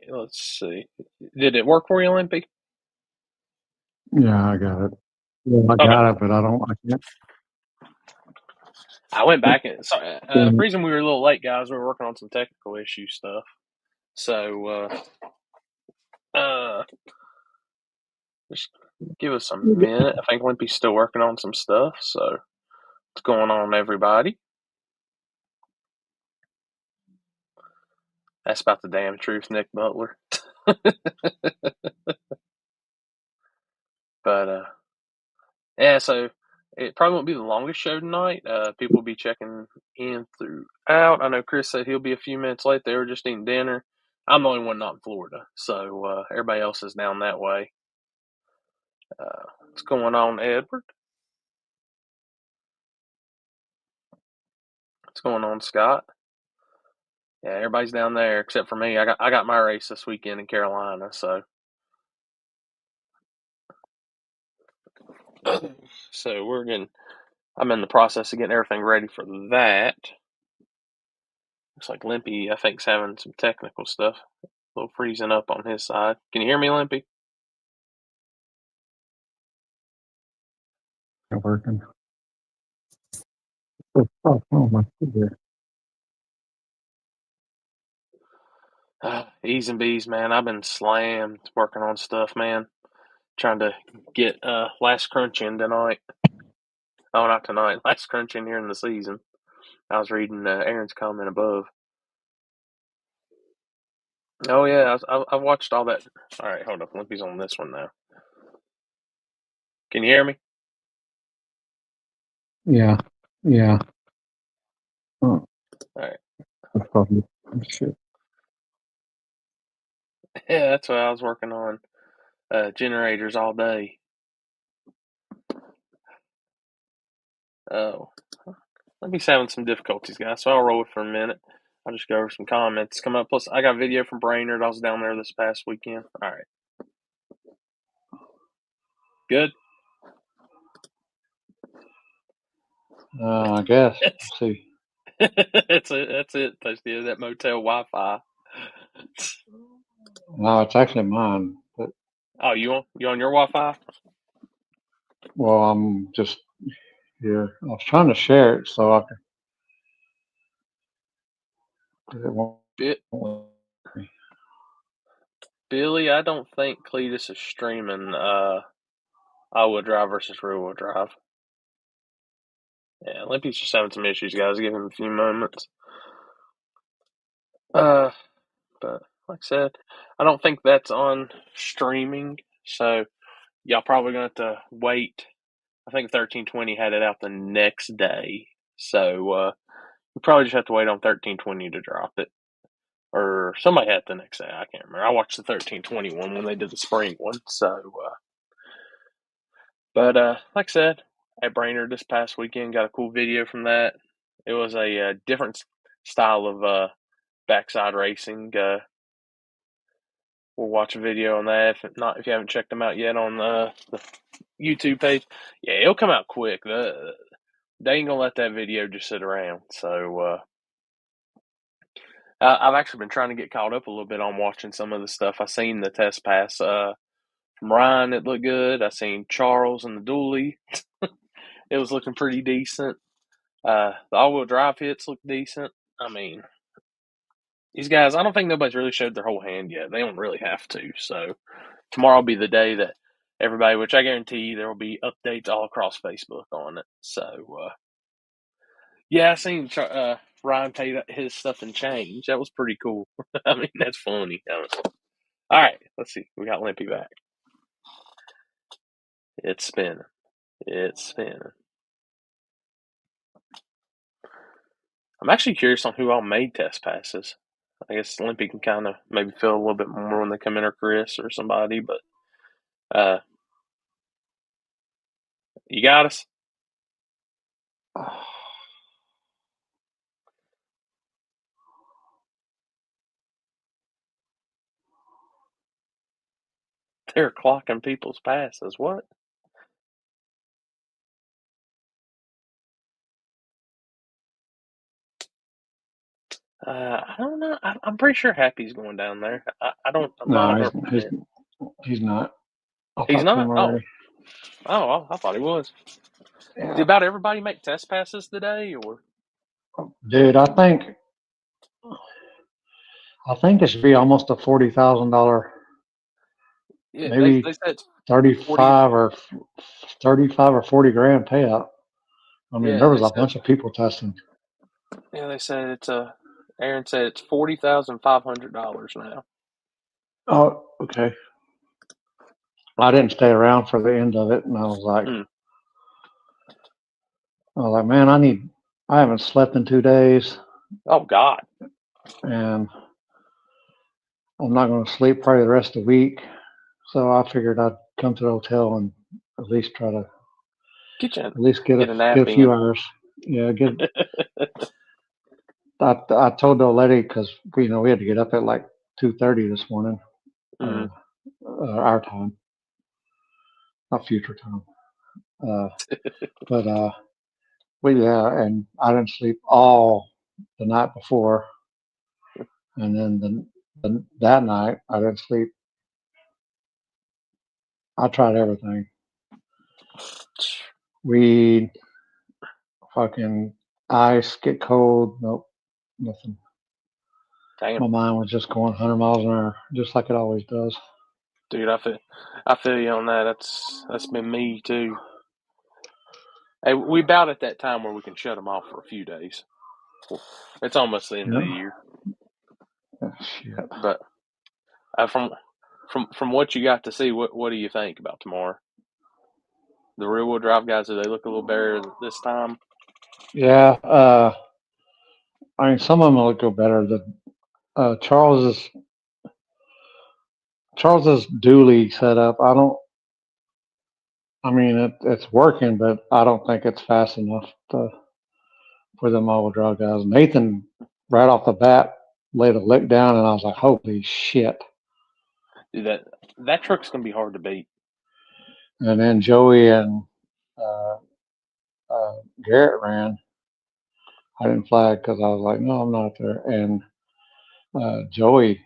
let's see. Did it work for you, Limpy? Yeah, I got it. Yeah, I Okay. got it, but I can't. I went back and sorry. The Damn it. reason we were a little late, guys, we were working on some technical issue stuff. So just give us a minute. I think Limpy's still working on some stuff. So what's going on, everybody? That's about the damn truth, Nick Butler. But yeah, so it probably won't be the longest show tonight. People will be checking in throughout. I know Chris said he'll be a few minutes late. They were just eating dinner. I'm the only one not in Florida, so everybody else is down that way. What's going on, Edward? What's going on, Scott? Yeah, everybody's down there except for me. I got my race this weekend in Carolina, so I'm in the process of getting everything ready for that. Looks like Limpy, I think, is having some technical stuff. A little freezing up on his side. Can you hear me, Limpy? Not working. Oh, my goodness. E's and B's, man. I've been slammed working on stuff, man. Trying to get last crunch in tonight. Oh, not tonight. Last crunch in here in the season. I was reading Aaron's comment above. Oh yeah, I've watched all that. All right, hold up. Limpy's on this one now. Can you hear me? Yeah, yeah. Oh, All right. that's probably shit. Yeah, that's what I was working on. Generators all day. Oh, Limpy's having some difficulties, guys. So I'll roll it for a minute. I'll just go over some comments come up. Plus, I got video from Brainerd. I was down there this past weekend. All right. Good. I guess. Let's see. That's it. That's that motel Wi-Fi. No, it's actually mine. But Oh, you on your Wi-Fi? well, I'm just here. I was trying to share it so I could. It won't Bit let me. Billy, I don't think Cletus is streaming all-wheel drive versus rear-wheel drive. Yeah, Limpy's just having some issues, guys. Give him a few moments. But like I said, I don't think that's on streaming, so y'all probably gonna have to wait. I think 1320 had it out the next day, so we probably just have to wait on 1320 to drop it. Or somebody had it the next day. I can't remember. I watched the 1321 when they did the spring one. So, but like I said, at Brainerd this past weekend, got a cool video from that. It was a different style of backside racing. We'll watch a video on that. If you haven't checked them out yet on the YouTube page, yeah, it'll come out quick. They ain't gonna let that video just sit around. So I've actually been trying to get caught up a little bit on watching some of the stuff. I seen the test pass from Ryan. It looked good. I seen Charles and the dually. It was looking pretty decent. The all-wheel drive hits look decent. I mean, these guys, I don't think nobody's really showed their whole hand yet. They don't really have to. So tomorrow will be the day that everybody, which I guarantee there will be updates all across Facebook on it. So, yeah, I seen Ryan paid his stuff and change. That was pretty cool. I mean, that's funny. All right, let's see. We got Limpy back. It's spinning. It's spinning. I'm actually curious on who all made test passes. I guess Limpy can kind of maybe feel a little bit more when they come in, or Chris or somebody. But you got us. They're clocking people's passes. What? I don't know. I'm pretty sure Happy's going down there. I don't. I'm not No, 100%. he's not. I He's talked to him not. Oh, already. I thought he was. Did Yeah, about everybody make test passes today, or dude, I think it should be almost a $40,000, yeah? They maybe said it's 40. 35 or 40 grand payout. I mean, Yeah, there they was a said. bunch of people testing. Yeah, they said it's a. Aaron said it's $40,500 now. Oh, okay. I didn't stay around for the end of it, and Mm. I was like, man, I haven't slept in 2 days, Oh God, and I'm not going to sleep probably the rest of the week. So I figured I'd come to the hotel and at least try to at least get a get nap a few in. hours. Yeah, get. I told the old lady because we had to get up at like 2:30 this morning, uh, Mm. our time, not future time. Uh, but yeah, and I didn't sleep all the night before, and then that night I didn't sleep. I tried everything. Weed, fucking ice, get cold. Nope, nothing. Damn, My mind was just going 100 miles an hour, just like it always does. dude, I feel you on that. That's been me too. Hey, we about at that time where we can shut them off for a few days. It's almost the end of Yeah. the year, Oh, shit. but from what you got to see, what do you think about tomorrow? The rear wheel drive guys, do they look a little better this time? Yeah. I mean, some of them will go better. The Charles's dually setup. I don't. I mean, it's working, but I don't think it's fast enough for them all drive guys. Nathan, right off the bat, laid a lick down, and I was like, "Holy shit!" Dude, that truck's gonna be hard to beat. And then Joey and uh, Garrett ran. I didn't flag because I was like, "No, I'm not there." And Joey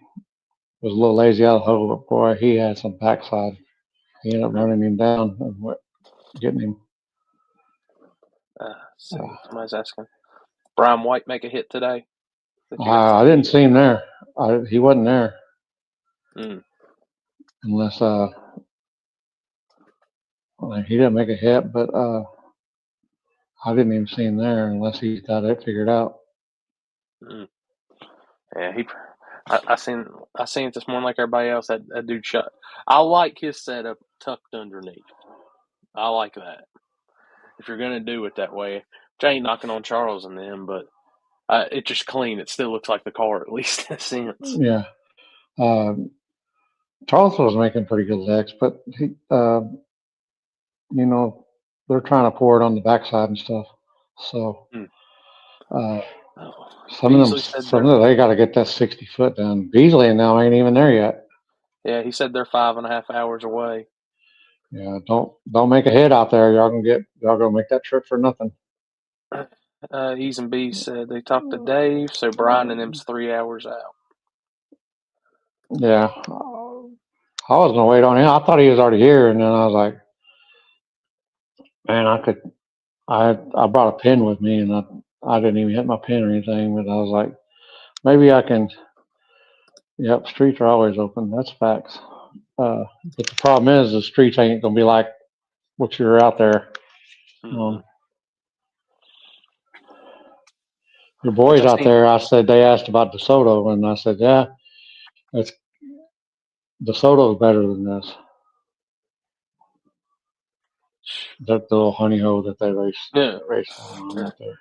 was a little lazy out of the hole, but boy, he had some backside. He ended up Hmm. running him down and getting him. See, Uh, somebody's asking. Brian White make a hit today that you got to I see? didn't see him there. He wasn't there Mm. unless like, he didn't make a hit, but I didn't even see him there unless he got it figured out. Mm. Yeah, I seen it this morning like everybody else. That dude shot. I like his setup tucked underneath. I like that. If you're gonna do it that way, which I ain't knocking on Charles and them, but it's just clean. It still looks like the car, at least in a sense. Yeah, uh, Charles was making pretty good licks, but you know, they're trying to pour it on the backside and stuff. So Mm. uh, Oh, Beasley said some of them, they got to get that 60 foot down. Beasley now ain't even there yet. yeah, he said they're 5.5 hours away. Yeah, don't make a hit out there. Y'all gonna make that trip for nothing. E's and B's said they talked to Dave, so Brian and them's 3 hours out. Yeah, I was gonna wait on him. I thought he was already here, and then I was like, man, I brought a pen with me, and I didn't even hit my pen or anything, but I was like, maybe I can. Yep, streets are always open. That's facts. But the problem is, the streets ain't gonna be like what you're out there. Mm-hmm. Um, your Which I boys out seen. there, I said they asked about DeSoto, and I said, yeah, it's DeSoto's better than this. That the little honey hole that they Yeah, race on yeah. out there.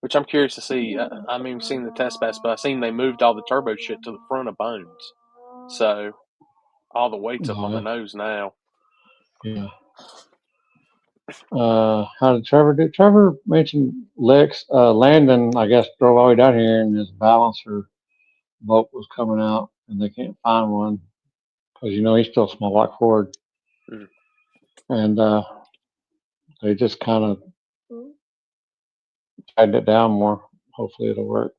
Which I'm curious to see. I mean, seen the test pass, but I seen they moved all the turbo shit to the front of Bones, so all the weight's up on the Uh, nose now. yeah. How did Trevor do? Trevor mentioned Lex. Landon, I guess, drove all the way down here, and his balancer bolt was coming out, and they can't find one because he's still a small block Ford, Mm. and they just kind of tightened it down more. Hopefully, it'll work.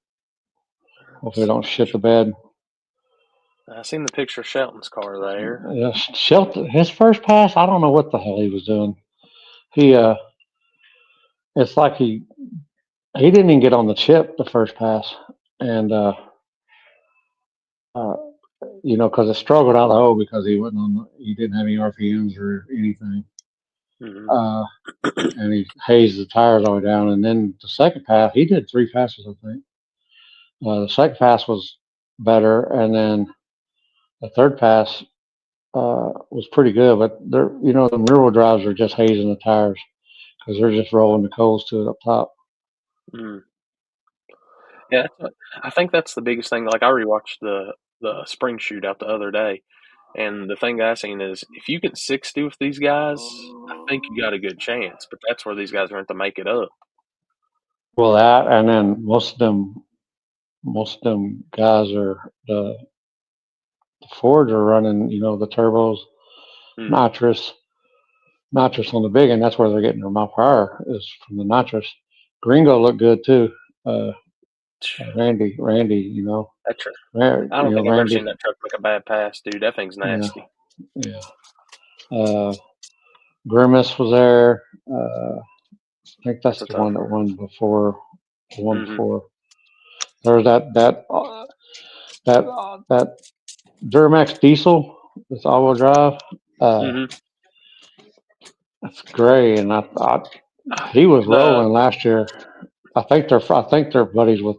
Hopefully they don't shit the bed. I seen the picture of Shelton's car there. Yeah, Shelton, his first pass, I don't know what the hell he was doing. He it's like he didn't even get on the chip the first pass, and uh, because it struggled out the hole because he didn't have any RPMs or anything. Mm-hmm. Uh, and he hazed the tires all the way down. And then the second pass, he did three passes, I think. The second pass was better, and then the third pass was pretty good. But the rear wheel drives are just hazing the tires because they're just rolling the coals to it up top. Mm. Yeah, I think that's the biggest thing. Like I rewatched the spring shootout the other day, and the thing I seen is if you can 60 with these guys, I think you got a good chance. But that's where these guys are going to make it up. Well, that and then most of them guys are the Fords are running, the turbos, Mm. nitrous, nitrous on the big end. That's where they're getting their mile per hour is from the nitrous. Gringo looked good too. Uh, Randy, That truck, I don't think I've ever seen Randy. that truck make a bad pass, dude. That thing's Yeah, nasty. yeah. Uh, Grimace was there. I think That's that's a the tough one that one. won before. The one Mm-hmm. before. There was that Duramax diesel. This all-wheel drive. Uh, Mm-hmm. that's gray, and he was The rolling last year. I think they're buddies with.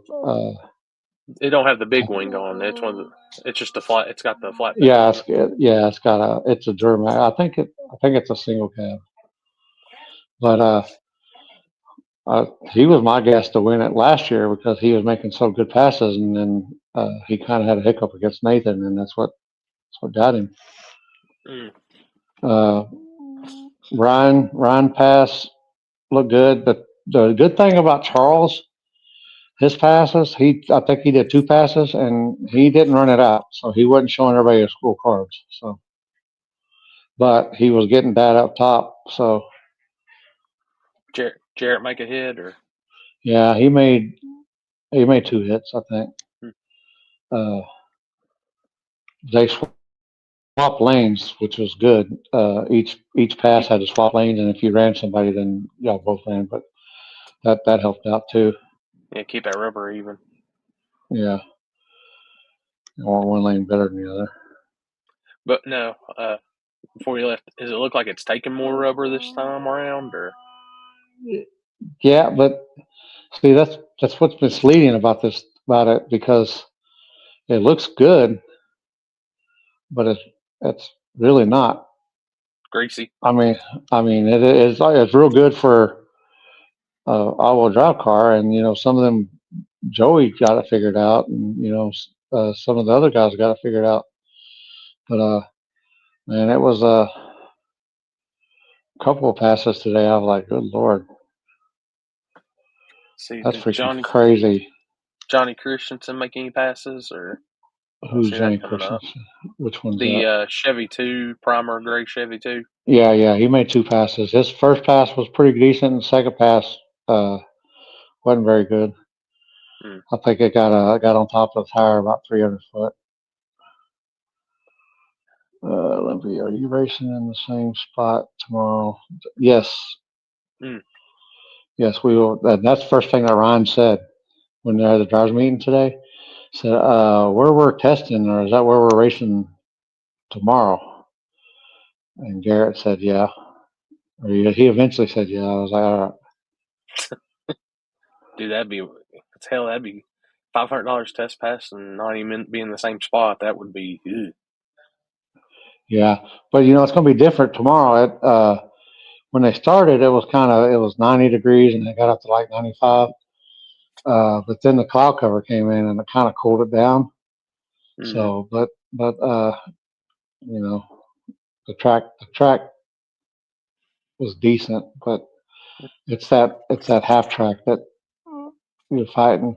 it don't have the big wing on. It's one of the. It's just a flat. It's got the flatbed Yeah, on it. it's a Duramax. I think it's a single cab, but he was my guess to win it last year because he was making so good passes, and then he kind of had a hiccup against Nathan, and that's what got him. Mm. Uh, Ryan pass looked good. The good thing about Charles, his passes, I think he did two passes, and he didn't run it out, so he wasn't showing everybody his scorecards. So, but he was getting that up top. So, Jarrett make a hit or. yeah, he made two hits, I think. Mm. Uh, they swap lanes, which was good. Each pass Keep had to swap lanes, and if you ran somebody, then y'all both ran. But that helped out too. keep that rubber even. Yeah, you want one lane better than the other. But no, before you left, does it look like it's taking more rubber this time around or? Yeah, but see, that's what's misleading about it because it looks good, but it's really not. Greasy. I mean, it's real good for all-wheel drive car, and some of them Joey got it figured out, and some of the other guys got it figured out. But man, it was a couple of passes today. I was like, good lord, See, that's did freaking crazy. Johnny Christensen make any passes or? I don't Who's see that Johnny coming up. Christensen? Which one's The that? Chevy 2 primer gray Chevy 2. Yeah, he made two passes. His first pass was pretty decent. And the second pass uh, wasn't very good. Mm. I think it got on top of the tire about 300 foot. Olympia, are you racing in the same spot tomorrow? Yes, Mm. yes, we will. That's the first thing that Ryan said when they're at the drivers meeting today. Said, where we're testing, or is that where we're racing tomorrow? And Garrett said, yeah. Or he eventually said, yeah. I was like, all right. Dude, that'd be $500 test pass and not even be in the same spot. That would be ugh. Yeah, but it's going to be different tomorrow. When they started, it was 90 degrees, and they got up to like 95. But then the cloud cover came in, and it kind of cooled it down. Mm-hmm. So, but you know, the track was decent, but it's that half track that you're fighting.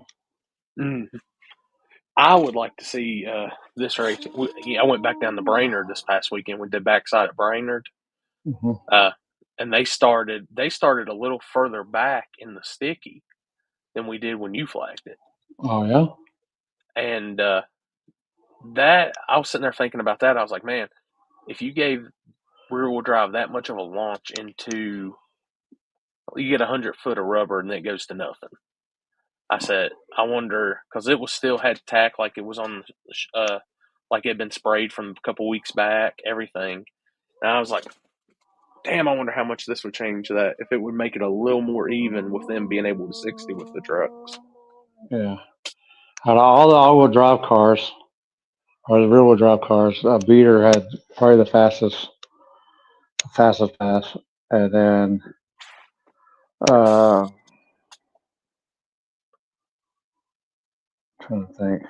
Mm-hmm. I would like to see this race. I went back down to Brainerd this past weekend. We did backside at Brainerd, Hmm. uh, and they started a little further back in the sticky than we did when you flagged it. Oh yeah, And that I was sitting there thinking about that. I was like, man, if you gave rear wheel drive that much of a launch into, you get 100 foot of rubber and it goes to nothing. I said, I wonder, because it was still had tack like it was on, like it had been sprayed from a couple weeks back, everything. And I was like, damn, I wonder how much this would change that, if it would make it a little more even with them being able to 60 with the trucks. Yeah. Out of all the all-wheel drive cars or the rear-wheel drive cars, Beater had probably the fastest pass, and then trying to think.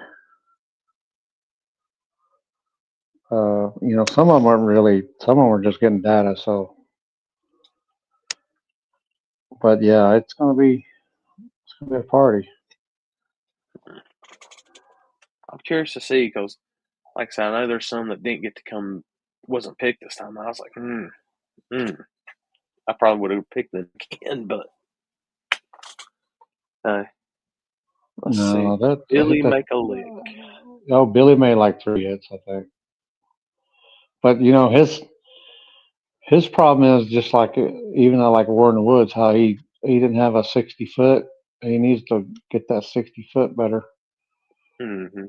Some of them weren't really. Some of them were just getting data. So, but yeah, it's gonna be a party. I'm curious to see because, like I said, I know there's some that didn't get to come, wasn't picked this time. I was like, I probably would have picked them again, but uh, let's see. No, that hit Billy that. make a lick. Oh, Billy made like 3 hits, I think. But his problem is just like even though like War in the Woods, how he didn't have a 60 foot. He needs to get that 60 foot better. Mm-hmm.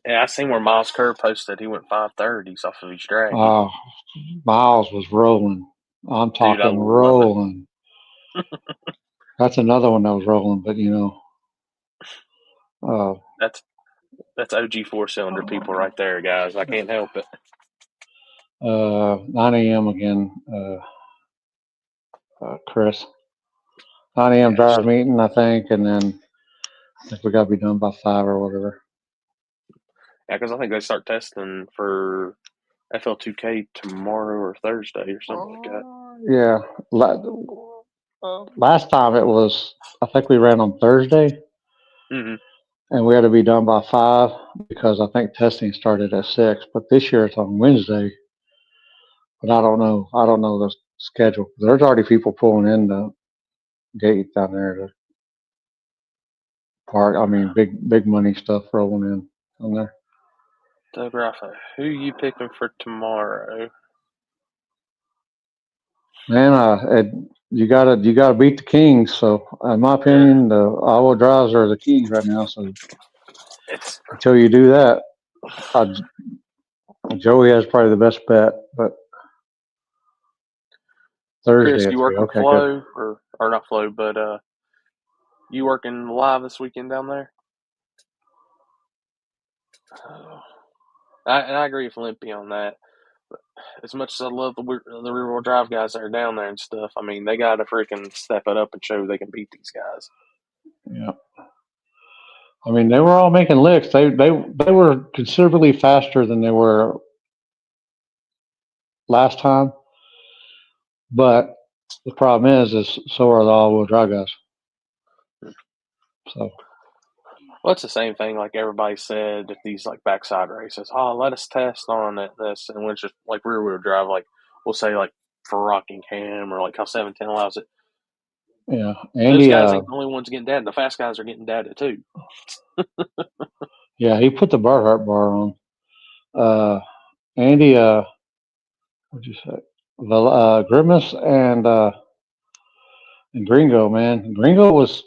Yeah, I seen where Miles Kerr posted he went 530s off of his draggy. Uh, Miles was rolling. I'm Dude, I talking love it. rolling. That's another one that was rolling, but uh, That's that's OG 4 cylinder people right there, guys. I can't help it. 9 a.m. again, Chris. 9 a.m. Yeah, driver meeting, I think, and then I think we got to be done by 5 or whatever. because I think they start testing for FL2K tomorrow or Thursday or something like that. Yeah. Last time it was, I think we ran on Thursday, Mm-hmm. and we had to be done by 5 because I think testing started at 6. But this year it's on Wednesday. But I don't know. I don't know the schedule. There's already people pulling in the gate down there to park. I mean, big money stuff rolling in on there. Doug Rafa, who you picking for tomorrow? Man, you gotta beat the Kings. So, in my Yeah, opinion, the all-wheel drives are the Kings right now. So it's until you do that, uh, Joey has probably the best bet. But Thursday Chris. at You 3. working Okay, good. flow or not flow, but you working live this weekend down there? Oh. I agree with Limpy on that. But as much as I love the rear wheel drive guys that are down there and stuff, I mean they got to freaking step it up and show they can beat these guys. Yeah. I mean, they were all making licks. They were considerably faster than they were last time. But the problem is so are the all-wheel drive guys. So Well, it's the same thing like everybody said at these like backside races. Oh, let us test on it, this, and when it's just like rear wheel drive, like we'll say like for Rockingham or like how 710 allows it. yeah, Those Andy. guys ain't the only ones getting data. The fast guys are getting data too. Yeah, he put the Barhart bar on. Uh, Andy. What'd you say? The Grimace and Gringo, man. Gringo was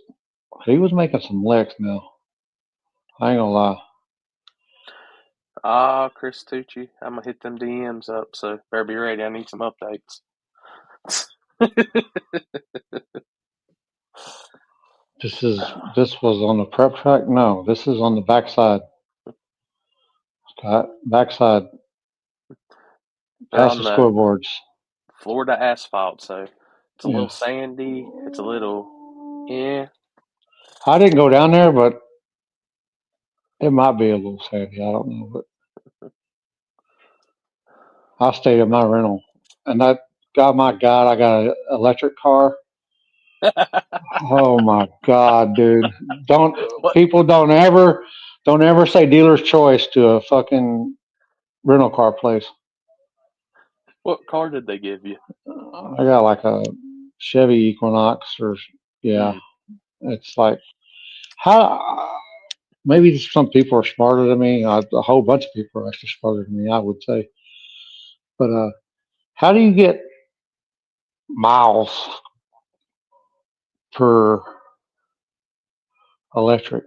making some licks now. I ain't gonna lie. Ah, Chris Tucci, I'm gonna hit them DMs up, so better be ready. I need some updates. This was on the prep track. No, this is on the backside. Scott, backside They're past on the the scoreboards. Florida asphalt, so it's a Yeah, little sandy. It's a little, yeah. I didn't go down there, but it might be a little sandy. I don't know, but I stayed at my rental, and that got my God. I got an electric car. Oh my God, dude! Don't what people don't ever say dealer's choice to a fucking rental car place. what car did they give you? I got like a Chevy Equinox, or yeah, Hmm. it's like how. maybe some people are smarter than me. A whole bunch of people are actually smarter than me, I would say. But how do you get miles per electric?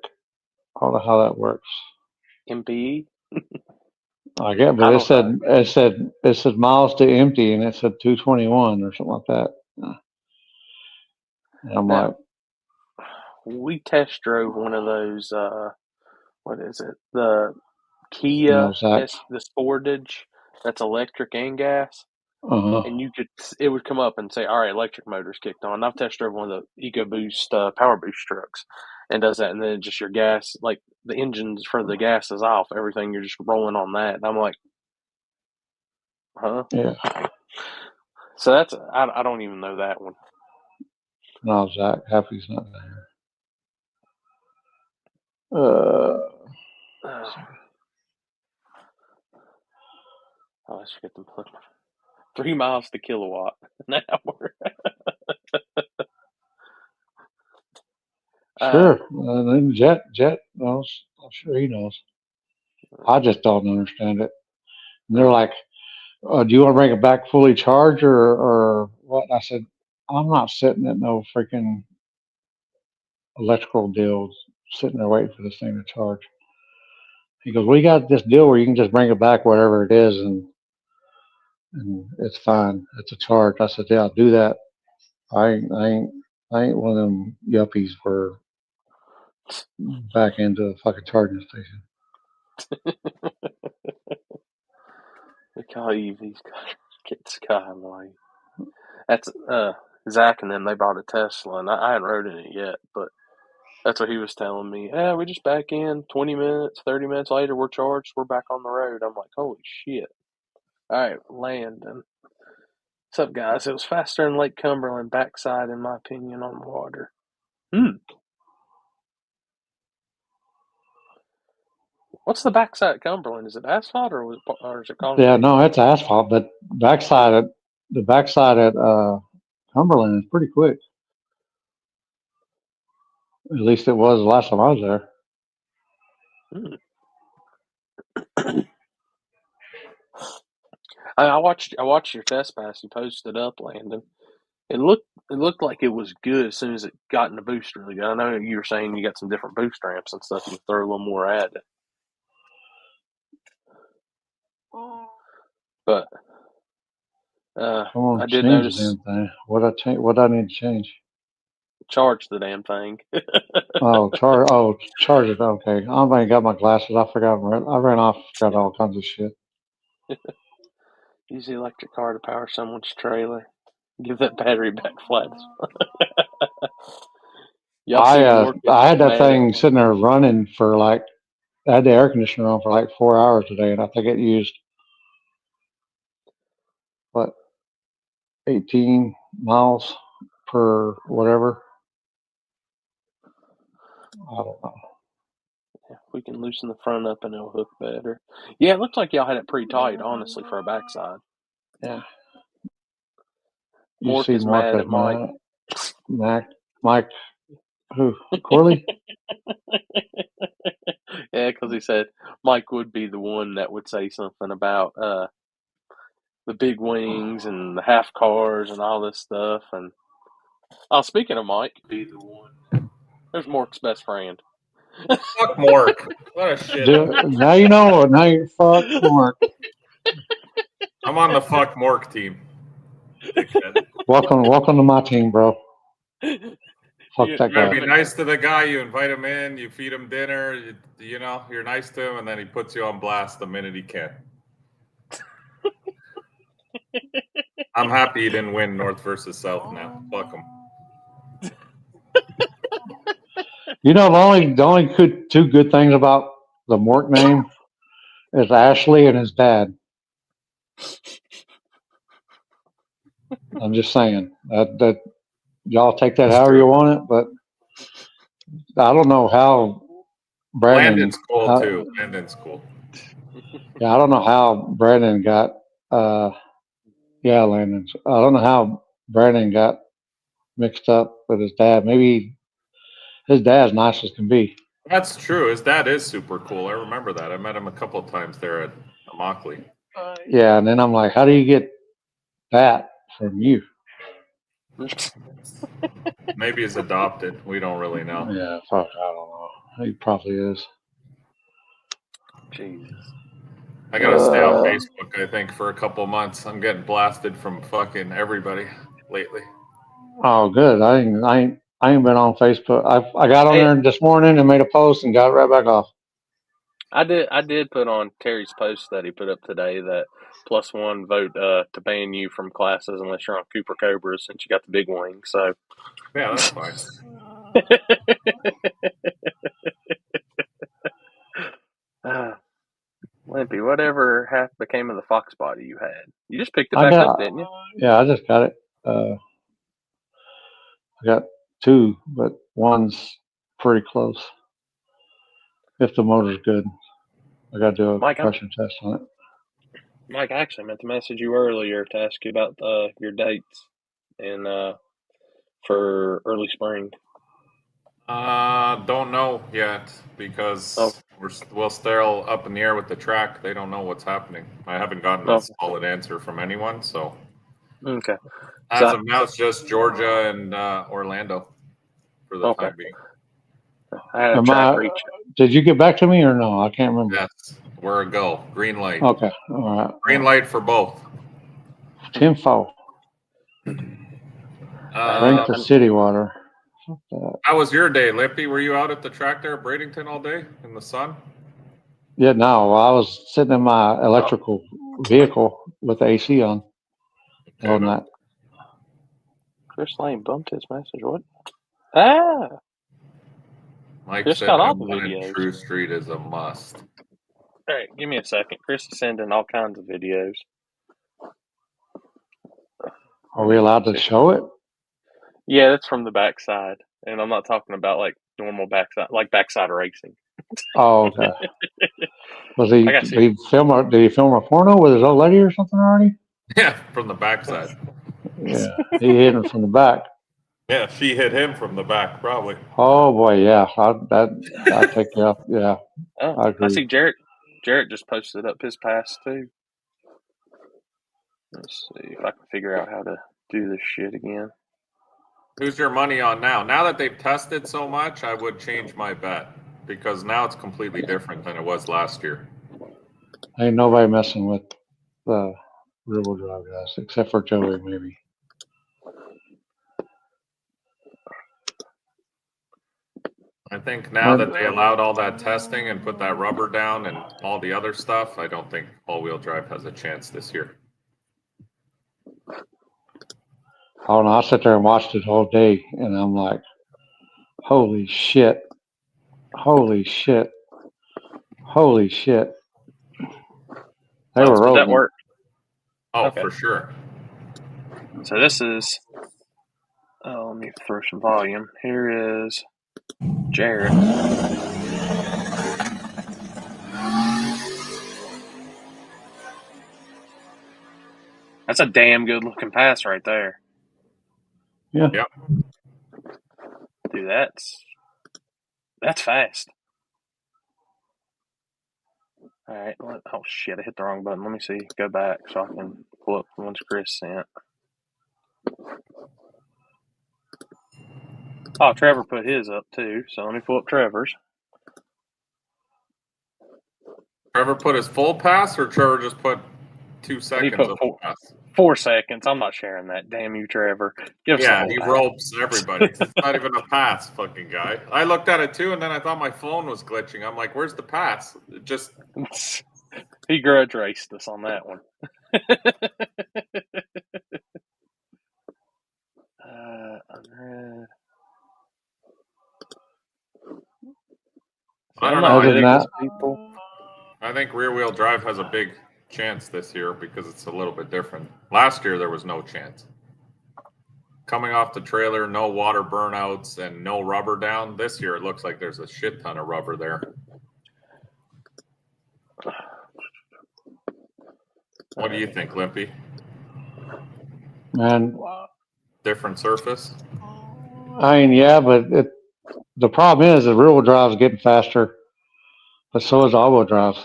I don't know how that works. MPE? I get, but I it don't know. said it said miles to empty, and it said 221 or something like that. And I'm Now like, we test drove one of those. What is it? The you know, Kia Zach. the Sportage that's electric and gas. Uh And it would come up and say, "All right, electric motor's kicked on." I've test drove one of the EcoBoost Power Boost trucks, and does that, and then just your gas, like the engines for the gas is off, everything you're just rolling on that. And I'm like, huh? yeah. So that's I don't even know that one. No, Zach. Happy's not there. Uh, Uh, oh, let's forget to put 3 miles to kilowatt an hour. sure. And then Jet knows. I'm sure he knows. I just don't understand it. And they're like, "Do you want to bring it back fully charged or what?" I said, "I'm not sitting at no freaking electrical deal, sitting there waiting for this thing to charge." He goes, "We got this deal where you can just bring it back whatever it is, and it's fine. It's a charge." I said, "Yeah, I'll do that. I ain't one of them yuppies for back into a fucking charging station." We call EVs get Skyway. That's Zach and them. They bought a Tesla, and I hadn't rode in it yet, but that's what he was telling me. Yeah, we just back in 20 minutes, 30 minutes later, we're charged. We're back on the road. I'm like, holy shit. All right, landing. What's up, guys? It was faster in Lake Cumberland backside, in my opinion, on the water. What's the backside of Cumberland? Is it asphalt or is it Yeah, concrete? no, it's asphalt, but the backside at Cumberland is pretty quick. At least it was the last time I was there. I watched your test pass you posted up, Landon. It looked like it was good as soon as it got in the boost really good. I know you were saying you got some different boost ramps and stuff. You throw a little more at it, but Come on, I did change the notice damn thing. What I need to change? charge the damn thing. Charge it. Okay, I ain't got my glasses. I forgot. I ran off. Forgot all kinds of shit. Use the electric car to power someone's trailer. Give that battery back flat. Y'all I seen Mork get I had that mad at? thing sitting there running for like I had the air conditioner on for like 4 hours today, and I think it used what 18 miles per whatever. I don't know. Yeah, we can loosen the front up and it'll hook better. Yeah, it looked like y'all had it pretty tight, honestly, for a backside. Yeah, you Mork see is mad Marcus at Mike. Mike, who Corley? Yeah, because he said Mike would be the one that would say something about the big wings and the half cars and all this stuff. And speaking of Mike, be the one. There's Mork's best friend. Fuck Mork. What a shit. Now you know. Now you fuck Mark. I'm on the fuck Mork team. Dickhead. Welcome to my team, bro. Fuck You that You gotta guy. be nice to the guy. You invite him in. You feed him dinner. You're nice to him, and then he puts you on blast the minute he can. I'm happy he didn't win North versus South now. Fuck him. You know the only two good things about the Mork name is Ashley and his dad. I'm just saying that y'all take that That's however you true. want it, but I don't know how Brandon. Landon's cool too. Landon's cool. Yeah, I don't know how Brandon got. Yeah, Landon. I don't know how Brandon got mixed up with his dad. Maybe his dad's nice as can be. That's true. His dad is super cool. I remember that. I met him a couple of times there at Immokalee. Yeah, and then I'm like, how do you get that from you? Maybe he's adopted. We don't really know. Yeah, fuck, I don't know. He probably is. Jesus. I gotta stay off Facebook, I think, for a couple months. I'm getting blasted from fucking everybody lately. Oh, good. I ain't been on Facebook. I got on there this morning and made a post and got right back off. I did put on Terry's post that he put up today that +1 vote to ban you from classes unless you're on Cooper Cobra since you got the big wing. So Yeah, that's fine. Limpy, whatever became of the fox body you had? You just picked it I back up, got, didn't you? yeah, I just got it. I got 2, but one's pretty close. If the motor's good, I got to do a Mike, pressure test on it. Mike, I actually meant to message you earlier to ask you about your dates and for early spring. Don't know yet because we're still up in the air with the track. They don't know what's happening. I haven't gotten a solid answer from anyone. So Okay. as of now, it's just Georgia and Orlando for the time being. I had a track reach. Did you get back to me or no? I can't remember. Yes, we're a go. Green light. Okay, all right. Green light for both. 10-4. Drink the city water. How was your day, Lippy? Were you out at the track there at Bradenton all day in the sun? Yeah, no. I was sitting in my electrical vehicle with the AC on all night. Chris Lane bumped his message. What? Ah! Mike Chris said got all the one in videos. True Street is a must. All right, give me a second. Chris is sending all kinds of videos. Are we allowed to show it? Yeah, that's from the backside, and I'm not talking about like normal backside, like backside racing. Oh, okay. Did he film a porno with his old lady or something already? Yeah, from the backside. Yeah, he hit him from the back. Yeah, she hit him from the back, probably. Oh boy, yeah. I take you up. Yeah, I agree. I see Jarrett just posted up his pass too. Let's see if I can figure out how to do this shit again. Who's your money on now? Now that they've tested so much, I would change my bet because now it's completely different than it was last year. Ain't nobody messing with the rear-wheel drive guys except for Joey, maybe. I think now that they allowed all that testing and put that rubber down and all the other stuff, I don't think all-wheel drive has a chance this year. Oh no, I sat there and watched it all day, and I'm like, holy shit, holy shit, holy shit. They were rolling. That worked. Oh, okay. For sure. So this is, let me throw some volume. Here is Jarrett. That's a damn good looking pass right there. Yeah. Yep. Dude, that's fast. All right. Oh shit! I hit the wrong button. Let me see. Go back so I can pull up the ones Chris sent. Oh, Trevor put his up too. So let me pull up Trevor's. Trevor put his full pass, or Trevor just put 2 seconds He put of pass? 4 seconds. I'm not sharing that. Damn you, Trevor. He ropes everybody. It's not even a pass, fucking guy. I looked at it too, and then I thought my phone was glitching. I'm like, "Where's the pass?" It just he grudge raced us on that one. I don't know. I think rear-wheel drive has a big chance this year because it's a little bit different. Last year, there was no chance. Coming off the trailer, no water burnouts, and no rubber down. This year, it looks like there's a shit ton of rubber there. What do you think, Limpy? Man, different surface? I mean, yeah, but The problem is the rear-wheel drive is getting faster, but so is all-wheel drive.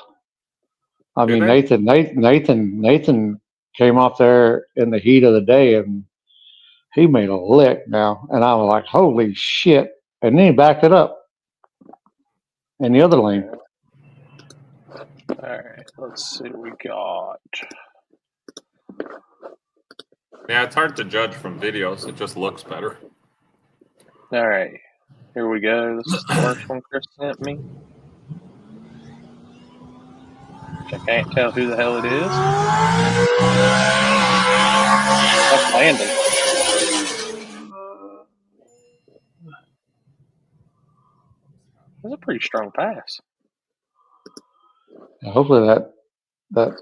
I mean, Nathan came off there in the heat of the day, and he made a lick now, and I was like, "Holy shit!" And then he backed it up in the other lane. All right, let's see what we got. Yeah, it's hard to judge from videos. It just looks better. All right, here we go. This is the first one Chris sent me. Which I can't tell who the hell it is. That's Landon. That's a pretty strong pass. Hopefully that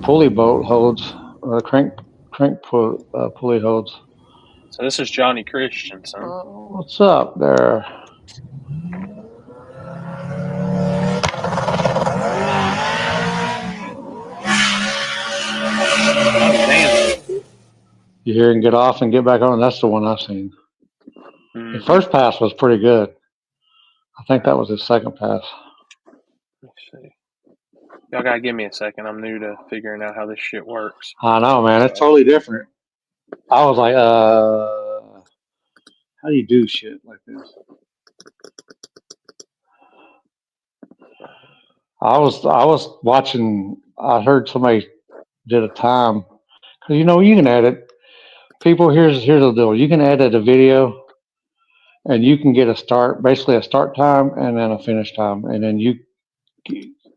pulley boat holds, or crank pulley holds. So this is Johnny Christensen. What's up there? You hear him get off and get back on. That's the one I've seen. Mm-hmm. The first pass was pretty good. I think that was his second pass. Let's see. Y'all gotta give me a second. I'm new to figuring out how this shit works. I know, man. It's totally different. I was like, how do you do shit like this? I was watching. I heard somebody did a time, because you can edit. People, here's the deal. You can edit a video, and you can get basically a start time and then a finish time, and then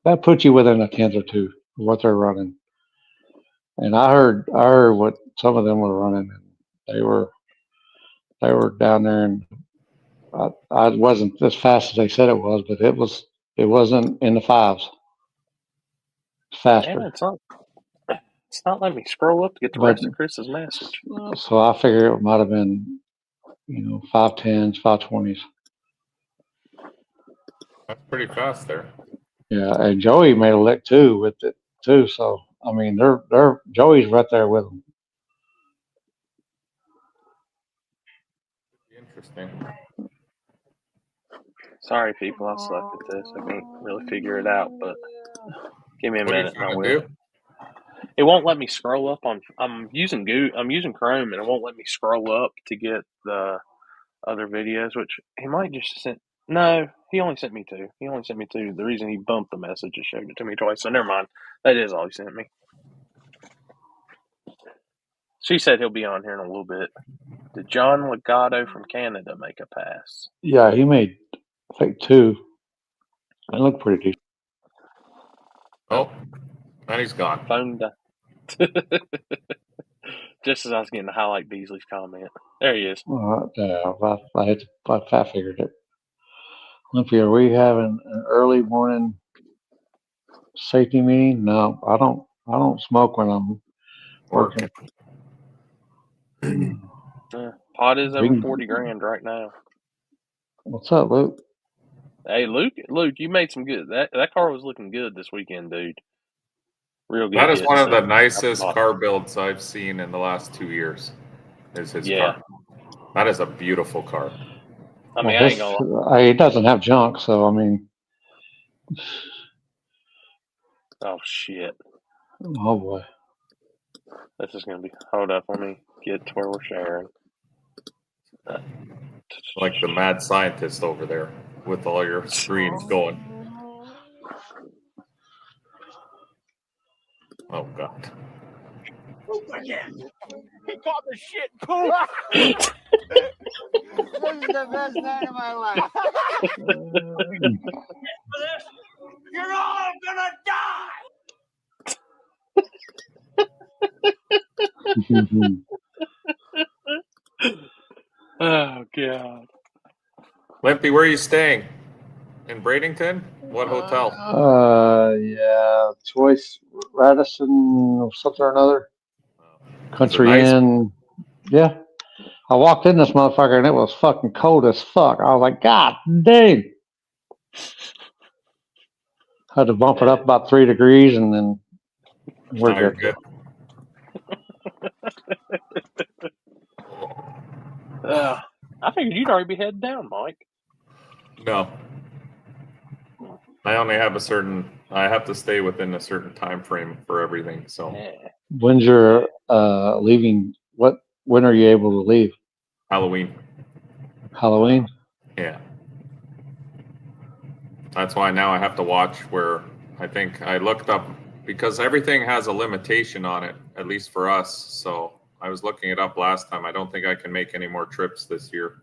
that puts you within a tenth or two of what they're running. And I heard what some of them were running, and they were down there, and I wasn't as fast as they said it was, but it wasn't in the fives. It's faster. Man, it's not letting me scroll up to get the rest of Chris's message. So I figure it might have been, 510s, 520s. That's pretty fast there. Yeah, and Joey made a lick too with it too. So I mean, they're Joey's right there with them. Interesting. Sorry, people, I suck at this. I can't really figure it out, but give me a minute and I will. It won't let me scroll up on. I'm using Chrome, and it won't let me scroll up to get the other videos. Which he might just sent. No, he only sent me two. The reason he bumped the message is showed it to me twice. So never mind. That is all he sent me. She said he'll be on here in a little bit. Did John Legato from Canada make a pass? Yeah, he made, I think, two. It looked pretty decent. Oh, and he's gone. Phone down. Just as I was getting to highlight Beasley's comment. There he is. Yeah, I figured it. Olympia, are we having an early morning safety meeting? No, I don't smoke when I'm working. Pot is over 40 grand right now. What's up, Luke? Hey, Luke, you made some good. That car was looking good this weekend, dude. Real good. That is one of the nicest car builds I've seen in the last 2 years. Is his car? That is a beautiful car. I mean, I ain't gonna lie. It doesn't have junk, so I mean. Oh shit. Oh boy. This is gonna be. Hold up, let me get to where we're sharing. Like the mad scientist over there with all your screens going. Oh god. Yeah. He caught the shit poop. This is the best night of my life. You're all gonna die. Oh god. Limpy, where are you staying? In Bradenton? What hotel? Yeah, Choice Radisson or something or another. Country Inn. Yeah. I walked in this motherfucker and it was fucking cold as fuck. I was like, God dang. Had to bump it up about 3 degrees and then we're good. I figured figured you'd already be heading down, Mike. No. I only have I have to stay within a certain time frame for everything. So when's your leaving? When are you able to leave? Halloween. Halloween? Yeah. That's why now I have to watch where I think I looked up, because everything has a limitation on it, at least for us. So I was looking it up last time. I don't think I can make any more trips this year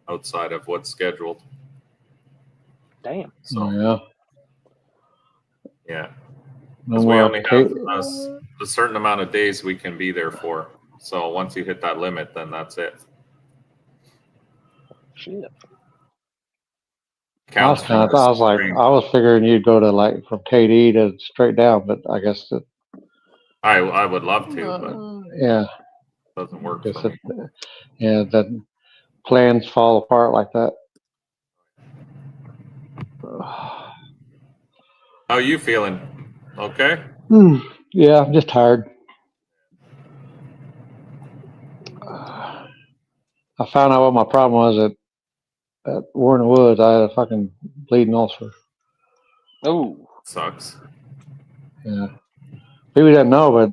outside of what's scheduled. Damn. So yeah. Yeah. No Because we more only have a certain amount of days we can be there for. So once you hit that limit, then that's it. Shit. I was figuring you'd go to like from KD to straight down, but I guess that I would love to, but yeah, it doesn't work for me. Yeah, the plans fall apart like that. How are you feeling? Okay? Yeah, I'm just tired. I found out what my problem was at War in the Woods. I had a fucking bleeding ulcer. Oh, sucks. Yeah, people didn't know, but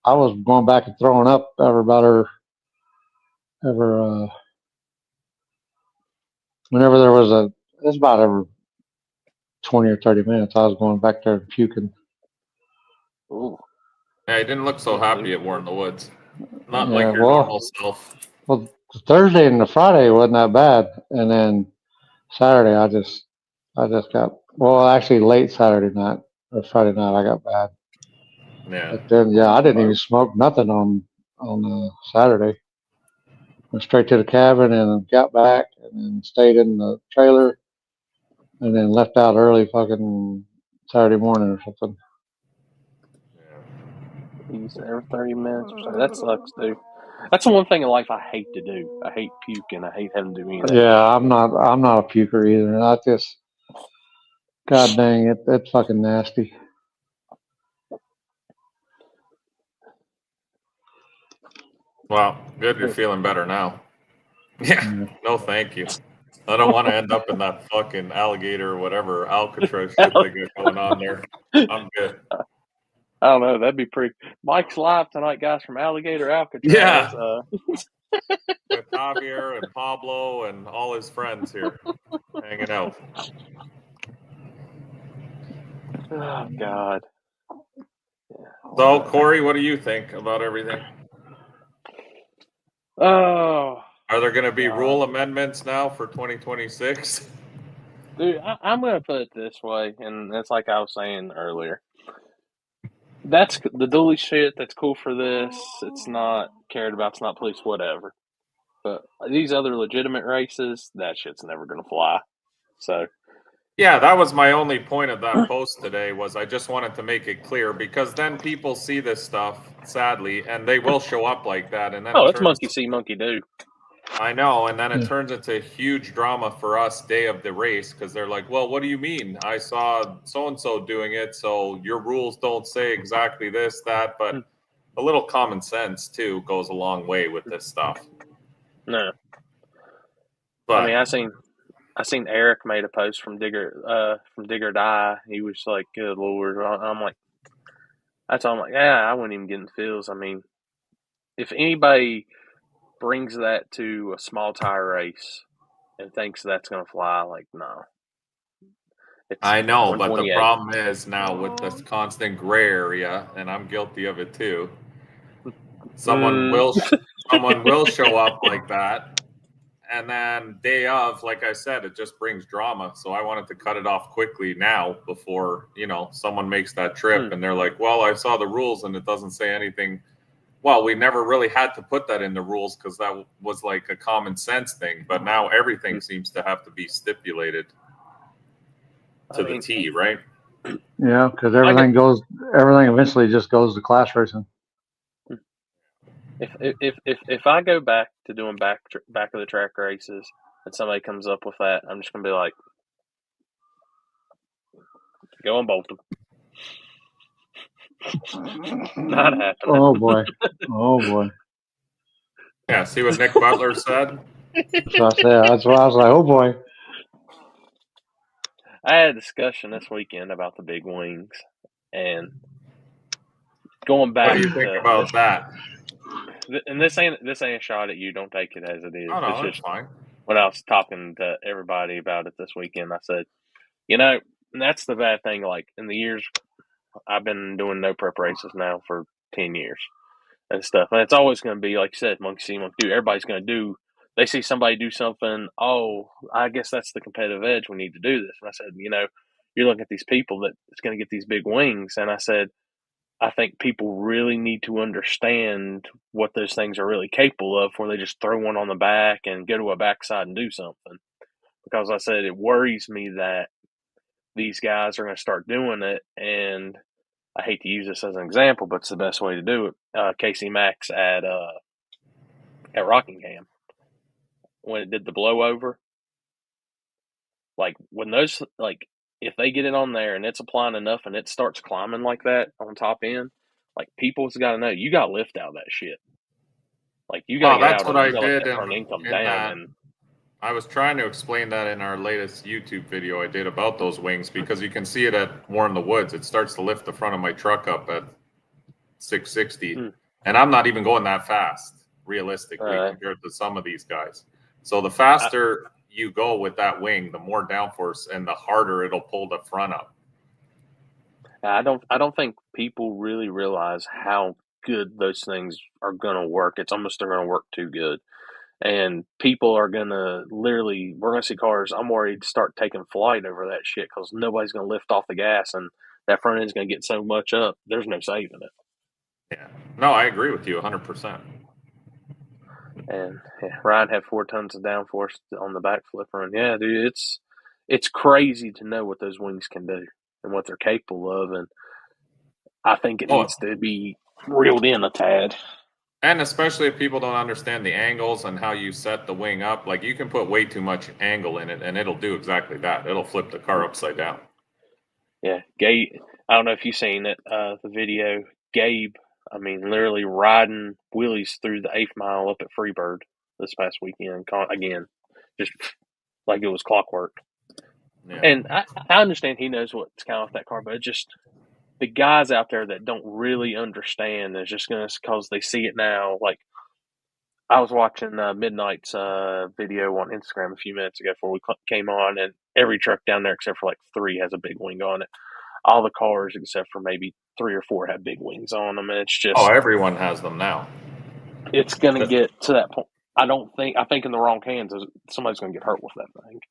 I was going back and throwing up whenever there was it's about every 20 or 30 minutes. I was going back there and puking. ooh. Yeah, you didn't look so happy at War in the Woods. Not Yeah, like your normal self. Well, Thursday and the Friday wasn't that bad, and then Saturday I just got actually late Saturday night or Friday night I got bad. Yeah. But then I didn't even smoke nothing on Saturday. Went straight to the cabin and got back and then stayed in the trailer and then left out early fucking Saturday morning or something. You said every 30 minutes or so. That sucks, dude. That's the one thing in life I hate to do. I hate puking. I hate having to do anything. Yeah, I'm not a puker either. I just, god dang, it's fucking nasty. Well, good you're feeling better now. Yeah. No, thank you. I don't want to end up in that fucking alligator or whatever Alcatraz shit they got going on there. I'm good. I don't know. That'd be pretty. Mike's live tonight, guys, from Alligator Alcatraz. Yeah. With Javier and Pablo and all his friends here hanging out. Oh, God. Yeah. So, Corey, what do you think about everything? Oh. Are there going to be rule amendments now for 2026? Dude, I'm going to put it this way, and it's like I was saying earlier. That's the dually shit. That's cool for this. It's not cared about. It's not police, whatever. But these other legitimate races, that shit's never going to fly. So. Yeah, that was my only point of that post today, was I just wanted to make it clear, because then people see this stuff, sadly, and they will show up like that. And then it's monkey see, monkey do. I know, and then it turns into huge drama for us day of the race, because they're like, well, what do you mean? I saw so-and-so doing it, so your rules don't say exactly this, that, but a little common sense, too, goes a long way with this stuff. No. But I mean, I seen Eric made a post from Digger Die. He was like, good Lord. I'm like, I told him, like, I wouldn't even get in the feels. I mean, if anybody brings that to a small tire race and thinks that's going to fly, like, no. I know, but the problem is now with this constant gray area, and I'm guilty of it too. Someone will show up like that, and then day of, like I said, it just brings drama. So I wanted to cut it off quickly now before someone makes that trip and they're like, "Well, I saw the rules and it doesn't say anything." Well, we never really had to put that in the rules because that was like a common sense thing. But now everything seems to have to be stipulated to the T, right? Yeah, because everything eventually just goes to class racing. If I go back to doing back of the track races and somebody comes up with that, I'm just gonna be like, go on bolt them. Not happening. Oh boy. Yeah, see what Nick Butler said? So I said, that's why I was like, oh boy. I had a discussion this weekend about the big wings, and going What back do you think to about that? and this ain't a shot at you. Don't take it as it is. Oh It's no, it's just fine. when I was talking to everybody about it this weekend, I said, you know, and that's the bad thing. Like in the years I've been doing no prep races now for 10 years and stuff, and it's always going to be like you said, monkey see, monkey do. Everybody's going to do. They see somebody do something. Oh, I guess that's the competitive edge. We need to do this. And I said, you're looking at these people that it's going to get these big wings, and I said, I think people really need to understand what those things are really capable of before they just throw one on the back and go to a backside and do something. Because I said it worries me that these guys are going to start doing it, and I hate to use this as an example, but it's the best way to do it. Casey Max at Rockingham when it did the blowover, like when those if they get it on there and it's applying enough and it starts climbing like that on top end, like people's got to know you got to lift out of that shit. Like you got to Oh, get that's out of what it. You I got to let did that front end come in down. that. And I was trying to explain that in our latest YouTube video I did about those wings, because you can see it at War in the Woods. It starts to lift the front of my truck up at 660, and I'm not even going that fast realistically compared to some of these guys. So the faster you go with that wing, the more downforce and the harder it'll pull the front up. I don't think people really realize how good those things are going to work. It's almost they're going to work too good. And people are going to literally, we're going to see cars. I'm worried to start taking flight over that shit because nobody's going to lift off the gas and that front end's going to get so much up. There's no saving it. Yeah. No, I agree with you 100%. And Ryan had 4 tons of downforce on the back flipper. And yeah, dude, it's crazy to know what those wings can do and what they're capable of. And I think it needs to be reeled in a tad. And especially if people don't understand the angles and how you set the wing up, like you can put way too much angle in it and it'll do exactly that. It'll flip the car upside down. Yeah, Gabe, I don't know if you've seen it, the video. Gabe, I mean, literally riding wheelies through the 8th mile up at Freebird this past weekend. Again, just like it was clockwork. Yeah. And I understand he knows what's kind of with that car, but it just the guys out there that don't really understand is just going to because they see it now. Like I was watching Midnight's video on Instagram a few minutes ago before we came on, and every truck down there except for like 3 has a big wing on it. All the cars except for maybe 3 or 4 have big wings on them, and it's just everyone has them now. It's going to get to that point. I think in the wrong hands, somebody's going to get hurt with that thing.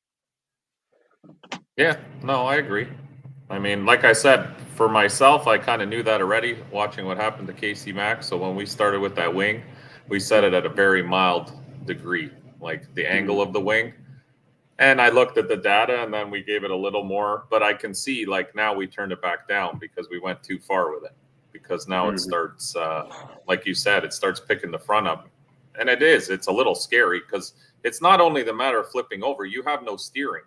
Yeah, no, I agree. I mean, like I said, for myself, I kind of knew that already watching what happened to Casey Max. So when we started with that wing, we set it at a very mild degree, like the angle of the wing. And I looked at the data and then we gave it a little more, but I can see like now we turned it back down because we went too far with it, because now it starts, like you said, it starts picking the front up. And it's a little scary because it's not only the matter of flipping over, you have no steering.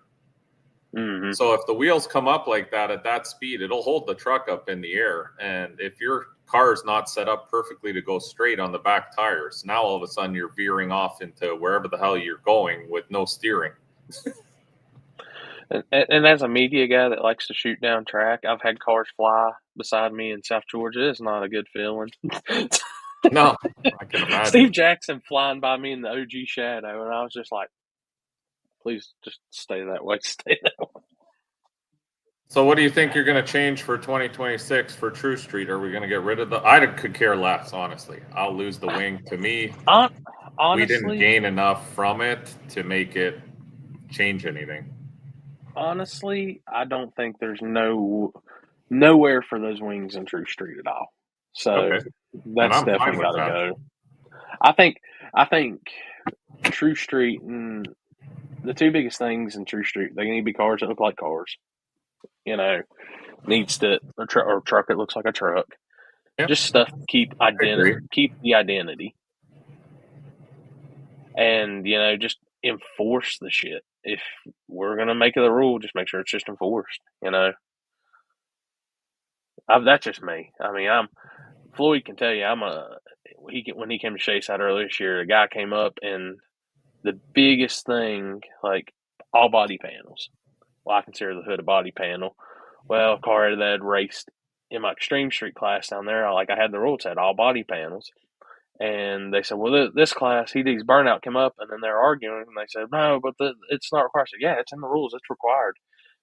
So if the wheels come up like that at that speed, it'll hold the truck up in the air. And if your car is not set up perfectly to go straight on the back tires, now all of a sudden you're veering off into wherever the hell you're going with no steering. And as a media guy that likes to shoot down track, I've had cars fly beside me in South Georgia. It's not a good feeling. No, I can imagine. Steve Jackson flying by me in the OG shadow, and I was just like, please just stay that way. Stay that way. So what do you think you're going to change for 2026 for True Street? Are we going to get rid of I could care less, honestly. I'll lose the wing. To me, honestly, we didn't gain enough from it to make it change anything. Honestly, I don't think there's nowhere for those wings in True Street at all. So that's definitely got to go. I think True Street and the 2 biggest things in True Street, they need to be cars that look like cars. Needs to or truck that looks like a truck. Yep. Just stuff to keep the identity. And just enforce the shit. If we're gonna make it a rule, just make sure it's just enforced. That's just me. I mean, Floyd can tell you when he came to Shayside earlier this year, a guy came up and the biggest thing, like all body panels. Well, I consider the hood a body panel. Well, a car that had raced in my extreme street class down there, I had the rules, had all body panels. And they said, well, this class, HD's burnout came up, and then they're arguing, and they said, no, but it's not required. I said, yeah, it's in the rules. It's required.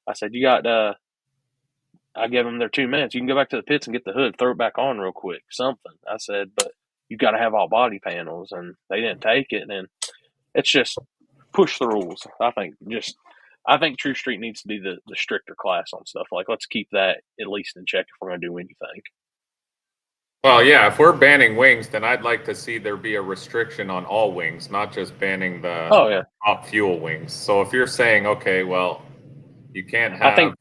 I said, you got, I gave them their 2 minutes. You can go back to the pits and get the hood, throw it back on real quick, something. I said, but you got to have all body panels, and they didn't take it. And it's just push the rules. I think True Street needs to be the stricter class on stuff. Let's keep that at least in check if we're going to do anything. Well, yeah, if we're banning wings, then I'd like to see there be a restriction on all wings, not just banning the top fuel wings. So if you're saying, okay, well, you can't have,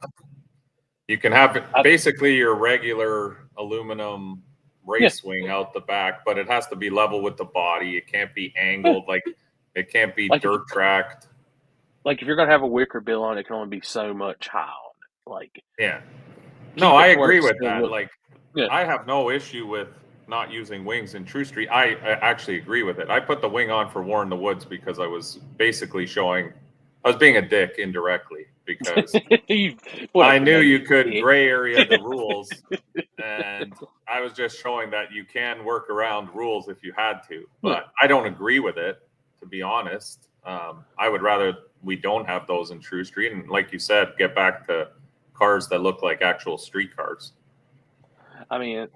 you can have basically your regular aluminum race wing out the back, but it has to be level with the body. It can't be angled, it can't be dirt tracked. If you're going to have a wicker bill on it, can only be so much high on it. Yeah. No, I agree with that. I have no issue with not using wings in True Street. I actually agree with it. I put the wing on for War in the Woods because I was basically I was being a dick indirectly because I knew you could gray area the rules, and I was just showing that you can work around rules if you had to. But I don't agree with it, to be honest. I would rather we don't have those in True Street, and like you said, get back to cars that look like actual street cars. I mean,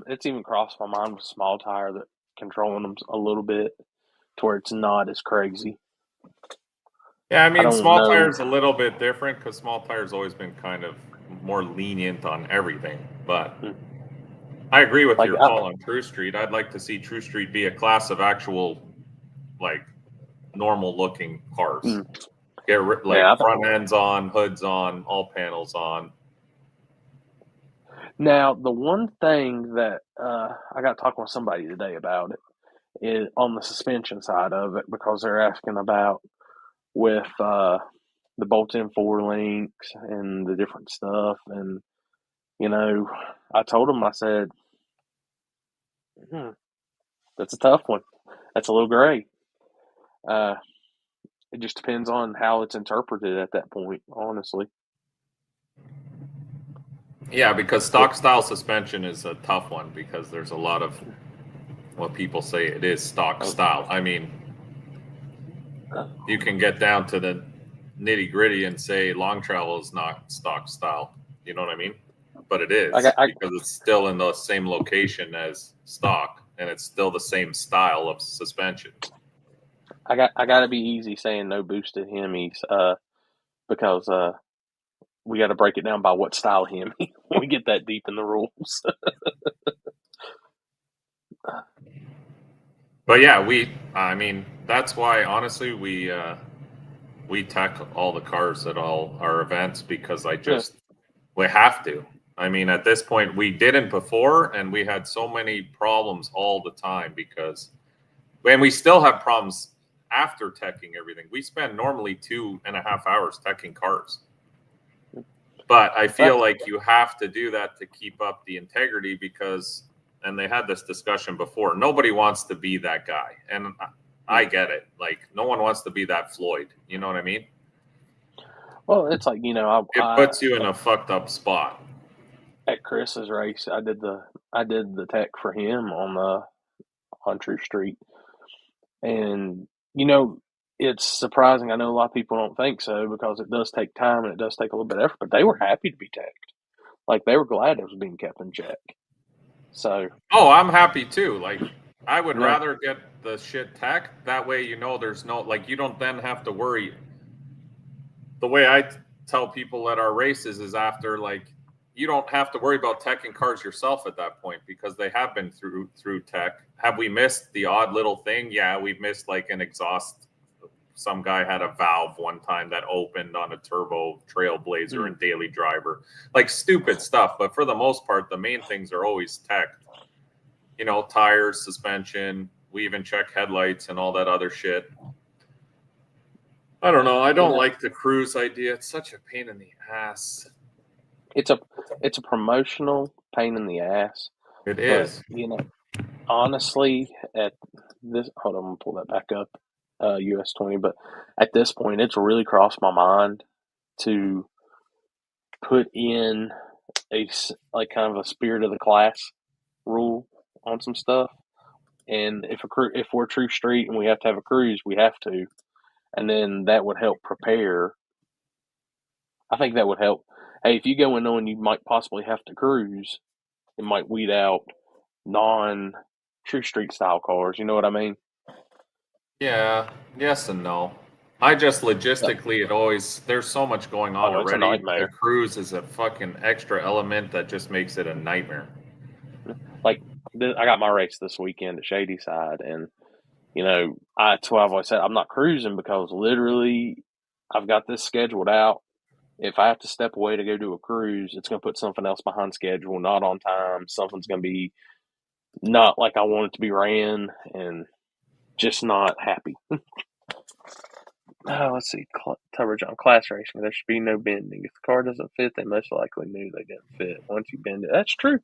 it's even crossed my mind with small tire that controlling them a little bit to where it's not as crazy. Yeah, I mean, small tire's a little bit different because small tire's always been kind of more lenient on everything. But I agree with your call on True Street. I'd like to see True Street be a class of actual, normal looking cars. Get front ends on, hoods on, all panels on. Now, the one thing that I got talking with somebody today about it is on the suspension side of it, because they're asking about with the bolt-in 4 links and the different stuff. And, I told them, I said, that's a tough one. That's a little gray. It just depends on how it's interpreted at that point, honestly. Yeah, because stock style suspension is a tough one because there's a lot of what people say it is stock style. I mean, you can get down to the nitty gritty and say long travel is not stock style. You know what I mean? But it is because it's still in the same location as stock, and it's still the same style of suspension. I got to be easy saying no boosted Hemis because we got to break it down by what style Hemi when we get that deep in the rules. But yeah, I mean, that's why honestly we tech all the cars at all our events because we have to. I mean, at this point we didn't before, and we had so many problems all the time and we still have problems after teching everything. We spend normally 2.5 hours teching cars. But I feel like you have to do that to keep up the integrity because, and they had this discussion before, nobody wants to be that guy. And I get it. No one wants to be that Floyd. You know what I mean? Well, it's it puts you in a fucked up spot. At Chris's race, I did the tech for him on True Street. And, it's surprising. I know a lot of people don't think so because it does take time and it does take a little bit of effort, but they were happy to be teched. They were glad it was being kept in check. So. Oh, I'm happy too. I would rather get the shit teched. That way, there's no, you don't then have to worry. The way I tell people at our races is after, you don't have to worry about teching cars yourself at that point because they have been through tech. Have we missed the odd little thing? Yeah, we've missed an exhaust. Some guy had a valve one time that opened on a turbo Trailblazer and Daily Driver. Stupid stuff. But for the most part, the main things are always teched. Tires, suspension. We even check headlights and all that other shit. I don't know. I don't like the cruise idea. It's such a pain in the ass. It's a promotional pain in the ass. It is. Honestly, at this, hold on, I'm gonna pull that back up. US 20. But at this point, it's really crossed my mind to put in like kind of a spirit of the class rule on some stuff. And if we're true street and we have to have a cruise, we have to, and then that would help prepare. I think that would help. Hey, if you go in knowing you might possibly have to cruise, it might weed out non-true street style cars. You know what I mean? Yeah, yes and no. I just logistically, there's so much going on It's a already. The nightmare. cruise is a fucking extra element that just makes it a nightmare. Like, I got my race this weekend at Shady Side, and that's why I've always said I'm not cruising, because literally I've got this scheduled out. If I have to step away to go do a cruise, it's going to put something else behind schedule, not on time. Something's going to be not like I want it to be ran, and just not happy. Let's see. Coverage on class racing. There should be no bending. If the car doesn't fit, they most likely knew they didn't fit. Once you bend it, that's true.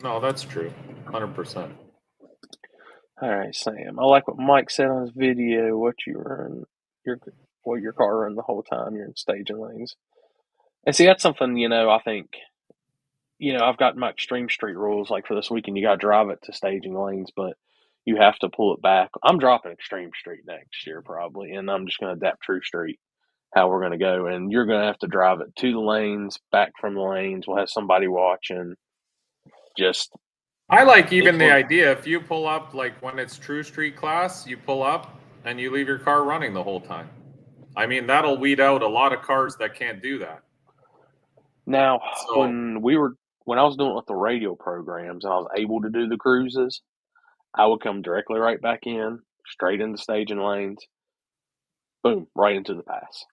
No, that's true. 100%. All right, Sam. I like what Mike said on his video. What your car run the whole time you're in staging lanes. And see, that's something, I think, I've got my extreme street rules. Like for this weekend, you got to drive it to staging lanes, but you have to pull it back. I'm dropping extreme street next year probably, and I'm just going to adapt true street how we're going to go. And you're going to have to drive it to the lanes, back from the lanes. We'll have somebody watching. I like even the idea, if you pull up, like when it's true street class, you pull up and you leave your car running the whole time. I mean, that'll weed out a lot of cars that can't do that. Now, when I was doing it with the radio programs and I was able to do the cruises, I would come directly right back in, straight into staging lanes, boom, right into the pass.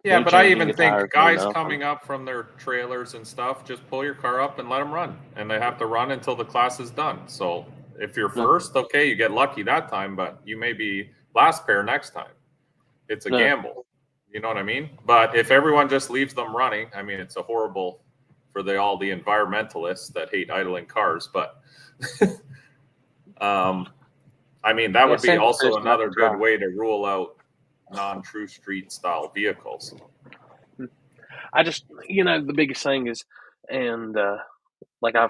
Yeah, but I even think guys coming up from their trailers and stuff, just pull your car up and let them run. And they have to run until the class is done. So if you're first, okay, you get lucky that time, but you may be last pair next time. It's a gamble. You know what I mean? But if everyone just leaves them running, I mean, it's a horrible for all the environmentalists that hate idling cars. But I mean, that would be also another good way to rule out non-true street style vehicles. I just, the biggest thing is, and like I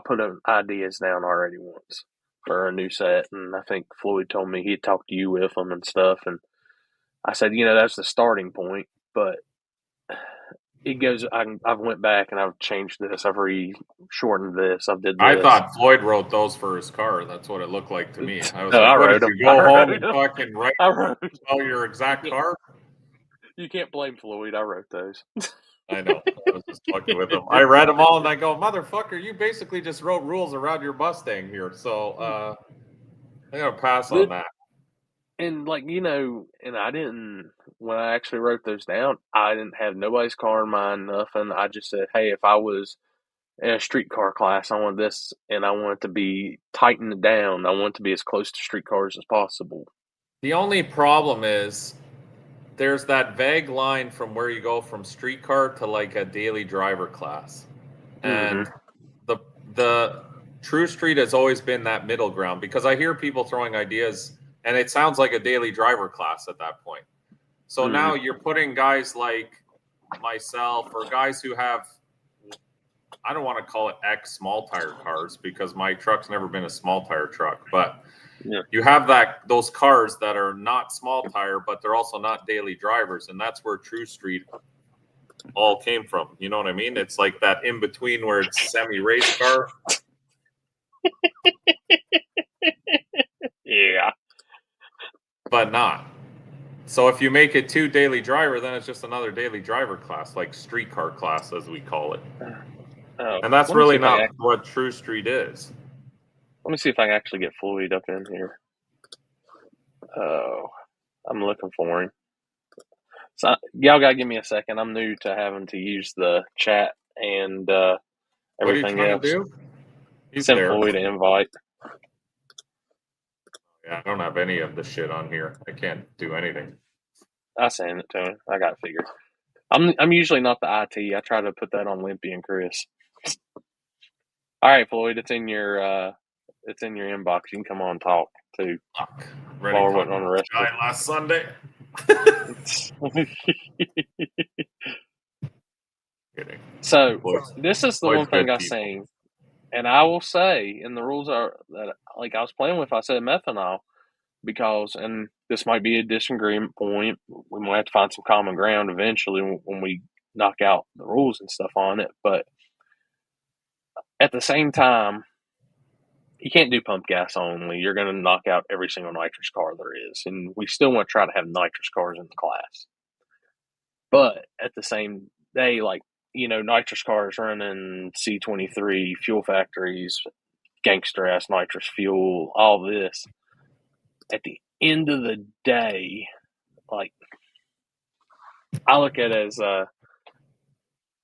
put ideas down already once for a new set, and I think Floyd told me he'd talked to you with them and stuff, and I said, that's the starting point, but it goes. I've went back and I've changed this. I've shortened this. I've did this. I thought Floyd wrote those for his car. That's what it looked like to me. I was I what did you go home and fucking write your exact car? You can't blame Floyd. I wrote those. I know. I was just fucking with him. I read them all and I go, motherfucker, you basically just wrote rules around your Mustang here. So I'm going to pass on that. And and I didn't, when I actually wrote those down, I didn't have nobody's car in mind, nothing. I just said, hey, if I was in a streetcar class, I want this, and I want it to be tightened down. I want it to be as close to street cars as possible. The only problem is there's that vague line from where you go from streetcar to like a daily driver class. And the true street has always been that middle ground, because I hear people throwing ideas and it sounds like a daily driver class at that point. So now you're putting guys like myself or guys who have, I don't want to call it X small tire cars because my truck's never been a small tire truck, but you have those cars that are not small tire, but they're also not daily drivers. And that's where True Street all came from. You know what I mean? It's like that in between where it's semi-race car. Yeah. But not. So if you make it two daily driver, then it's just another daily driver class, like streetcar class, as we call it. And that's really not what True Street is. Let me see if I can actually get Floyd up in here. Oh, I'm looking for him. So y'all gotta give me a second. I'm new to having to use the chat and everything else. What are you trying to do? He's Send there. Floyd an invite. Yeah, I don't have any of the shit on here. I can't do anything. I send it to him. I got it figured. I'm usually not the IT. I try to put that on Limpy and Chris. All right, Floyd, it's in your It's in your inbox. You can come on and talk too. Fuck. Ready While to we're talk waiting on the about rest the guy last Sunday. Kidding. So Boys, this is the boys one thing good I people. seen, and I will say, and the rules are that like I was playing with. I said methanol because, and this might be a disagreement point. We might have to find some common ground eventually when we knock out the rules and stuff on it. But at the same time, you can't do pump gas only. You're going to knock out every single nitrous car there is, and we still want to try to have nitrous cars in the class. But at the same day, like, nitrous cars running C23 fuel factories, gangster ass nitrous fuel, all this. At the end of the day, like, I look at it as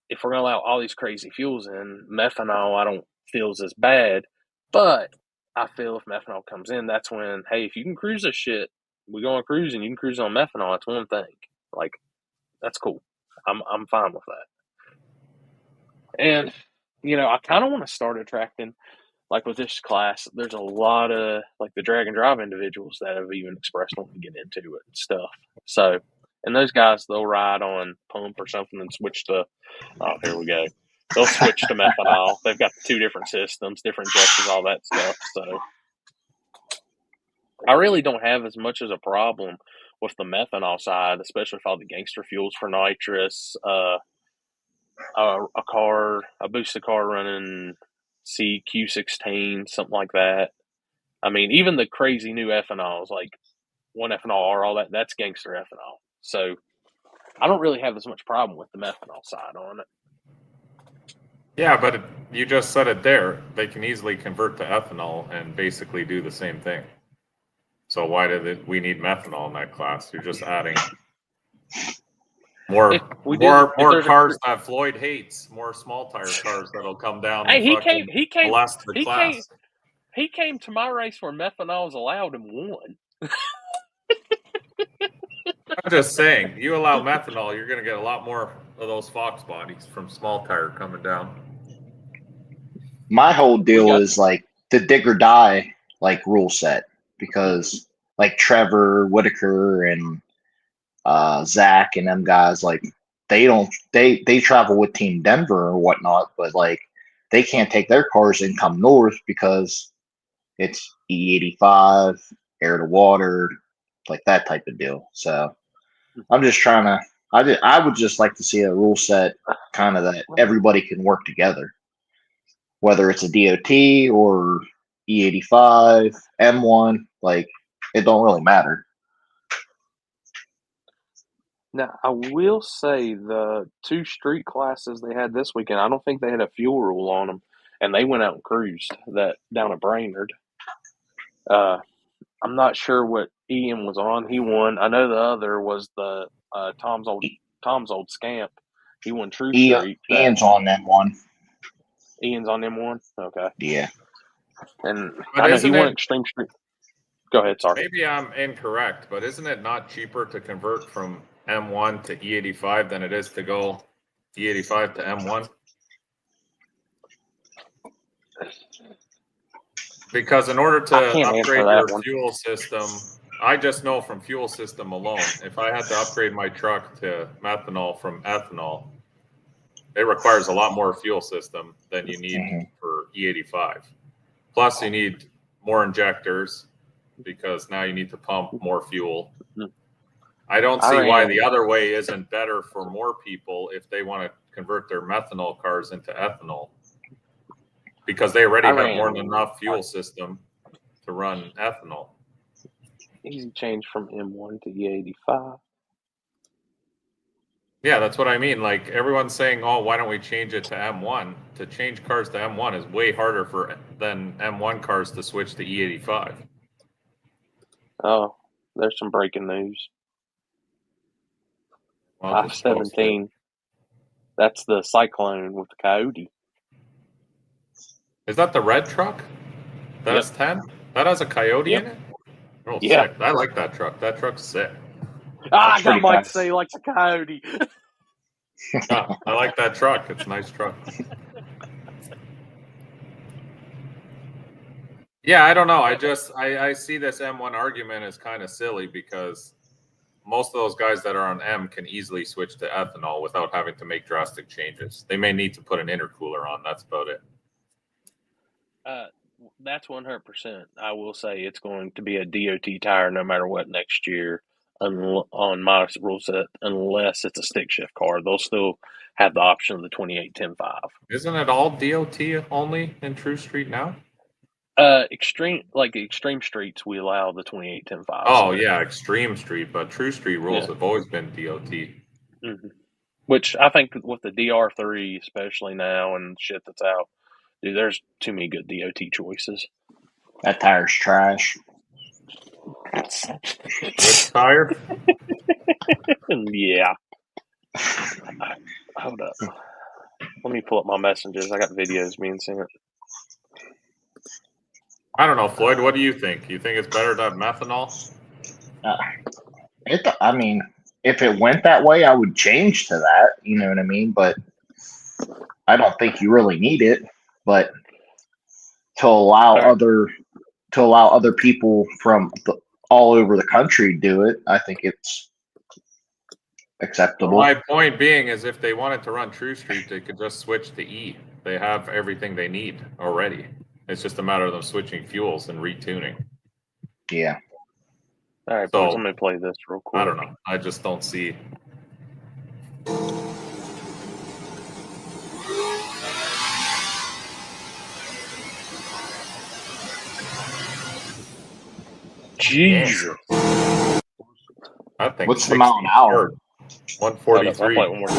if we're going to allow all these crazy fuels in, methanol I don't feel is as bad. But I feel if methanol comes in, that's when, hey, if you can cruise this shit, we go on cruise and you can cruise on methanol. That's one thing. Like, that's cool. I'm fine with that. And, I kind of want to start attracting, like with this class, there's a lot of, like, the drag and drive individuals that have even expressed wanting to get into it and stuff. So, and those guys, they'll ride on pump or something and switch to, oh, here we go. They'll switch to methanol. They've got 2 different systems, different injectors, all that stuff. So, I really don't have as much as a problem with the methanol side, especially with all the gangster fuels for nitrous, a boosted car running CQ16, something like that. I mean, even the crazy new ethanols, like 1-ethanol-R, all that, that's gangster ethanol. So I don't really have as much problem with the methanol side on it. Yeah, but you just said it there. They can easily convert to ethanol and basically do the same thing. So why we need methanol in that class? You're just adding more cars that Floyd hates, more small tire cars that'll come down and fucking molest the class. He came to my race where methanol is allowed and won. I'm just saying, you allow methanol, you're going to get a lot more of those Fox bodies from small tire coming down. My whole deal is like the dig or die like rule set, because like Trevor Whitaker and Zach and them guys, like they travel with Team Denver or whatnot, but like they can't take their cars and come north because it's E85, air to water, like that type of deal. So I'm just trying to. I would just like to see a rule set kind of that everybody can work together, whether it's a DOT or E85, M1, like it don't really matter. Now, I will say the 2 street classes they had this weekend, I don't think they had a fuel rule on them, and they went out and cruised that down at Brainerd. I'm not sure what Ian was on. He won. I know the other was the Tom's old scamp. He won True Street. Ian's on M1. Ian's on M1? Okay. Yeah. And but I know he won Extreme Street. Go ahead, sorry. Maybe I'm incorrect, but isn't it not cheaper to convert from M1 to E85 than it is to go E85 to M1? Because in order to upgrade your fuel system, I just know from fuel system alone, if I had to upgrade my truck to methanol from ethanol, it requires a lot more fuel system than you need for E85. Plus, you need more injectors because now you need to pump more fuel. I don't see why the other way isn't better for more people if they want to convert their methanol cars into ethanol, because they already have more than enough fuel system to run ethanol. Easy change from M1 to E85. Yeah, that's what I mean. Like, everyone's saying, oh, why don't we change it to M1? To change cars to M1 is way harder than M1 cars to switch to E85. Oh, there's some breaking news. Well, I-17. That's the Cyclone with the Coyote. Is that the red truck? That's 10? That has a Coyote in it? Oh, sick. I like that truck. That truck's sick. I got Mike to say he likes a Coyote. I like that truck. It's a nice truck. Yeah, I don't know. I see this M1 argument as kind of silly because most of those guys that are on M can easily switch to ethanol without having to make drastic changes. They may need to put an intercooler on. That's about it. That's 100%. I will say it's going to be a DOT tire no matter what next year on my rule set, unless it's a stick shift car. They'll still have the option of the 28-10-5. Isn't it all DOT only in True Street now? Extreme streets, we allow the 28-10-5. Oh, yeah, Extreme Street, but True Street rules have always been DOT. Mm-hmm. Which I think with the DR3, especially now and shit that's out, dude, there's too many good DOT choices. That tire's trash. Which tire? Yeah. Hold up. Let me pull up my messages. I got videos being sent. I don't know, Floyd. What do you think? You think it's better to have methanol? I mean, if it went that way, I would change to that. You know what I mean? But I don't think you really need it. But to allow other people from all over the country to do it, I think it's acceptable. My point being is if they wanted to run True Street, they could just switch to E. They have everything they need already. It's just a matter of them switching fuels and retuning. Yeah. All right, boys, let me play this real quick. I don't know. I just don't see. Jesus. I think. What's the mile an hour? 143. I'll play it one more time.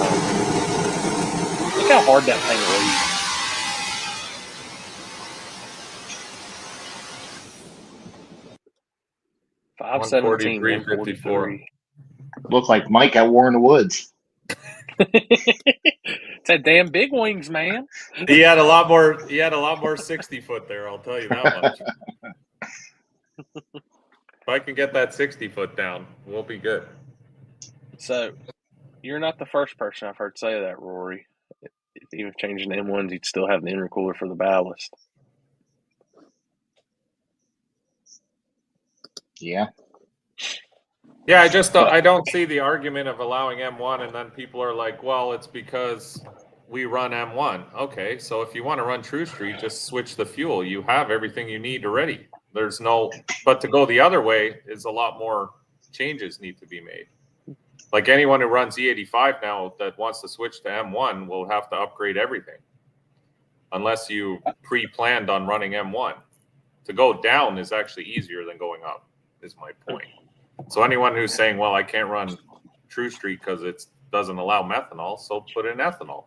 Look how hard that thing leaves. $517, 144. Look like Mike at War in the Woods. It's that damn big wings, man. He had a lot more 60-foot there, I'll tell you that much. If I can get that 60-foot down, we'll be good. So, you're not the first person I've heard say that, Rory. If even changing the M1s, you'd still have the intercooler for the ballast. Yeah. Yeah, I don't see the argument of allowing M1 and then people are like, well, it's because we run M1. Okay, so if you want to run True Street, just switch the fuel. You have everything you need already. But to go the other way is a lot more changes need to be made. Like anyone who runs E85 now that wants to switch to M1 will have to upgrade everything. Unless you pre-planned on running M1. To go down is actually easier than going up, is my point. So anyone who's saying, well, I can't run True Street because it doesn't allow methanol, so put in ethanol.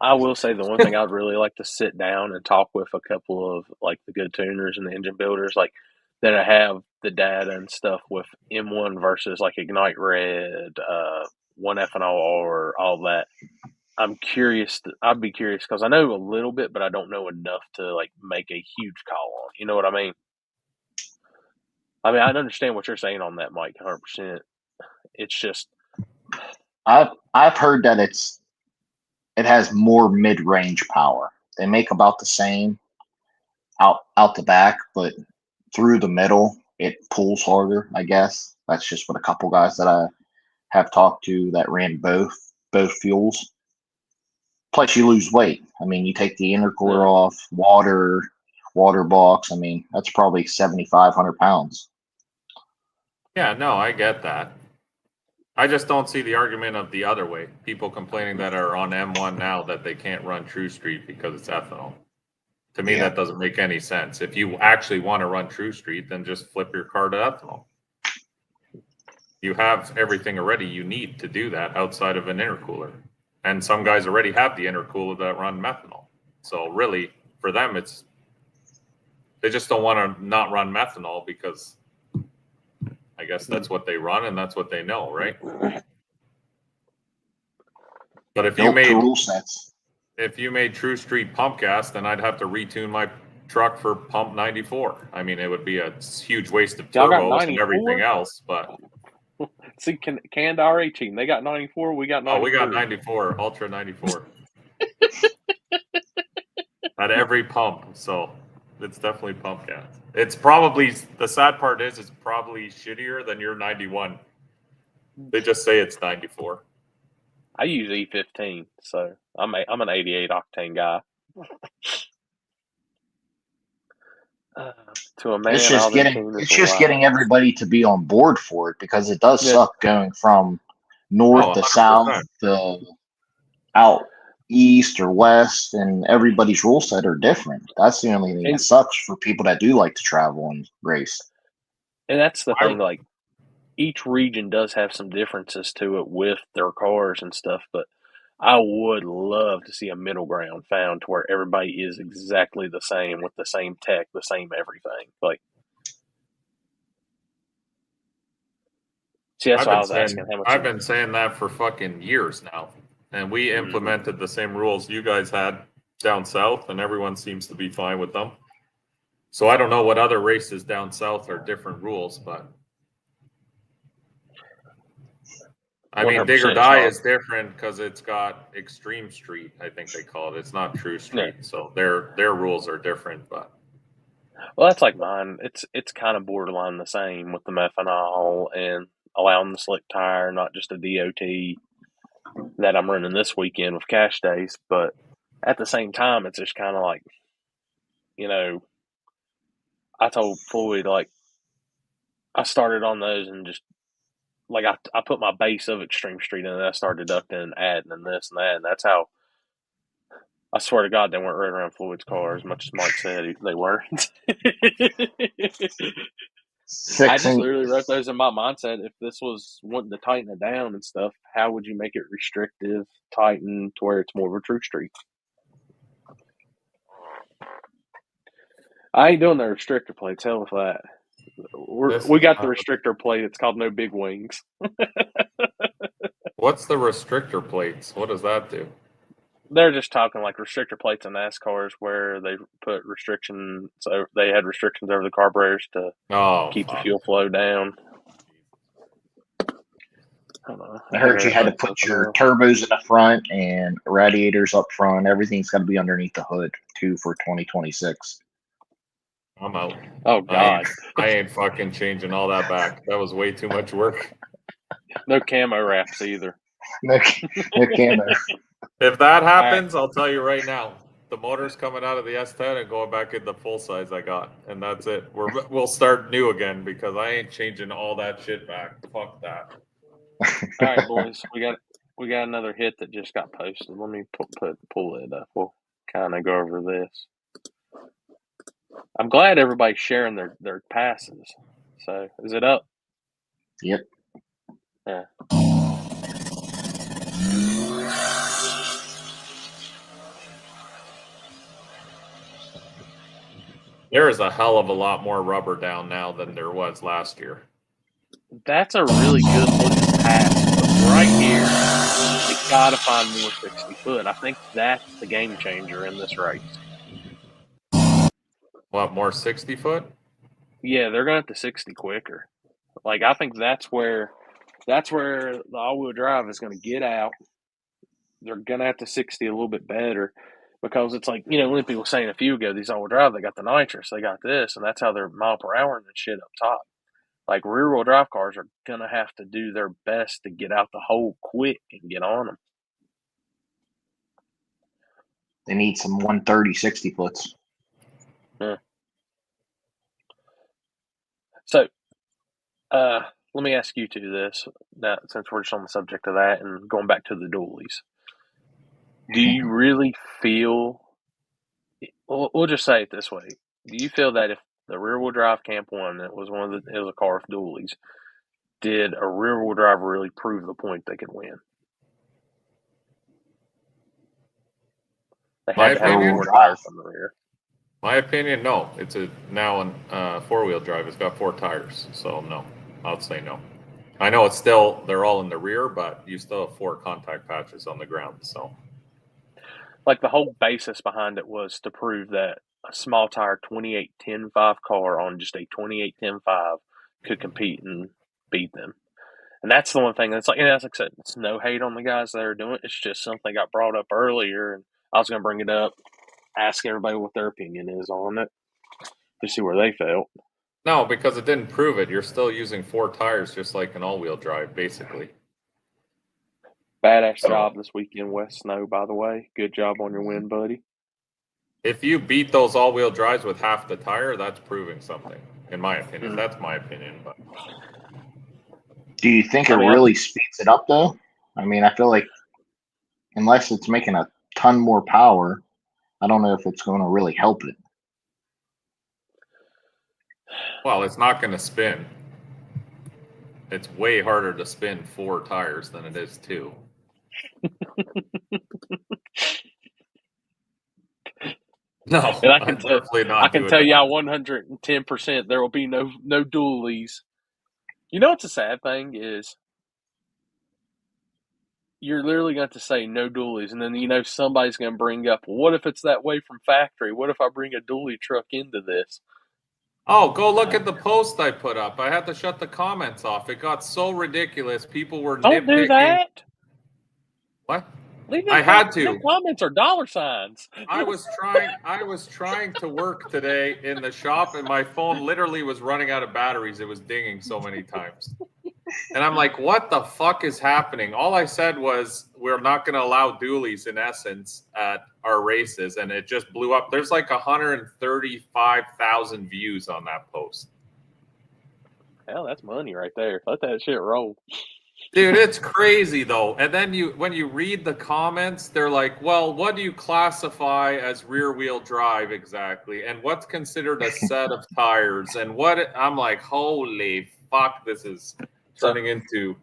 I will say the one thing I'd really like to sit down and talk with a couple of like the good tuners and the engine builders, like that I have the data and stuff with M1 versus like Ignite Red, one ethanol or all that. I'd be curious because I know a little bit, but I don't know enough to like make a huge call on. You know what I mean? I understand what you're saying on that, Mike, 100%. It's just I've heard that it has more mid-range power. They make about the same out the back, but through the middle it pulls harder, I guess. That's just what a couple guys that I have talked to that ran both fuels. Plus you lose weight. I mean, you take the intercooler off, water box. I mean, that's probably 7,500 pounds. Yeah, no, I get that. I just don't see the argument of the other way. People complaining that are on M1 now that they can't run True Street because it's ethanol. To me, that doesn't make any sense. If you actually want to run True Street, then just flip your car to ethanol. You have everything already you need to do that outside of an intercooler. And some guys already have the intercooler that run methanol. So really, for them, they just don't want to not run methanol because I guess that's what they run and that's what they know, right? But if you made True Street pump gas, then I'd have to retune my truck for pump 94. I mean, it would be a huge waste of turbos and everything else. But see, canned RA team, they got 94. We got 94. Oh, we got 94, Ultra 94. at every pump. So it's definitely pump gas. It's probably, the sad part is it's probably shittier than your 91. They just say it's 94. I use E15, so I'm an 88 octane guy. To a man, It's just getting everybody to be on board for it, because it does suck going from north to south to out east or west, and everybody's rule set are different. That's the only thing that sucks for people that do like to travel and race. And that's the thing, like, each region does have some differences to it with their cars and stuff, but I would love to see a middle ground found to where everybody is exactly the same with the same tech, the same everything. Like, see, that's why I was asking how much. I've been saying that for fucking years now, and we implemented the same rules you guys had down south, and everyone seems to be fine with them. So I don't know what other races down south are different rules, but I mean, Dig or Die is different because it's got Extreme Street, I think they call it. It's not True Street, so their rules are different. But well, that's like mine. It's kind of borderline the same with the methanol and allowing the slick tire, not just a DOT that I'm running this weekend with cash days. But at the same time, it's just kind of like, you know, I told Floyd, like, I started on those and just, like, I put my base of Extreme Street in, and I started deducting and adding and this and that, and that's how. I swear to God, they weren't right around Floyd's car as much as Mike said they weren't. I just literally wrote those in my mindset. If this was wanting to tighten it down and stuff, how would you make it restrictive, tighten to where it's more of a true street? I ain't doing the restrictor plates. Hell with that. We got the restrictor plate. It's called No Big Wings. What's the restrictor plates? What does that do? They're just talking like restrictor plates in NASCARs where they put restrictions. So they had restrictions over the carburetors to keep the fuel flow down. I heard you had to put your turbos in the front and radiators up front. Everything's got to be underneath the hood too for 2026. I'm out. Oh God, I ain't fucking changing all that back. That was way too much work. No camo wraps either. No camo. If that happens, I'll tell you right now, the motor's coming out of the S10 and going back in the full size I got, and that's it. We'll start new again because I ain't changing all that shit back. Fuck that. All right, boys, we got another hit that just got posted. Let me pull it up. We'll kind of go over this. I'm glad everybody's sharing their passes. So, is it up? Yep. Yeah. There is a hell of a lot more rubber down now than there was last year. That's a really good looking pass. But right here, they got to find more 60 foot. I think that's the game changer in this race. What, more 60 foot? Yeah, they're going to 60 quicker. Like, I think that's where the all-wheel drive is going to get out. They're going to have to 60 a little bit better because it's like, you know, Limpy was saying a few ago, these all-wheel drive, they got the nitrous, they got this, and that's how they're mile per hour and shit up top. Like, rear-wheel drive cars are going to have to do their best to get out the hole quick and get on them. They need some 130 60 foots. Yeah. So, let me ask you two this, now, since we're just on the subject of that and going back to the dualies. Do you really feel, we'll just say it this way, do you feel that if the rear-wheel drive Camp 1, it was a car with dualies, did a rear-wheel drive really prove the point they could win? They had to have more tires on the rear. My opinion, no. It's now a four-wheel drive. It's got 4 tires, so no. I'll say no. I know they're all in the rear, but you still have 4 contact patches on the ground, so. Like, the whole basis behind it was to prove that a small tire 28-10-5 car on just a 28-10-5 could compete and beat them. And that's the one thing that's like, as I said, it's no hate on the guys that are doing it. It's just something got brought up earlier, and I was going to bring it up ask everybody what their opinion is on it to see where they felt. No, because it didn't prove it. You're still using 4 tires, just like an all-wheel drive, basically. Badass job this weekend, West Snow, by the way. Good job on your win, buddy. If you beat those all-wheel drives with half the tire, that's proving something, in my opinion. That's my opinion. But do you think it really speeds it up, though? I mean, I feel like unless it's making a ton more power, I don't know if it's going to really help it. Well, it's not going to spin. It's way harder to spin 4 tires than it is 2. No, and I can tell you 110% there will be no dualies. You know what's a sad thing is you're literally going to say no dualies, and then somebody's going to bring up, well, what if it's that way from factory? What if I bring a dually truck into this? Oh, go look at the post I put up. I had to shut the comments off. It got so ridiculous. People were Don't nitpicking. do that. What? I had to. The comments are dollar signs. I was trying to work today in the shop, and my phone literally was running out of batteries. It was dinging so many times. And I'm like, what the fuck is happening? All I said was, we're not going to allow dualies, in essence, at our races. And it just blew up. There's like 135,000 views on that post. Hell, that's money right there. Let that shit roll. Dude, it's crazy, though. And then when you read the comments, they're like, well, what do you classify as rear-wheel drive exactly? And what's considered a set of tires? And what? I'm like, holy fuck, this is turning into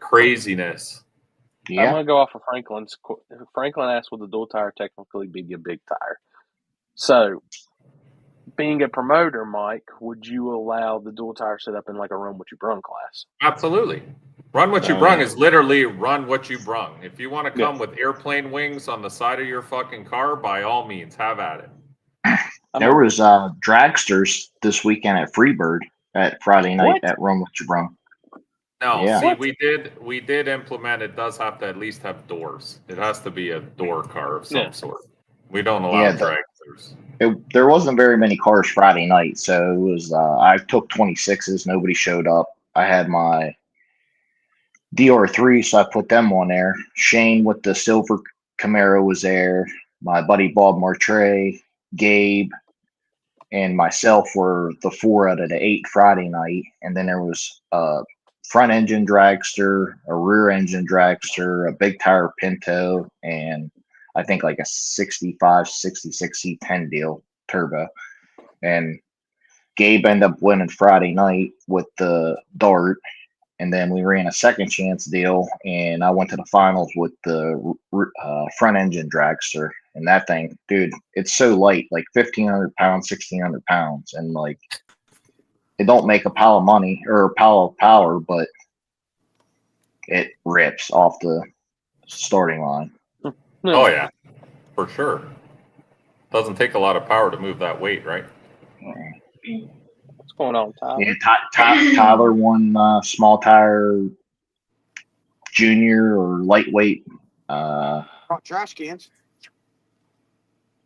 craziness. Yeah. I'm going to go off of Franklin's. Franklin asked, would the dual tire technically be a big tire? So, being a promoter, Mike, would you allow the dual tire setup in like a run what you brung class? Absolutely. Run what you brung is literally run what you brung. If you want to come with airplane wings on the side of your fucking car, by all means, have at it. There was dragsters this weekend at Freebird at Friday night at Run What You Brung. No, see, we did implement. It does have to at least have doors. It has to be a door car of some sort. We don't allow dragsters. There wasn't very many cars Friday night, so it was. I took 26s. Nobody showed up. I had my DR3, so I put them on there. Shane with the silver Camaro was there. My buddy Bob Martre, Gabe, and myself were the 4 out of the 8 Friday night. And then there was a front engine dragster, a rear engine dragster, a big tire Pinto, and I think like a 65, 66 C10 deal turbo. And Gabe ended up winning Friday night with the Dart. And then we ran a second chance deal, and I went to the finals with the front engine dragster. And that thing, dude, it's so light, like 1,500 pounds, 1,600 pounds. And like, it don't make a pile of money or a pile of power, but it rips off the starting line. Oh, yeah, for sure. Doesn't take a lot of power to move that weight, right? What's going on, Tyler? Yeah, Tyler won small tire junior or lightweight. Trash cans.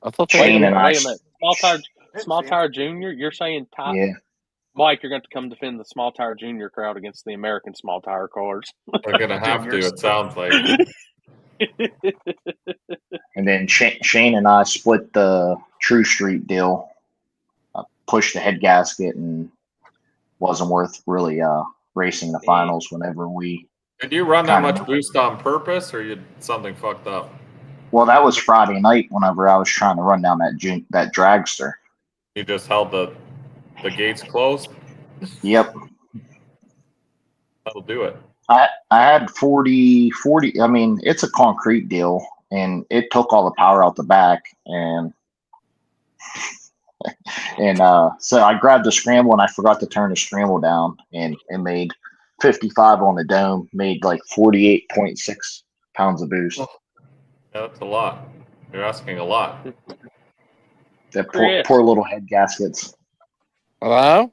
I thought Shane and I. Wait a minute. Small tire junior? You're saying Tyler? Yeah. Mike, you're going to come defend the small tire junior crowd against the American small tire cars. We're going to have to, it sounds like. And then Shane and I split the True Street deal, pushed the head gasket, and wasn't worth really racing the finals whenever we. Did you run that much boost on purpose, or you something fucked up? Well, that was Friday night whenever I was trying to run down that dragster. You just held the gates closed? Yep. That'll do it. I had 40. I mean, it's a concrete deal, and it took all the power out the back, and so I grabbed the scramble, and I forgot to turn the scramble down, and it made 55 on the dome, made like 48.6 pounds of boost. Yeah, that's a lot. You're asking a lot. That poor little head gaskets. Hello?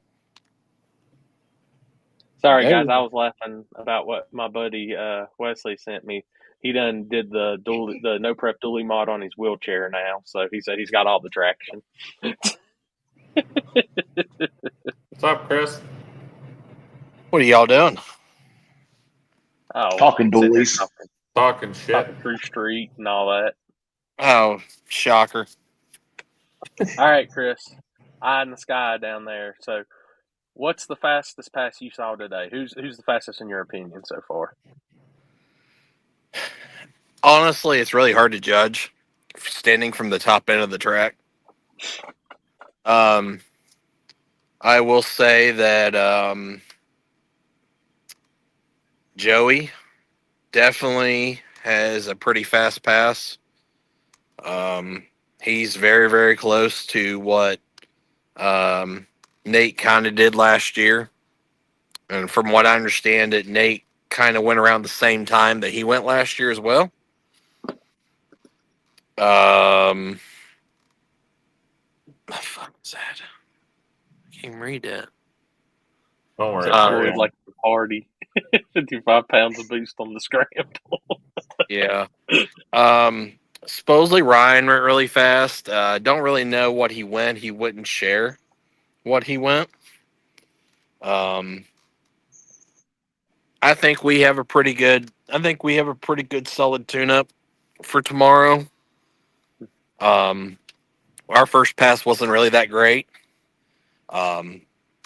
Sorry, guys. I was laughing about what my buddy Wesley sent me. he done did the no prep dually mod on his wheelchair now. So he said he's got all the traction. What's up, Chris? What are y'all doing? Oh, Talking sitting there dualies. Talking shit. talking through street and all that. Oh, shocker. All right, Chris, eye in the sky down there. So, what's the fastest pass you saw today? Who's the fastest in your opinion so far? Honestly, it's really hard to judge standing from the top end of the track. I will say that Joey definitely has a pretty fast pass. He's very, very close to what Nate kind of did last year. And from what I understand, Nate kind of went around the same time that he went last year as well. What the fuck is that? I can't read that. Don't worry. Floyd like the party. 55 pounds of boost on the scramble. Yeah. Supposedly Ryan went really fast. Don't really know what he went. He wouldn't share what he went. I think we have a pretty good solid tune-up for tomorrow. Our first pass wasn't really that great.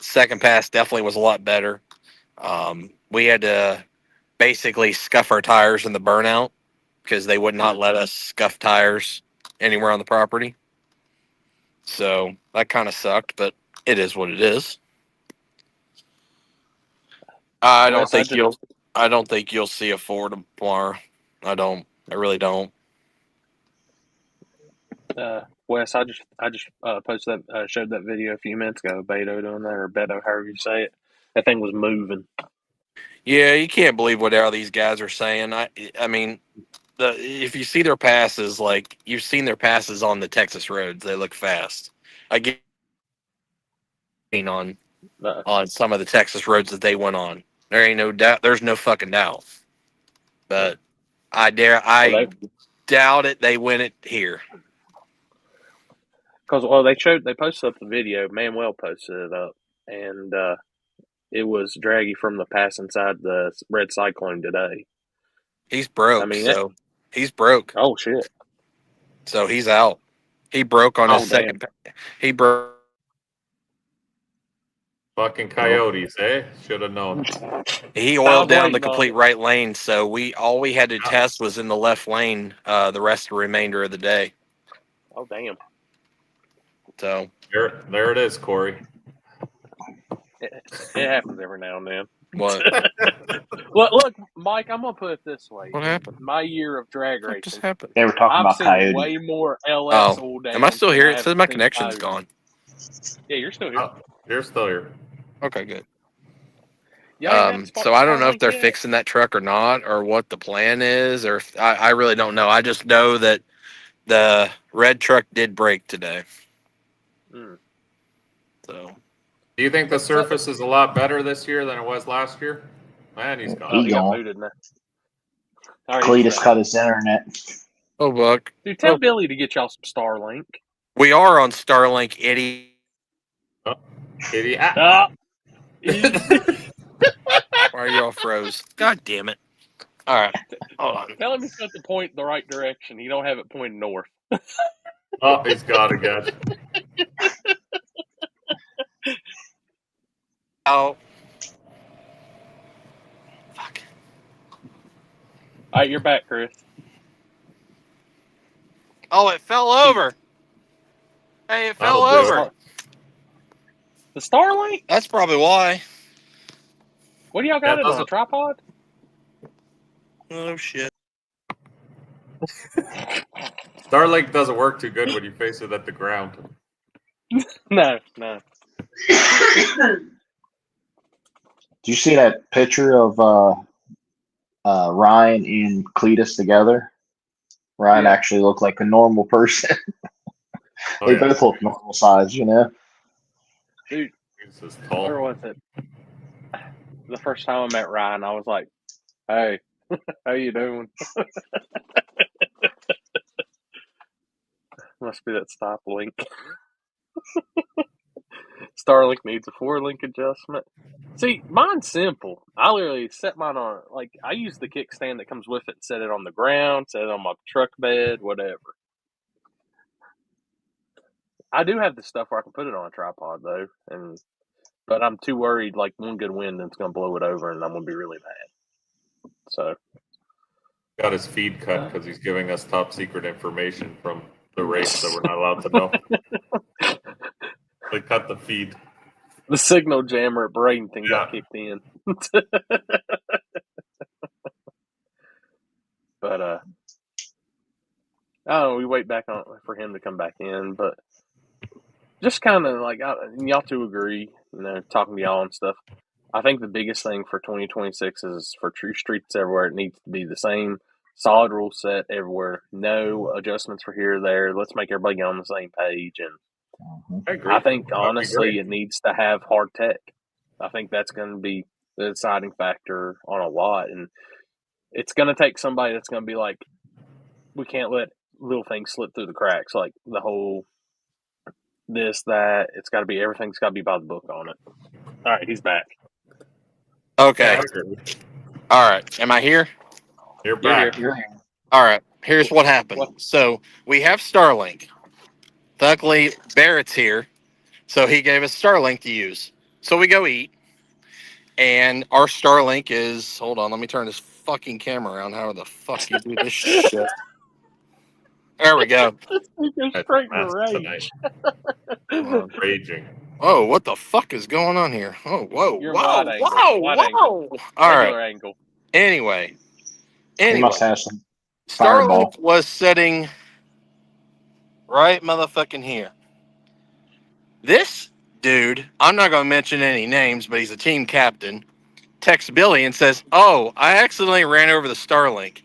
Second pass definitely was a lot better. We had to basically scuff our tires in the burnout because they would not let us scuff tires anywhere on the property. So that kind of sucked, but it is what it is. I don't think you'll see a Ford tomorrow. I really don't. Wes, I just posted that showed that video a few minutes ago. Beto doing that, or Beto, however you say it. That thing was moving. Yeah, you can't believe what all these guys are saying. I mean, if you see their passes, like you've seen their passes on the Texas roads, they look fast. I get on some of the Texas roads that they went on. There ain't no doubt. There's no fucking doubt. But I doubt it. They win it here. Because they posted up the video. Manuel posted it up, and it was draggy from the pass inside the Red Cyclone today. He's broke. I mean, he's broke. Oh shit! So he's out. He broke on his second. He broke. Fucking coyotes, eh? Should have known. He oiled down the complete right lane, so all we had to test was in the left lane the rest of the remainder of the day. Oh damn! So there it is, Corey. It happens every now and then. What? Look, Mike, I'm gonna put it this way. What happened? My year of drag racing. What just happened? They were talking about seen coyote. way more LS all day. Am I still here? It says my connection's gone. Yeah, you're still here. Oh, you're still here. Okay, good. So I don't know if they're fixing that truck or not, or what the plan is, or if, I really don't know. I just know that the red truck did break today. So, do you think the surface is a lot better this year than it was last year? Man, he's gone. He got booted now. Cletus cut his internet. Oh, Buck. Dude, tell Billy to get y'all some Starlink. We are on Starlink, idiot. Oh, idiot. Why are you all froze? God damn it. All right. Hold on. Tell him he's got to point the right direction. He don't have it pointing north. Oh, he's got it again. Oh. Fuck. All right, you're back, Chris. Oh, it fell over. Hey, it fell over. The Starlink? That's probably why. What do y'all got it on? A tripod? Oh, shit. Starlink doesn't work too good when you face it at the ground. No. Do you see that picture of Ryan and Cletus together? Ryan actually looked like a normal person. They both look normal size, you know? Dude, tall. where was it? The first time I met Ryan, I was like, hey. How you doing? Must be that stop link. Starlink needs a 4-link adjustment. See, mine's simple. I literally set mine on, like, I use the kickstand that comes with it, set it on the ground, set it on my truck bed, whatever. I do have the stuff where I can put it on a tripod, though, but I'm too worried, like, one good wind and it's going to blow it over and I'm going to be really mad. So. Got his feed cut because he's giving us top secret information from the race that we're not allowed to know. They cut the feed. The signal jammer at Brainerd got kicked in. But, I don't know, we wait back on for him to come back in, but just kind of like, y'all two agree, talking to y'all and stuff. I think the biggest thing for 2026 is for True Streets everywhere. It needs to be the same solid rule set everywhere. No adjustments for here or there. Let's make everybody get on the same page. And I agree. I think, honestly, it needs to have hard tech. I think that's going to be the deciding factor on a lot. And it's going to take somebody that's going to be like, we can't let little things slip through the cracks, like the whole this, that. It's got to be, everything's got to be by the book on it. All right, he's back. Okay. All right. Am I here? You're back. You're here. All right. Here's what happened. So we have Starlink. Luckily, Barrett's here, so he gave us Starlink to use. So we go eat, and our Starlink is. Hold on, let me turn this fucking camera around. How the fuck you do this shit? There we go. Straight to rage. Raging. Oh, what the fuck is going on here? Oh, whoa, You're whoa, wide angle. whoa, Wide whoa. angle. All Regular right. angle. Anyway, He must have some Starlink fireball. was sitting right motherfucking here. This dude, I'm not going to mention any names, but he's a team captain, texts Billy and says, "Oh, I accidentally ran over the Starlink."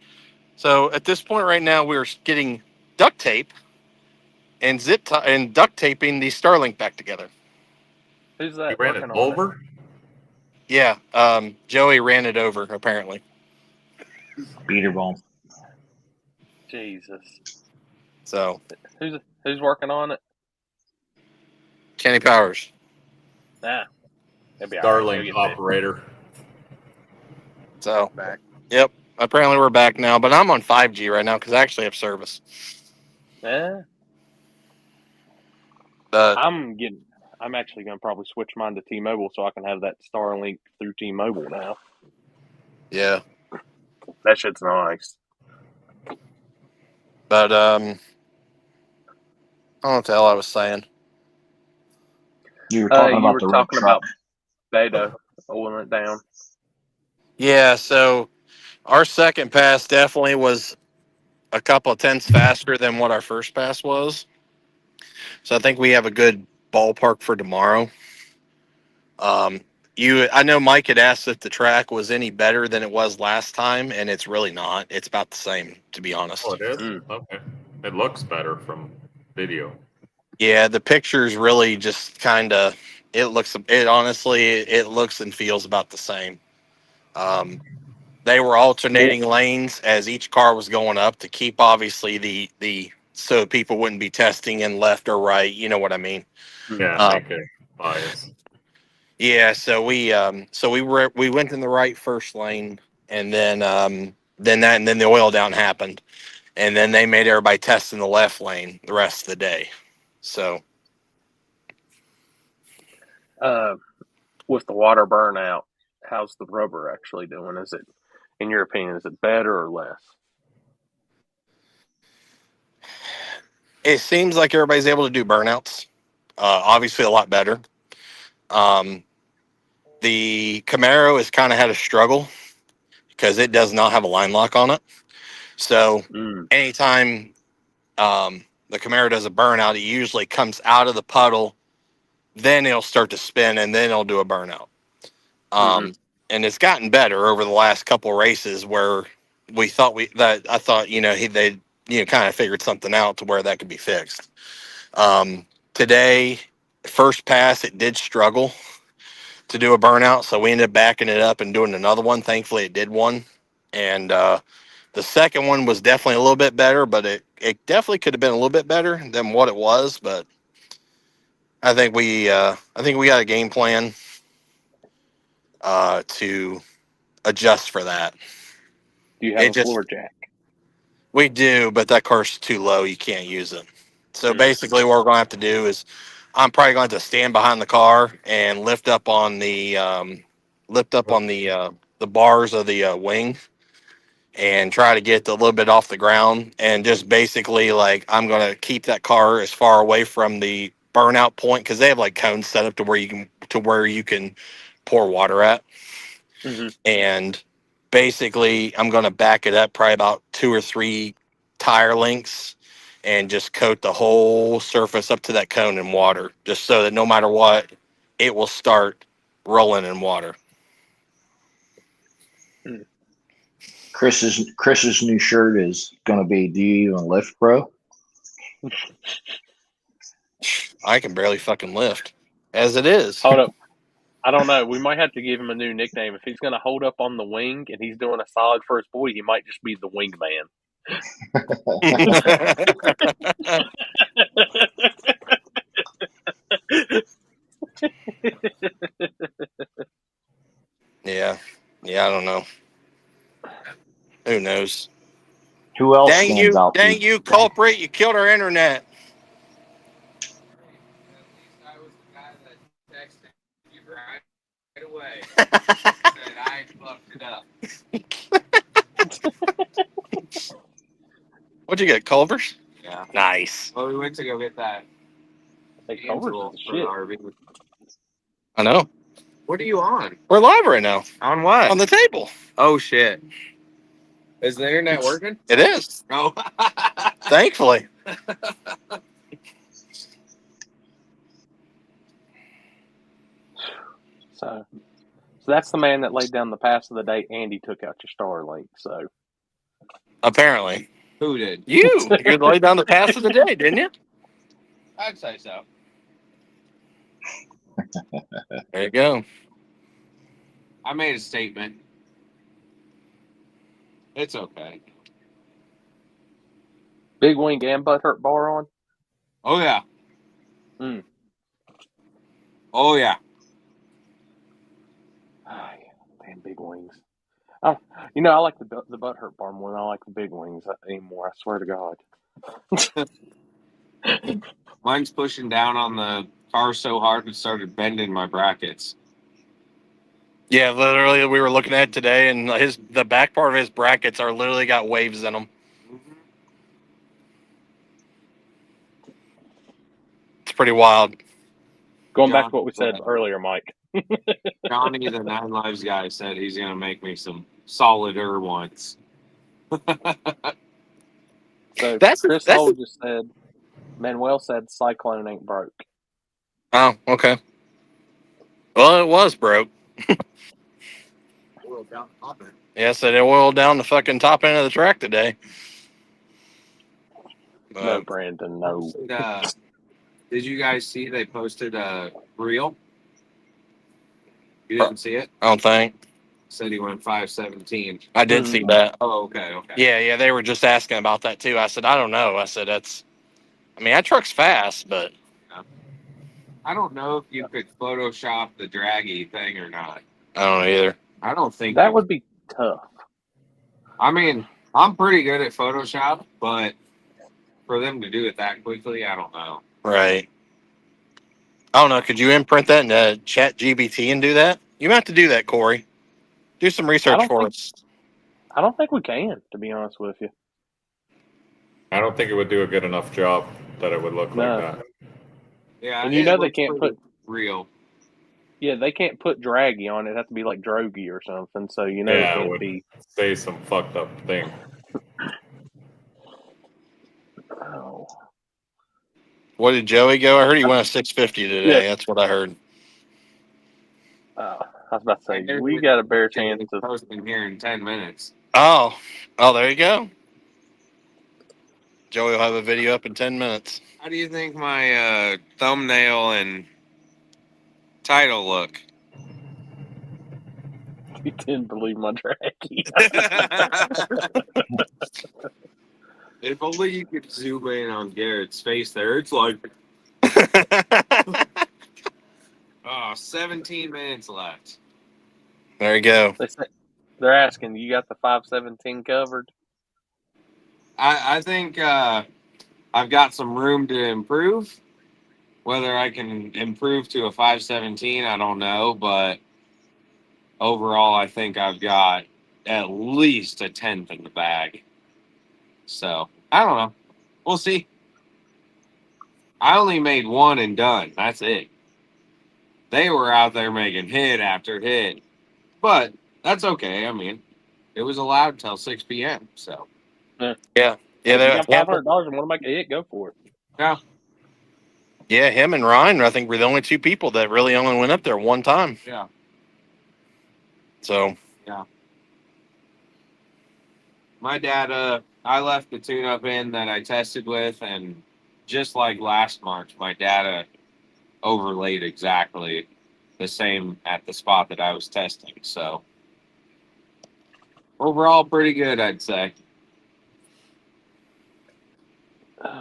So at this point right now, we're getting duct tape and and duct taping the Starlink back together. Who's that? You ran it over? Yeah, Joey ran it over, apparently. Beater ball. Jesus. So who's working on it? Kenny Powers. Nah. Starlink operator. So back. Yep. Apparently we're back now, but I'm on 5G right now because I actually have service. Yeah. I'm actually going to probably switch mine to T-Mobile so I can have that Starlink through T-Mobile now. Yeah. That shit's nice. But I don't know what the hell I was saying. You were talking about about Beto holding it down. Yeah, so our second pass definitely was a couple of tenths faster than what our first pass was. So I think we have a good ballpark for tomorrow. I know Mike had asked if the track was any better than it was last time, and it's really not. It's about the same, to be honest. Oh, it is? Okay. It looks better from video. Yeah, the pictures really just kind of, it looks and feels about the same. They were alternating lanes as each car was going up to keep obviously so people wouldn't be testing in left or right. You know what I mean? Yeah, make it bias. Yeah, so we went in the right first lane, and then the oil down happened, and then they made everybody test in the left lane the rest of the day. So, with the water burnout, how's the rubber actually doing? Is it, in your opinion, is it better or less? It seems like everybody's able to do burnouts. Obviously, a lot better. The Camaro has kind of had a struggle because it does not have a line lock on it. So anytime the Camaro does a burnout, it usually comes out of the puddle, then it'll start to spin, and then it'll do a burnout. And it's gotten better over the last couple races where I thought they kind of figured something out to where that could be fixed. Today, first pass, it did struggle to do a burnout, so we ended up backing it up and doing another one. Thankfully, it did one. And the second one was definitely a little bit better, but it definitely could have been a little bit better than what it was. But I think we got a game plan to adjust for that. Do you have It a just floor jack? We do, but that car's too low. You can't use it. So Mm. basically, what we're going to have to do is, I'm probably going to stand behind the car and lift up on the the bars of the wing, and try to get a little bit off the ground, and just basically like I'm going to keep that car as far away from the burnout point, because they have like cones set up to where you can pour water at. Mm-hmm. And basically I'm going to back it up probably about 2 or 3 tire lengths and just coat the whole surface up to that cone in water, just so that no matter what, it will start rolling in water. Chris's new shirt is gonna be, "Do you even lift, bro?" I can barely fucking lift as it is. Hold up. I don't know. We might have to give him a new nickname. If he's going to hold up on the wing and he's doing a solid first boy, he might just be the wingman. Yeah, I don't know. Who knows? Who else stands out? Dang you, culprit! You killed our internet. At least I was the guy that texted you right away. Said I fucked it up. What'd you get, Culver's? Yeah. Nice. Well, we went to go get that. Hey, Culver's Angel is for shit. the RV. I know. What are you on? We're live right now. On what? On the table. Oh shit! Is the internet working? It is. No. Thankfully. So that's the man that laid down the pass of the day, and he took out your Starlink. So Apparently. Who did? You laid down the pass of the day, didn't you? I'd say so. There you go. I made a statement. It's okay. Big Wing and Butthurt bar on. Oh yeah. Mm. Oh yeah. Oh, yeah. Damn Big Wings. I like the Butthurt bar more than I like the Big Wings anymore. I swear to God. Mine's pushing down on the car so hard it started bending my brackets. Yeah, literally, we were looking at it today, and the back part of his brackets are literally got waves in them. Mm-hmm. It's pretty wild. Going back to what we said earlier, Mike. Johnny, the Nine Lives guy, said he's gonna make me some solider ones. So Chris Hull just said, Manuel said Cyclone ain't broke. Oh, okay. Well, it was broke. Yeah, said it oiled down the fucking top end of the track today. No, Brandon, no. Did you guys see they posted a reel? You didn't see it? I don't think. Said he went 5:17. I did see that. Oh, okay. Yeah, they were just asking about that too. I said, I don't know. I said, that truck's fast, but. Yeah. I don't know if you could Photoshop the draggy thing or not. I don't know either. I don't think that would be tough. I mean, I'm pretty good at Photoshop, but for them to do it that quickly, I don't know. Right. I don't know. Could you imprint that in Chat GBT and do that? You might have to do that, Corey. Do some research for us. I don't think we can, to be honest with you. I don't think it would do a good enough job that it would look like that. Yeah, and they can't put real. Yeah, they can't put draggy on it. It has to be like drogy or something. So it can't be. Say some fucked up thing. Oh. What did Joey go? I heard he went a 650 today. Yeah. That's what I heard. I was about to say, we got a better chance of posting here in 10 minutes. Oh, there you go. Joey will have a video up in 10 minutes. How do you think my thumbnail and title look? You didn't believe my trackie. If only you could zoom in on Garrett's face there. It's like, 17 minutes left. There you go. They're asking, you got the 517 covered? I think I've got some room to improve. Whether I can improve to a 517, I don't know. But overall, I think I've got at least a 10th in the bag. So, I don't know. We'll see. I only made one and done. That's it. They were out there making hit after hit. But that's okay. I mean, it was allowed till 6 p.m. So, Yeah. If you got Yeah, $500 and want to make a hit, go for it. yeah. yeah, him and Ryan, I think, were the only two people that really only went up there one time. Yeah. So, My dad, I left the tune-up in that I tested with, and just like last March, my data overlaid exactly the same at the spot that I was testing. So overall, pretty good, I'd say.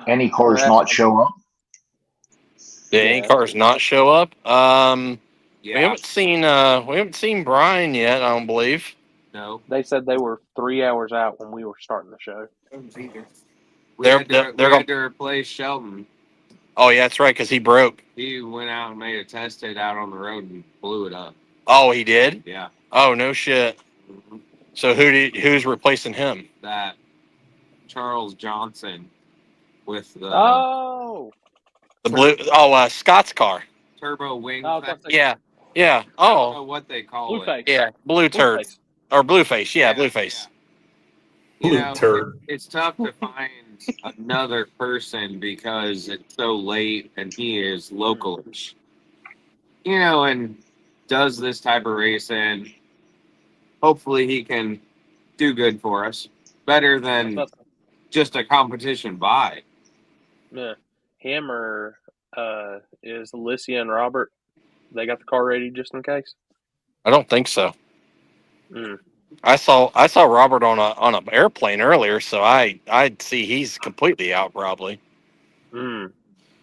Any cars not show up? did any cars not show up? We Yeah. haven't seen Brian yet, I don't believe. No. They said they were 3 hours out when we were starting the show. We had to replace Sheldon. Oh yeah, that's right, because he broke. He went out and made a test hit out on the road and blew it up. Oh, he did? Yeah. Oh, no shit. So who's replacing him? That Charles Johnson with the The blue. Scott's car. turbo wing. Yeah. I don't know what they call Blueface. it. Yeah, blue turd. Blueface. Or Blueface. Yeah, Blueface. You know, turd. it's tough to find another person because it's so late and he is localish. You know, and does this type of racing. Hopefully he can do good for us. Better than just a competition buy. Yeah. Him or is Alicia and Robert, they got the car ready just in case? I don't think so. Mm. I saw Robert on an airplane earlier, so I'd see he's completely out probably. I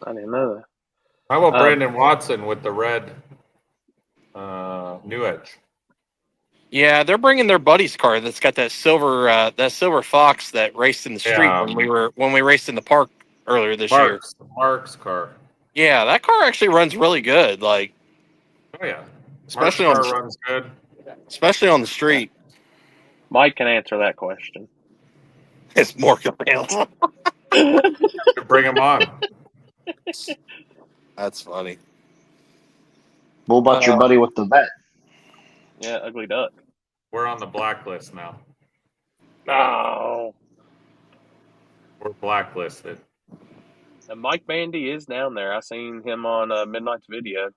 didn't know that. How about Brandon Watson with the red New Edge? Yeah, they're bringing their buddy's car that's got that silver Fox that raced in the street when we raced in the park earlier this year. Mark's car. Yeah, that car actually runs really good. Like, oh yeah, especially Mark's car runs good, especially on the street. Mike can answer that question. It's more available. Bring him on. That's funny. What about your buddy with the vet? Yeah, Ugly Duck. We're on the blacklist now. No. We're blacklisted. And Mike Bandy is down there. I seen him on Midnight's video.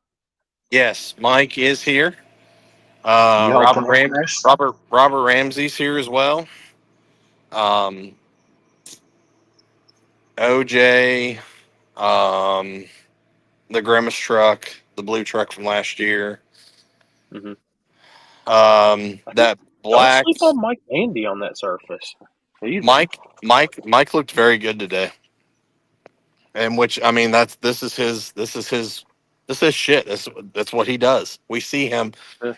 Yes, Mike is here. Robert Ramsey's here as well. OJ, the Grimace truck, the blue truck from last year. Mm-hmm. That black. Don't sleep on Mike Bandy on that surface. Mike looked very good today. And which, I mean, this is his shit. That's what he does. We see him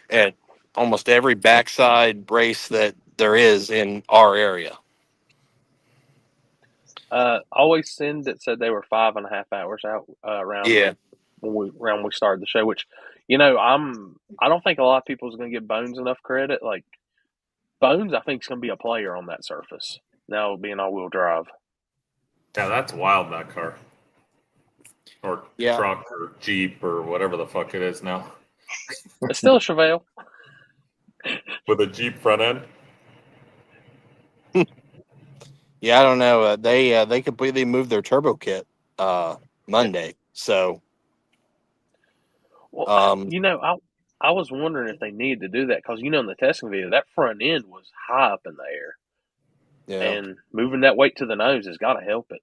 at almost every backside race that there is in our area. Always Sin that said they were 5.5 hours out around when we started the show, which, you know, I don't think a lot of people is going to give Bones enough credit. Like, Bones, I think, is going to be a player on that surface now, being all-wheel drive. Yeah, that's wild, that car. Or truck or Jeep or whatever the fuck it is now. It's still a Chevelle. With a Jeep front end? Yeah, I don't know. They completely moved their turbo kit Monday. So, you know, I was wondering if they needed to do that because, you know, in the testing video, that front end was high up in the air. Yeah. And moving that weight to the nose has got to help it.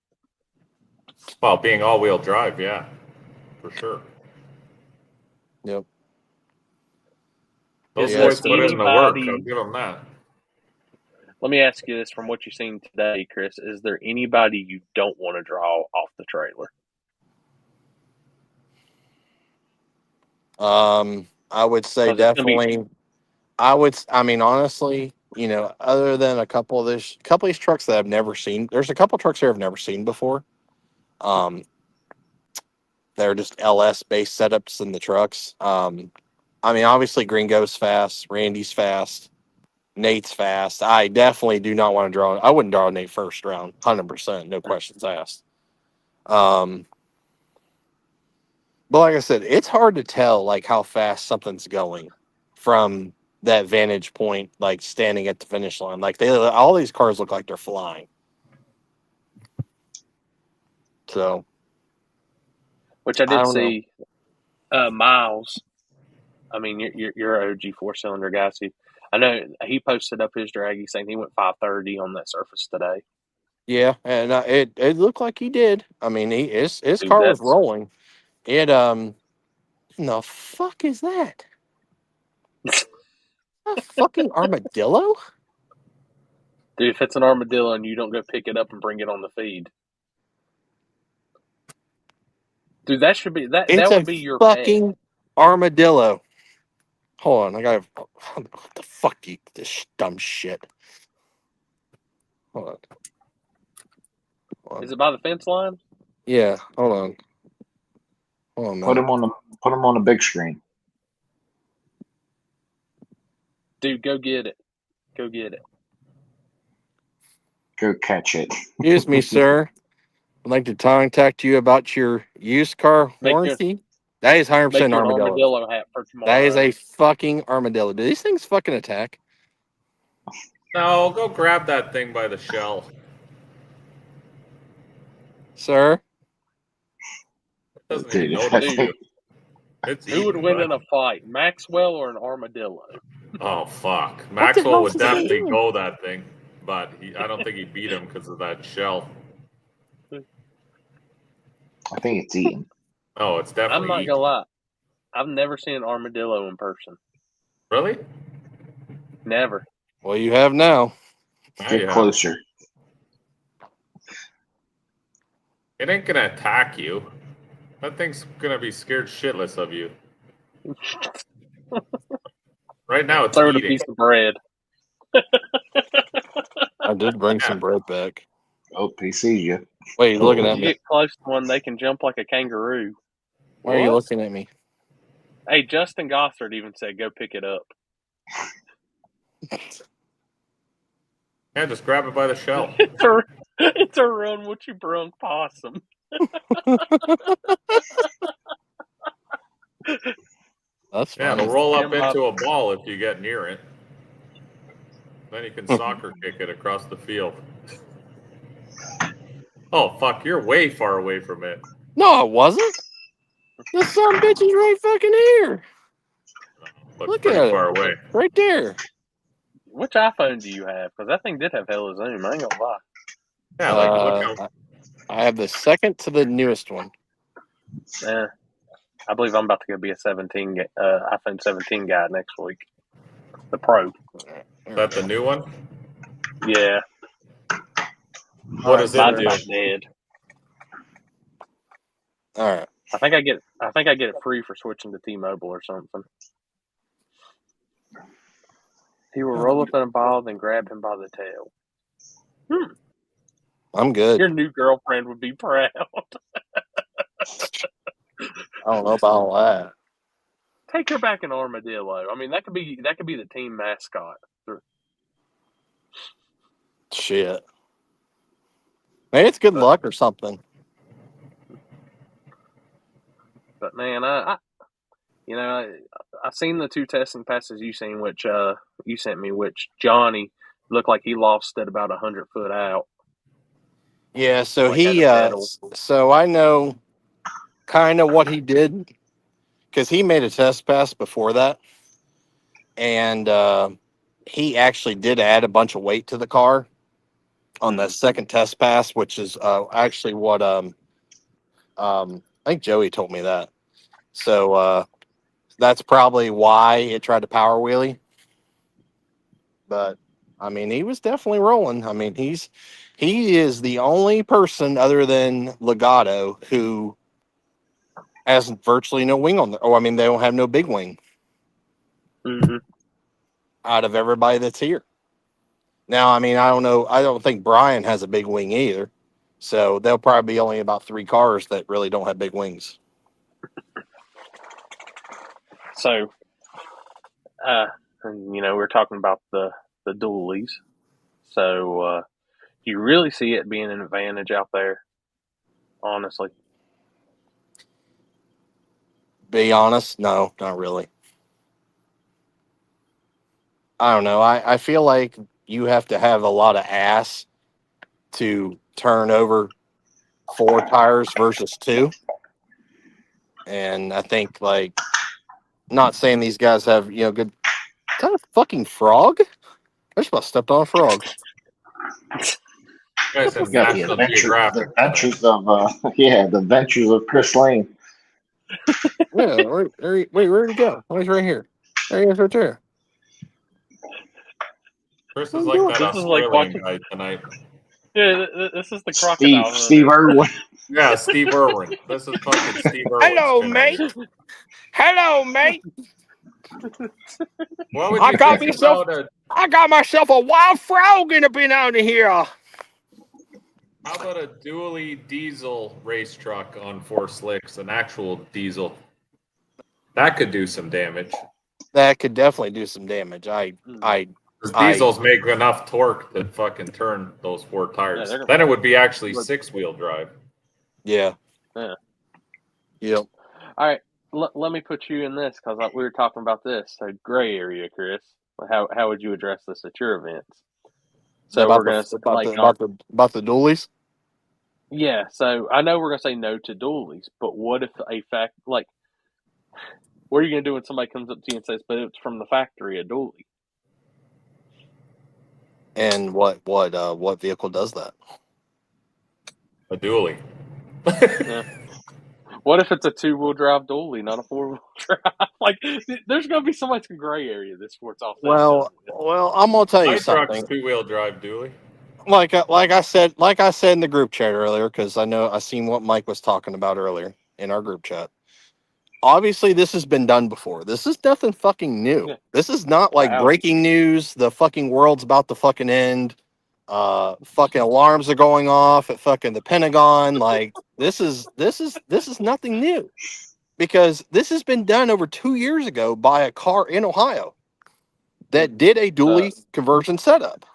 Well, being all-wheel drive, yeah, for sure. Yep. Those Is boys there put in the work. anybody- I'll give them that. Let me ask you this: from what you've seen today, Chris, is there anybody you don't want to draw off the trailer? I would say 'Cause it's gonna be- definitely. I mean, honestly, you know, other than a couple of these trucks that I've never seen, there's a couple trucks here I've never seen before. They're just LS based setups in the trucks. I mean, obviously Gringo's fast, Randy's fast, Nate's fast. I definitely do not want to draw. I wouldn't draw Nate first round, 100%, no questions asked. But like I said, it's hard to tell like how fast something's going from that vantage point, like standing at the finish line. Like all these cars look like they're flying. So, which I did don't know. see. Miles. I mean, you're an OG 4-cylinder guy. So I know he posted up his drag. He's saying he went 530 on that surface today. Yeah, and it looked like he did. I mean, his Dude, car was that's- rolling. It the fuck is that? A fucking armadillo? Dude, if it's an armadillo and you don't go pick it up and bring it on the feed, dude, that should be that. It's That a would be your fucking pet. armadillo. Hold on, I gotta. What the fuck, you this dumb shit? Hold on. Is it by the fence line? Yeah, hold on. Hold on, man. Put him on the big screen. Dude, go get it. Go get it. Go catch it. Excuse me, sir. I'd like to contact you about your used car Make your- warranty. That is 100% Make you an armadillo. armadillo hat for tomorrow. That is a fucking armadillo. Do these things fucking attack? No, go grab that thing by the shell. Sir? It doesn't Dude, even notice you. It's Who would eating, win bud. in a fight, Maxwell or an armadillo? Oh fuck! the Maxwell hell would does that definitely mean? go that thing, but I don't think he beat him because of that shell. I think it's eating. Oh, it's definitely. I'm not eating. gonna lie. I've never seen an armadillo in person. Really? Never. Well, you have now. Now Get you have. closer. It ain't gonna attack you. That thing's gonna be scared shitless of you. Right now, it's Throw it a eating. piece of bread. I did bring some bread back. Oh, he sees you. Wait, you're looking When at you me. get close to one, they can jump like a kangaroo. Why are you What? looking at me? Hey, Justin Gossard even said, "Go pick it up." Yeah, just grab it by the shell. It's a run what you brung possum. That's Yeah, fine. it'll roll up Jim into a ball if you get near it. Then you can soccer kick it across the field. Oh fuck! You're way far away from it. No, I wasn't. This son of a bitch is right fucking here. Looks Look pretty at far it. away. Right there. Which iPhone do you have? Because that thing did have hella zoom. I ain't gonna lie. Yeah, like look how. I have the second to the newest one. I believe I'm about to go be a iPhone 17 guy next week. The Pro. Is that the new one? Yeah. What does it Mine's do? about dead. All right. I think I get it free for switching to T-Mobile or something. He will roll up in a ball, then grab him by the tail. I'm good. Your new girlfriend would be proud. I don't know about all that. Take her back an armadillo. I mean, that could be the team mascot. Shit. Maybe it's good luck or something. But man, I seen the two testing passes you seen, which you sent me, which Johnny looked like he lost at about 100 foot out. Yeah, so Like had a pedal. so I know kind of what he did because he made a test pass before that, and he actually did add a bunch of weight to the car on the second test pass, which is actually what I think Joey told me that. So that's probably why it tried to power wheelie. But I mean, he was definitely rolling. I mean, he is the only person other than Legato who has virtually no wing on there. Oh, I mean, they don't have no big wing out of everybody that's here. Now, I mean, I don't know. I don't think Brian has a big wing either. So there'll probably be only about 3 cars that really don't have big wings. So, and, you know, we're talking about the dualies. So, do you really see it being an advantage out there? Honestly, Be honest, no, not really. I don't know. I feel like you have to have a lot of ass to turn over 4 tires versus 2. And I think, like, not saying these guys have, you know, good. Is that a fucking frog? I just about stepped on a frog. You guys have Got the National adventures Geographic. of the adventures of Chris Lane. Yeah, wait, where'd he go? Oh, he's right here. There he is, right there. Chris is like that This is like Australian watching- guy tonight. yeah, this is the crocodile. Steve Irwin. Yeah, Steve Irwin. This is fucking Steve Irwin. Hello, mate. Hello, mate. What would I you got think myself- about a I got myself a wild frog in a bin out of here. how about a dually diesel race truck on 4 slicks, an actual diesel? That could do some damage. That could definitely do some damage. Because diesels make enough torque to fucking turn those 4 tires. Yeah, Then it would be actually 6-wheel drive. Yeah. Yeah. Yep. All right, let me put you in this because we were talking about this. So gray area, Chris. How would you address this at your events? So about we're gonna about the dualies. Yeah, so I know we're gonna say no to dualies, but what if a fact like what are you gonna do when somebody comes up to you and says, "But it's from the factory, a dually"? And what vehicle does that? A dually. Yeah. What if it's a 2-wheel drive dually, not a 4-wheel drive? Like, there's gonna be so much gray area this sport's all. Well, I'm gonna tell you My truck's something. 2-wheel drive dually. Like I said in the group chat earlier, because I seen what Mike was talking about earlier in our group chat. Obviously, this has been done before. This is nothing fucking new. Yeah. This is not like Wow. breaking news. The fucking world's about to fucking end. Fucking alarms are going off at fucking the Pentagon. Like this is nothing new, because this has been done over 2 years ago by a car in Ohio that did a dually conversion setup.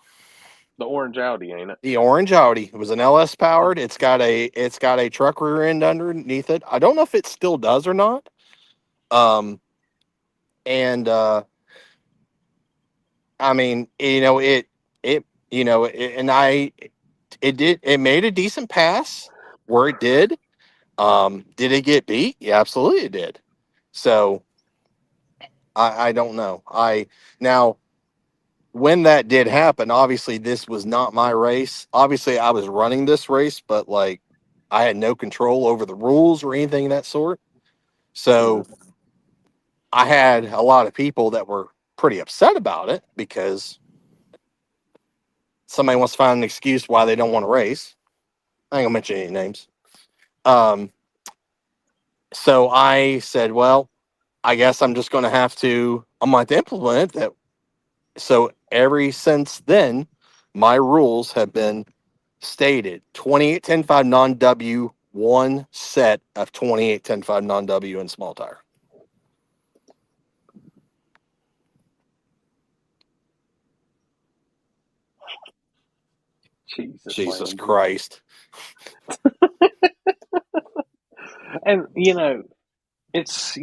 The orange Audi, ain't it? The orange Audi. It was an LS powered. It's got a truck rear end underneath it. I don't know if it still does or not. I mean, you know, it made a decent pass where it did. Did it get beat? Yeah, absolutely it did. So I don't know. Now when that did happen, obviously this was not my race. Obviously I was running this race, but like I had no control over the rules or anything of that sort. So I had a lot of people that were pretty upset about it because somebody wants to find an excuse why they don't want to race. I ain't gonna mention any names. So I said, well, I guess I'm just going to have to implement that. So since then, my rules have been stated: 28-10-5 non-W, 1 set of 28-10-5 non-W and small tire. Jesus Christ. And it's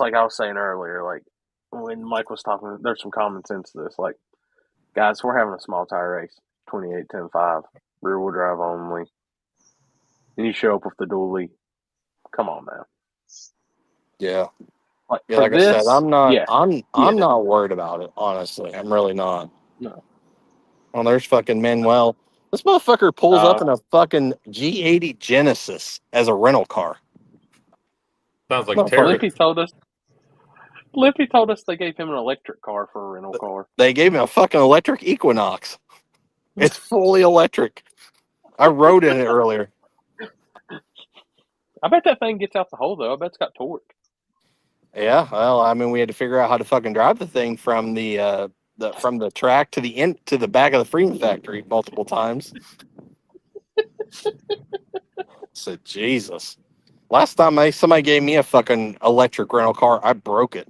like I was saying earlier, like when Mike was talking, there's some common sense to this. Like, guys, we're having a small tire race, 28-10-5, rear wheel drive only. And you show up with the dually. Come on now. Yeah. Like, Yeah, like I said, I'm not worried about it, honestly. I'm really not. No. Oh, there's fucking Manuel. This motherfucker pulls up in a fucking G80 Genesis as a rental car. Sounds like Terry. If he told us, Lippy told us they gave him an electric car for a rental car. They gave me a fucking electric Equinox. It's fully electric. I rode in it earlier. I bet that thing gets out the hole though. I bet it's got torque. Yeah, well, I mean, we had to figure out how to fucking drive the thing from the track to the back of the Freeman factory multiple times. So Jesus. Last time somebody gave me a fucking electric rental car, I broke it.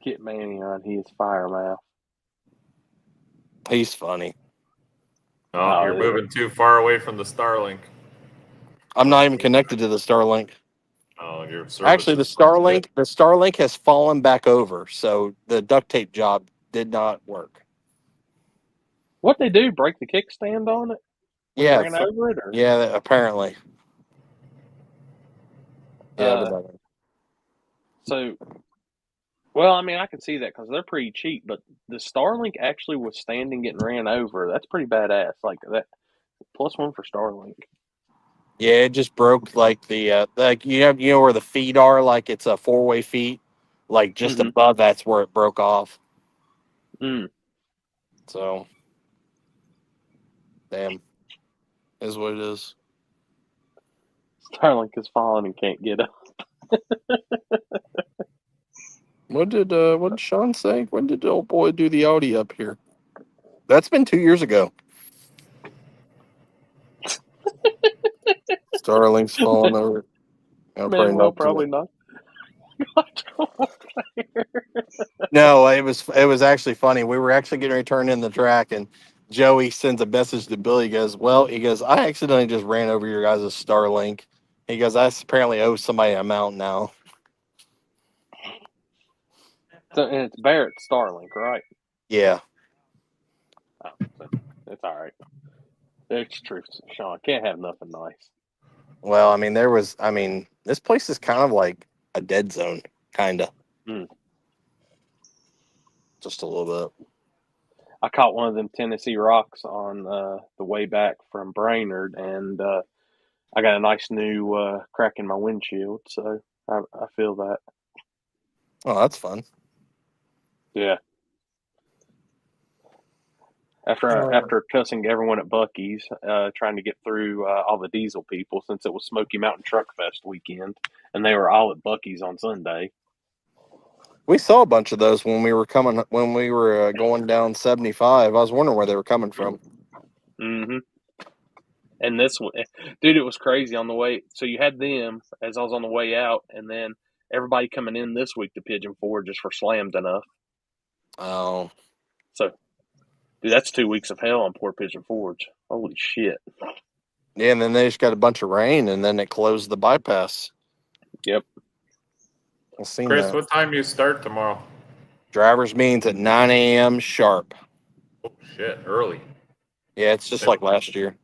Get Manny on his fire mouth. He's funny. Oh, you're moving too far away from the Starlink. I'm not even connected to the Starlink. Oh, your service. Actually, the Starlink has fallen back over, so the duct tape job did not work. What they do? Break the kickstand on it? Yeah, ran over it, or? Yeah, apparently. Yeah, so. Well, I mean, I can see that because they're pretty cheap, but the Starlink actually was standing getting ran over. That's pretty badass. Like that, +1 for Starlink. Yeah, it just broke like the like you know where the feet are, like it's a 4-way feet, like just above that's where it broke off. So, damn, is what it is. Starlink is falling and can't get up. What did Sean say? When did the old boy do the Audi up here? That's been 2 years ago. Starlink's falling over. Probably not. No, it was actually funny. We were actually getting ready to turn in the track, and Joey sends a message to Billy. He goes, I accidentally just ran over your guys' Starlink. He goes, I apparently owe somebody an amount now. So, and it's Barrett Starlink, right? Yeah. Oh, so it's all right. It's true, Sean. Can't have nothing nice. Well, I mean, this place is kind of like a dead zone, kind of. Just a little bit. I caught one of them Tennessee rocks on the way back from Brainerd, and I got a nice new crack in my windshield, so I feel that. Oh, that's fun. Yeah. After cussing everyone at Buc-ee's, trying to get through all the diesel people since it was Smoky Mountain Truck Fest weekend, and they were all at Buc-ee's on Sunday. We saw a bunch of those when we were going down 75. I was wondering where they were coming from. Mm-hmm. And this one, dude, it was crazy on the way. So you had them as I was on the way out, and then everybody coming in this week to Pigeon Forge just for slammed enough. Oh. So, dude, that's 2 weeks of hell on poor Pigeon Forge. Holy shit. Yeah, and then they just got a bunch of rain, and then it closed the bypass. Yep. I've seen Chris, that. what time do you start tomorrow? Driver's meetings at 9 a.m. sharp. Oh, shit, early. Yeah, it's just like last year.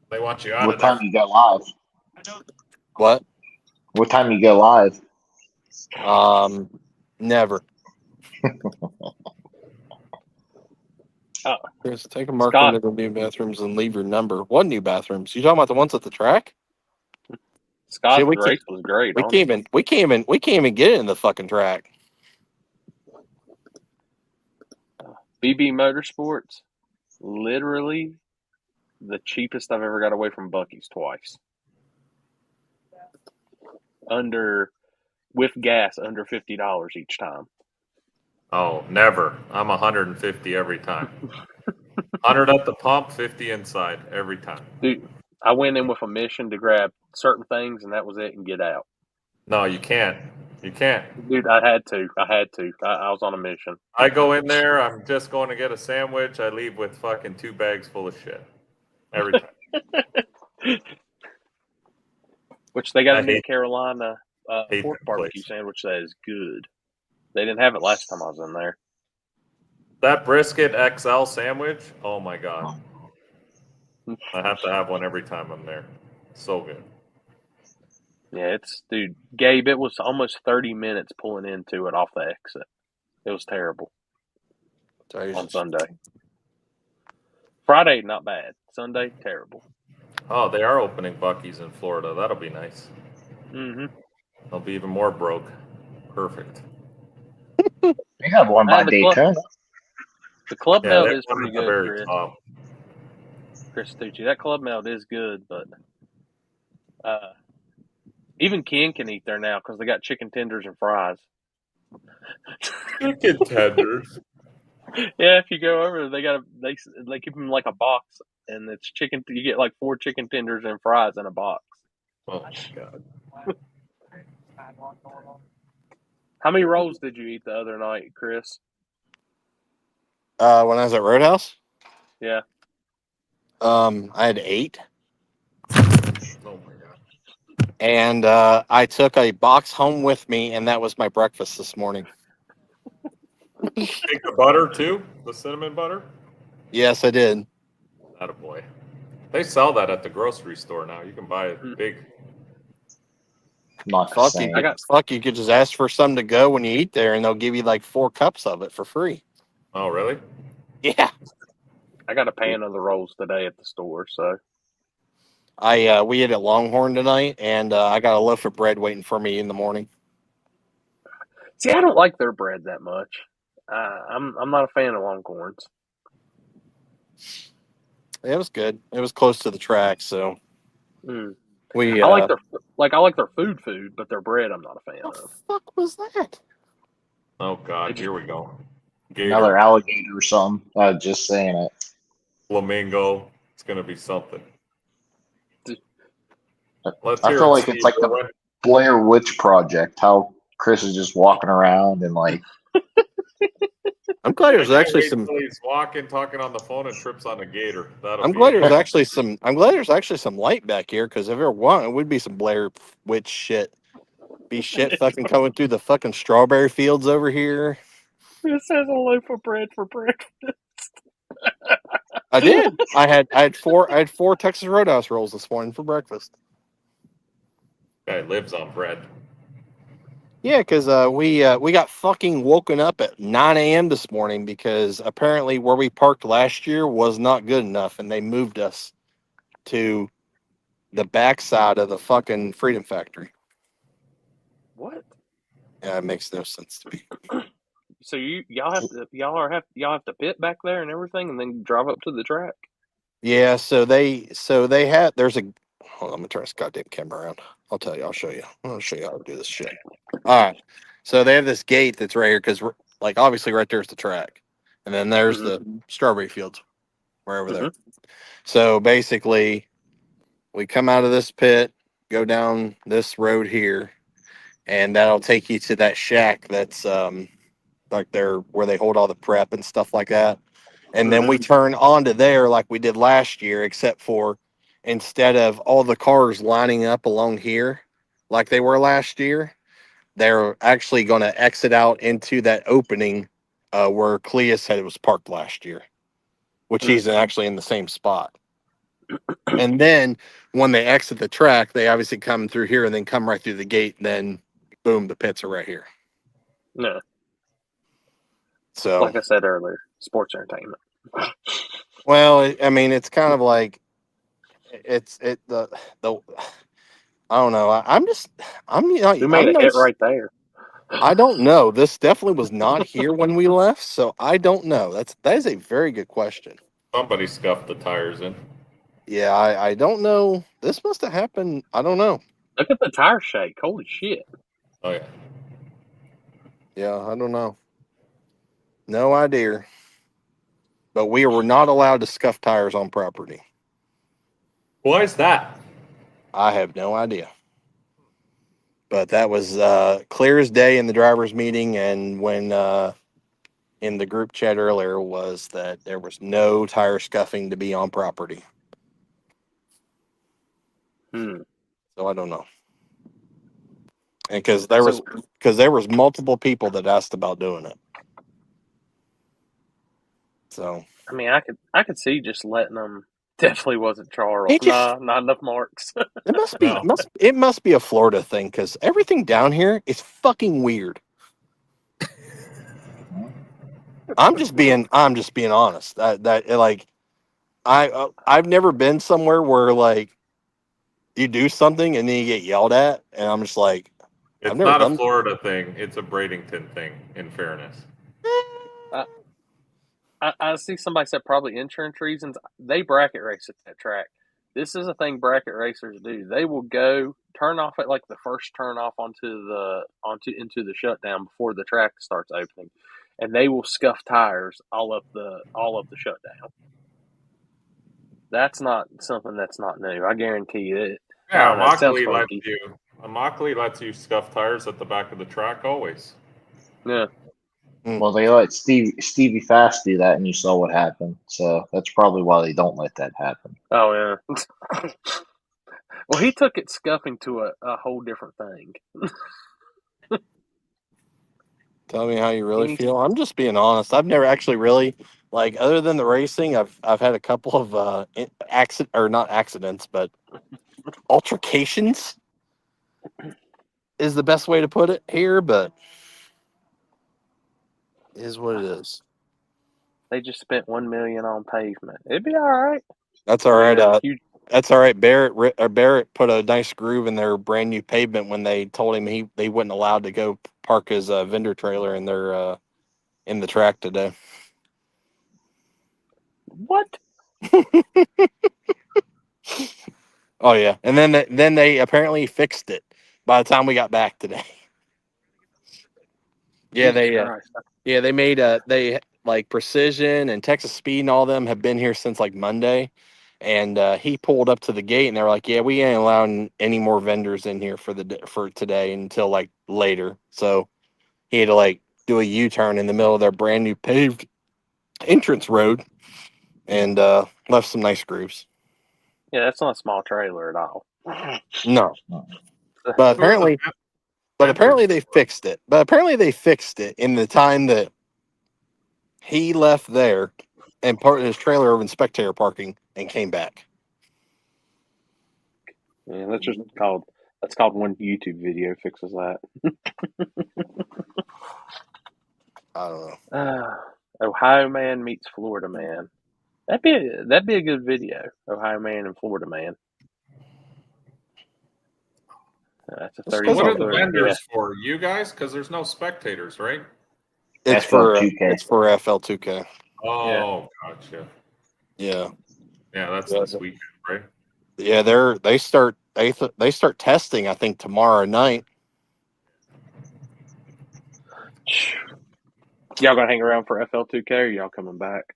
They want you out What of there. time you go live? What? What time you go live? Never. Chris, take a marker into the new bathrooms and leave your number. What new bathrooms? You talking about the ones at the track? Scott's race was great. We can't even get it in the fucking track. BB Motorsports, literally the cheapest I've ever got away from Buc-ee's twice. With gas, under $50 each time. Oh, never. I'm 150 every time. 100 at the pump, 50 inside every time. Dude, I went in with a mission to grab certain things, and that was it, and get out. No, you can't. You can't. Dude, I had to. I was on a mission. I go in there, I'm just going to get a sandwich. I leave with fucking 2 bags full of shit. Every time. Which they got a new Carolina pork barbecue sandwich that is good. They didn't have it last time I was in there. That brisket XL sandwich, oh my God. I have to have one every time I'm there. So good. Yeah, dude, Gabe, it was almost 30 minutes pulling into it off the exit. It was terrible. On Sunday. Friday, not bad. Sunday, terrible. Oh, they are opening Buc-ee's in Florida. That'll be nice. Mm-hmm. I'll be even more broke. Perfect. We have one by The Daytona. club Yeah, melt that is one pretty at the good, very Chris. top. Chris Tucci. That club melt is good, but even Ken can eat there now because they got chicken tenders and fries. Chicken tenders. Yeah, if you go over, they keep them like a box, and it's chicken. You get like 4 chicken tenders and fries in a box. Oh my god. How many rolls did you eat the other night, Chris? When I was at Roadhouse, Yeah. I had 8, Oh my god. and I took a box home with me, and that was my breakfast this morning. Take the butter too? The cinnamon butter? Yes, I did. Attaboy. They sell that at the grocery store now. You can buy it big. Not the Fuck same. you could just ask for some to go when you eat there, and they'll give you like 4 cups of it for free. Oh, really? Yeah. I got a pan of the rolls today at the store, so We ate at Longhorn tonight, and I got a loaf of bread waiting for me in the morning. see, I don't like their bread that much. I'm not a fan of Longhorns. It was good. It was close to the track, so we. I like their food, but their bread I'm not a fan What of. the fuck was that? Oh god, here we go. Another Gator, alligator or something. Just saying it. flamingo. It's gonna be something. Let's I hear feel it, like Steve it's like the Irwin. Blair Witch Project. How Chris is just walking around and like I'm glad I there's can't actually wait some. till he's walking, talking on the phone, and trips on a gator. That'll I'm be glad it. there's actually some. I'm glad there's actually some light back here because if there wasn't, it would be some Blair Witch shit. Be shit fucking coming through the fucking strawberry fields over here. It says a loaf of bread for breakfast. I did. I had 4 Texas Roadhouse rolls this morning for breakfast. Guy lives on bread. Yeah, because we got fucking woken up at 9 a.m. this morning because apparently where we parked last year was not good enough, and they moved us to the backside of the fucking Freedom Factory. What? Yeah, it makes no sense to me. So y'all have to pit back there and everything, and then drive up to the track. Yeah, so they had there's a hold on, let me turn this goddamn camera around. I'll tell you, I'll show you how to do this shit. All right, so they have this gate that's right here because like obviously right there's the track, and then there's the strawberry fields, right over there. So basically, we come out of this pit, go down this road here, and that'll take you to that shack that's like there where they hold all the prep and stuff like that. And then we turn onto there like we did last year, except for instead of all the cars lining up along here like they were last year, they're actually going to exit out into that opening where Clea said it was parked last year, which he's actually in the same spot. And then when they exit the track, they obviously come through here and then come right through the gate. And then, boom, the pits are right here. No. So, like I said earlier, sports entertainment. well, I mean, it's kind of like the I don't know. Who made a hit right there? I don't know. This definitely was not here when we left, so I don't know. That is a very good question. Somebody scuffed the tires in. Yeah, I don't know. This must have happened. I don't know. Look at the tire shake. Holy shit. Oh yeah. Yeah, I don't know. No idea. But we were not allowed to scuff tires on property. Why is that? I have no idea. But that was clear as day in the driver's meeting, and when in the group chat earlier was that there was no tire scuffing to be on property. So I don't know. And because there was multiple people that asked about doing it. So I mean, I could see just letting them. Definitely wasn't Charles. Nah, not enough marks. It must be a Florida thing because everything down here is fucking weird. I'm just being honest. That like I've never been somewhere where like you do something and then you get yelled at, and I'm just like, It's never not a done. Florida thing. It's a Bradenton thing, in fairness. I see somebody said probably insurance reasons. They bracket race at that track. This is a thing bracket racers do. They will go turn off at like the first turn off into the shutdown before the track starts opening, and they will scuff tires all up the shutdown. That's not something that's not new. I guarantee you it. Yeah, I don't know, it sounds Immokalee lets you scuff tires at the back of the track always. Yeah. Well, they let Stevie Fast do that, and you saw what happened. So that's probably why they don't let that happen. Oh yeah. Well, he took it scuffing to a whole different thing. Tell me how you really feel. I'm just being honest. I've never actually really other than the racing. I've had a couple of not accidents, but altercations is the best way to put it here. But is what it is. They just spent $1 million on pavement. It'd be all right. That's all right. That's all right. Barrett put a nice groove in their brand new pavement when they told him they wasn't allowed to go park his vendor trailer in their in the track today. What? Oh yeah, and then they apparently fixed it by the time we got back today. Yeah, they made they like Precision and Texas Speed and all them have been here since like Monday, and he pulled up to the gate and they're like, yeah, we ain't allowing any more vendors in here for today until like later. So he had to like do a U-turn in the middle of their brand new paved entrance road and left some nice grooves. Yeah, that's not a small trailer at all. No, but apparently they fixed it. But apparently they fixed it in the time that he left there and parked his trailer over in spectator parking and came back. Yeah, that's called one YouTube video fixes that. I don't know. Ohio man meets Florida man. That'd be a good video. Ohio man and Florida man. That's a 30. What are the vendors for? You guys? Because there's no spectators, right? It's FL2K. for FL2K. Oh, gotcha. Yeah. Yeah, that's this weekend, right? Yeah, they start testing, I think, tomorrow night. Y'all gonna hang around for FL2K or y'all coming back?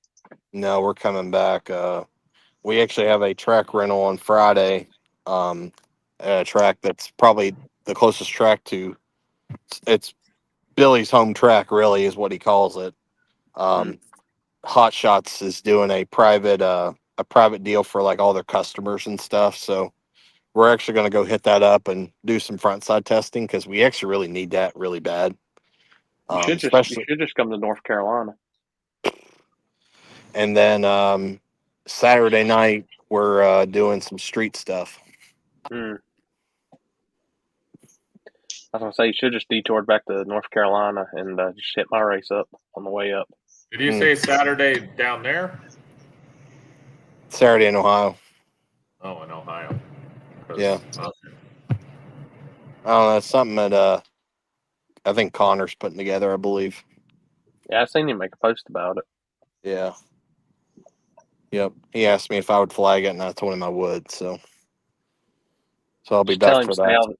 No, we're coming back. We actually have a track rental on Friday. A track that's probably the closest track to it's Billy's home track, really, is what he calls it. Hot Shots is doing a private deal for like all their customers and stuff. So we're actually going to go hit that up and do some front side testing because we actually really need that really bad. You should just come to North Carolina. And then Saturday night we're doing some street stuff. I was gonna say you should just detour back to North Carolina and just hit my race up on the way up. Did you say Saturday down there? Saturday in Ohio. Oh, in Ohio. Yeah. Okay. I don't know. It's something that I think Connor's putting together, I believe. Yeah, I seen him make a post about it. Yeah. Yep. He asked me if I would flag it, and I told him I would. So I'll be back for that.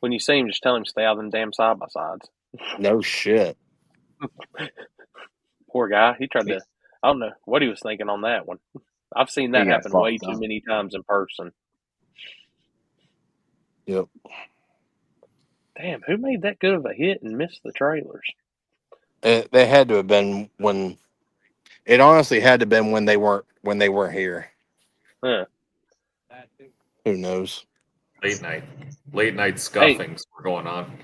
When you see him, just tell him to stay out of them damn side by sides. No shit. Poor guy. He tried to. I don't know what he was thinking on that one. I've seen that happen way too many times in person. Yep. Damn, who made that good of a hit and missed the trailers? They had to have been when. It honestly had to have been when they weren't here. Huh. Who knows? Late night scuffings were going on.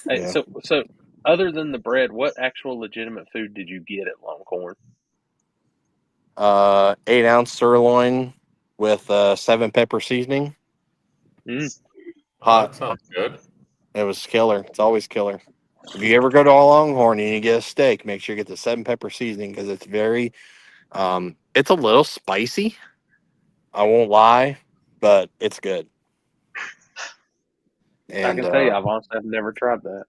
Hey, Yeah. so other than the bread, what actual legitimate food did you get at Longhorn? 8-ounce sirloin with 7 pepper seasoning. Hot. That sounds good. It was killer. It's always killer. If you ever go to a Longhorn and you get a steak, make sure you get the 7 pepper seasoning because it's very, it's a little spicy. I won't lie, but it's good. I And can tell you, I've never tried that.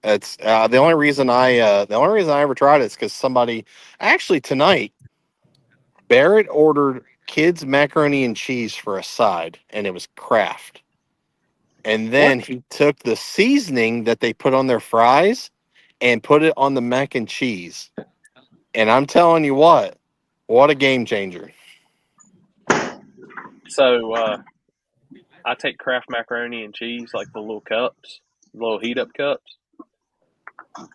it's the only reason I ever tried it is because somebody actually tonight Barrett ordered kids macaroni and cheese for a side, and it was Kraft. And then he took the seasoning that they put on their fries and put it on the mac and cheese. And I'm telling you what a game changer. So I take Kraft macaroni and cheese, like the little cups, little heat up cups,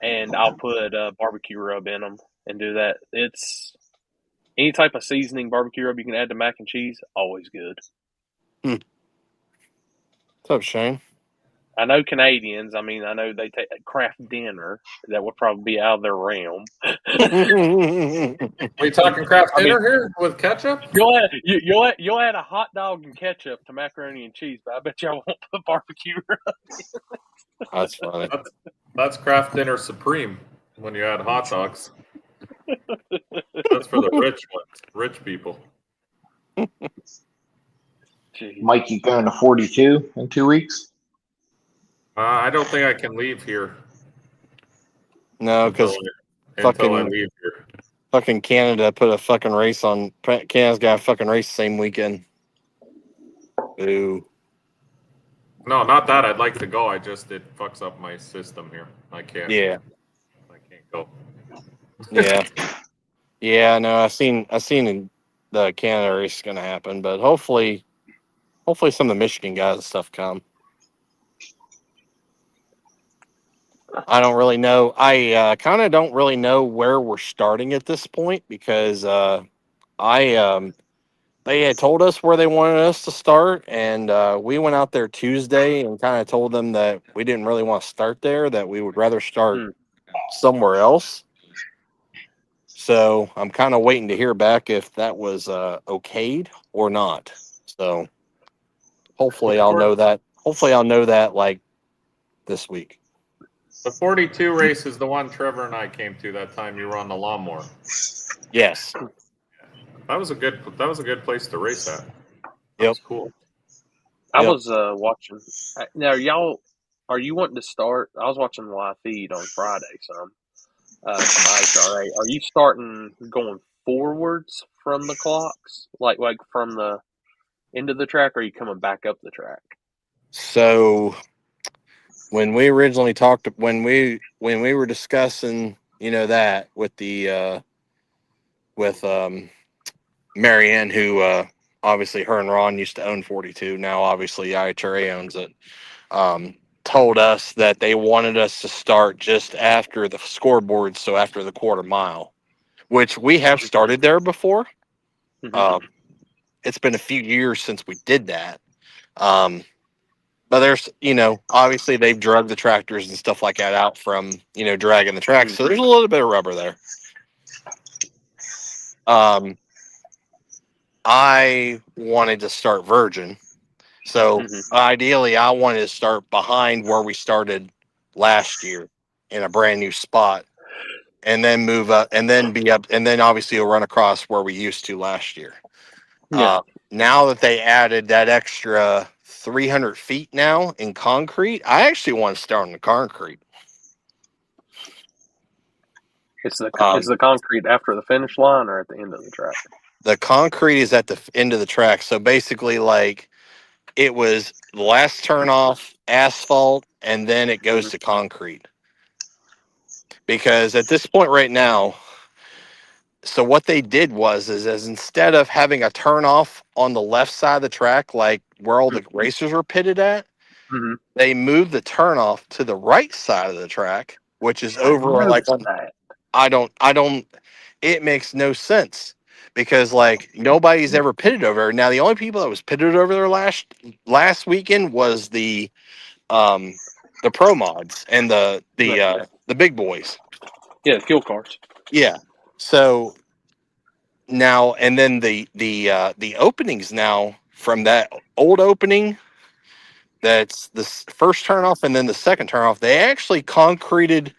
and I'll put barbecue rub in them and do that. It's any type of seasoning barbecue rub you can add to mac and cheese, always good. What's up, Shane? I know Canadians. I mean, I know they take Kraft dinner. That would probably be out of their realm. We talking Kraft dinner here with ketchup? You'll add a hot dog and ketchup to macaroni and cheese, but I bet y'all won't put barbecue rub. That's funny. That's Kraft dinner supreme when you add hot dogs. That's for the rich ones, rich people. Jeez. Mike, you going to 42 in 2 weeks? I don't think I can leave here. No, because until I leave here. Fucking Canada put a fucking race on. Canada's got a fucking race the same weekend. Ooh. No, not that. I'd like to go. It fucks up my system here. I can't. Yeah. I can't go. Yeah. Yeah. No, I seen the Canada race is gonna happen, but hopefully some of the Michigan guys and stuff come. I don't really know. I kind of don't really know where we're starting at this point because they had told us where they wanted us to start, and we went out there Tuesday and kind of told them that we didn't really want to start there, that we would rather start somewhere else. So I'm kind of waiting to hear back if that was okayed or not. So hopefully I'll know that. Hopefully I'll know that like this week. The 42 race is the one Trevor and I came to that time you were on the lawnmower. Yes. That was a good place to race at. That was cool. I was watching. Now, are you wanting to start? I was watching the live feed on Friday, from IHRA. Are you starting going forwards from the clocks, like from the end of the track, or are you coming back up the track? So when we originally talked, when we were discussing, that with the Marianne, who obviously her and Ron used to own 42. Now obviously IHRA owns it. Told us that they wanted us to start just after the scoreboard, so after the quarter mile, which we have started there before. It's been a few years since we did that. But there's, obviously they've drugged the tractors and stuff like that out from, dragging the track. So there's a little bit of rubber there. I wanted to start virgin. So ideally I wanted to start behind where we started last year in a brand new spot and then move up and then be up. And then obviously you'll run across where we used to last year. Yeah. Now that they added that extra 300 feet now in concrete, I actually want to start on the concrete. Is the concrete after the finish line or at the end of the track? The concrete is at the end of the track. So basically, like, it was the last turn off asphalt, and then it goes to concrete. Because at this point right now, so what they did was instead of having a turn off on the left side of the track, like where all the racers were pitted at, they moved the turn off to the right side of the track, which is over like I don't. It makes no sense because like nobody's ever pitted over there. Now the only people that was pitted over there last weekend was the pro mods and the big boys. Yeah, the fuel cars. Yeah. So now and then the openings now from that old opening, that's the first turnoff and then the second turnoff, they actually concreted.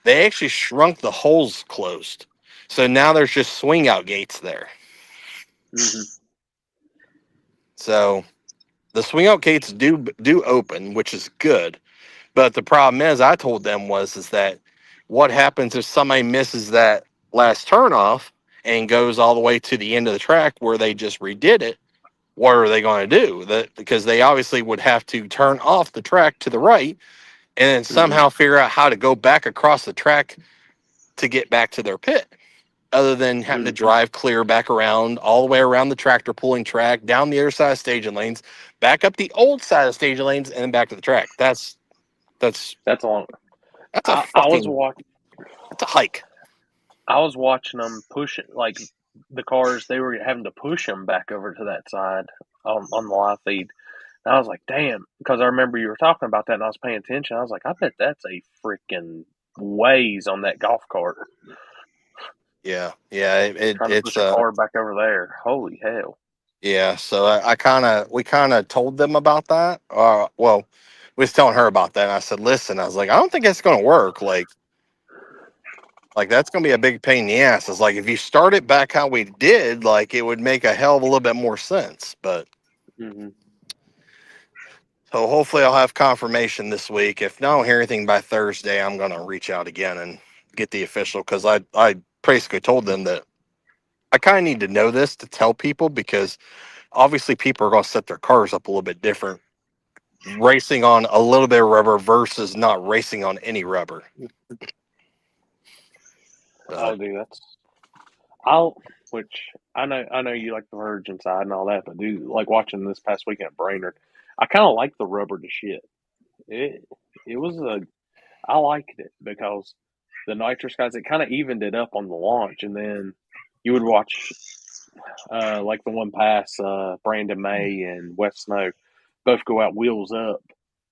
They actually shrunk the holes closed. So now there's just swing out gates there. So the swing out gates do open, which is good. But the problem is, I told them is that what happens if somebody misses that last turnoff and goes all the way to the end of the track where they just redid it? What are they going to do? Because they obviously would have to turn off the track to the right and then somehow figure out how to go back across the track to get back to their pit, other than having to drive clear back around, all the way around the tractor pulling track, down the other side of staging lanes, back up the old side of staging lanes, and then back to the track. That's a long. that's a I was fucking watching. that's a hike. I was watching them push it, like the cars. They were having to push them back over to that side on the live feed. And I was like, damn, because I remember you were talking about that, and I was paying attention. I was like, I bet that's a freaking ways on that golf cart. Yeah. Trying to push a car back over there. Holy hell. Yeah, so we kind of told them about that. Well, we was telling her about that, and I said, listen, I was like, I don't think it's going to work. Like that's going to be a big pain in the ass. It's like, if you start it back how we did, like, it would make a hell of a little bit more sense. But so hopefully I'll have confirmation this week. If I don't hear anything by Thursday, I'm going to reach out again and get the official, because I basically told them that I kind of need to know this to tell people, because obviously people are going to set their cars up a little bit different, racing on a little bit of rubber versus not racing on any rubber. Oh, dude, which I know you like the Virgin side and all that, but dude, like watching this past weekend at Brainerd, I kind of like the rubber to shit. I liked it because the nitrous guys, it kind of evened it up on the launch, and then you would watch like the one pass Brandon May and West Snow both go out wheels up,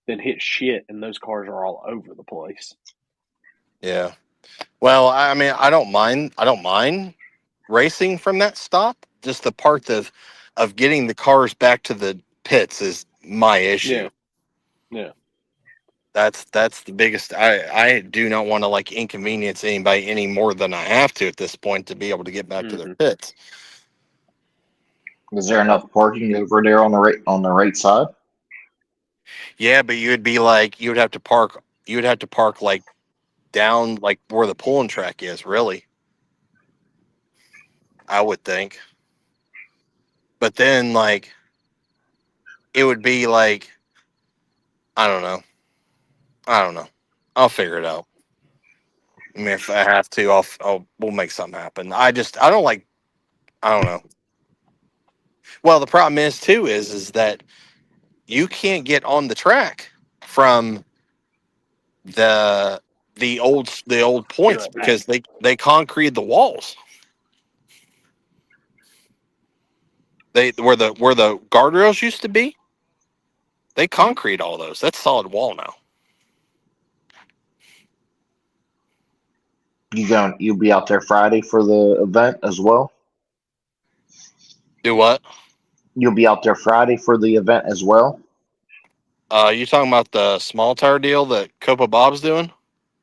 then hit shit, and those cars are all over the place. Yeah. Well, I mean, I don't mind racing from that stop. Just the part of getting the cars back to the pits is my issue. Yeah. That's the biggest. I do not want to like inconvenience anybody any more than I have to at this point to be able to get back to their pits. Is there enough parking over there on the right side? Yeah, but you'd have to park like down like where the pulling track is, really. I would think. But then like it would be like I don't know. I'll figure it out. I mean, if I have to, we'll make something happen. I don't know. Well, the problem is too is that you can't get on the track from the old points because they concreted the walls. They where the guardrails used to be. They concrete all those. That's solid wall now. You'll be out there Friday for the event as well? Do what? You'll be out there Friday for the event as well? You talking about the small tire deal that Copa Bob's doing?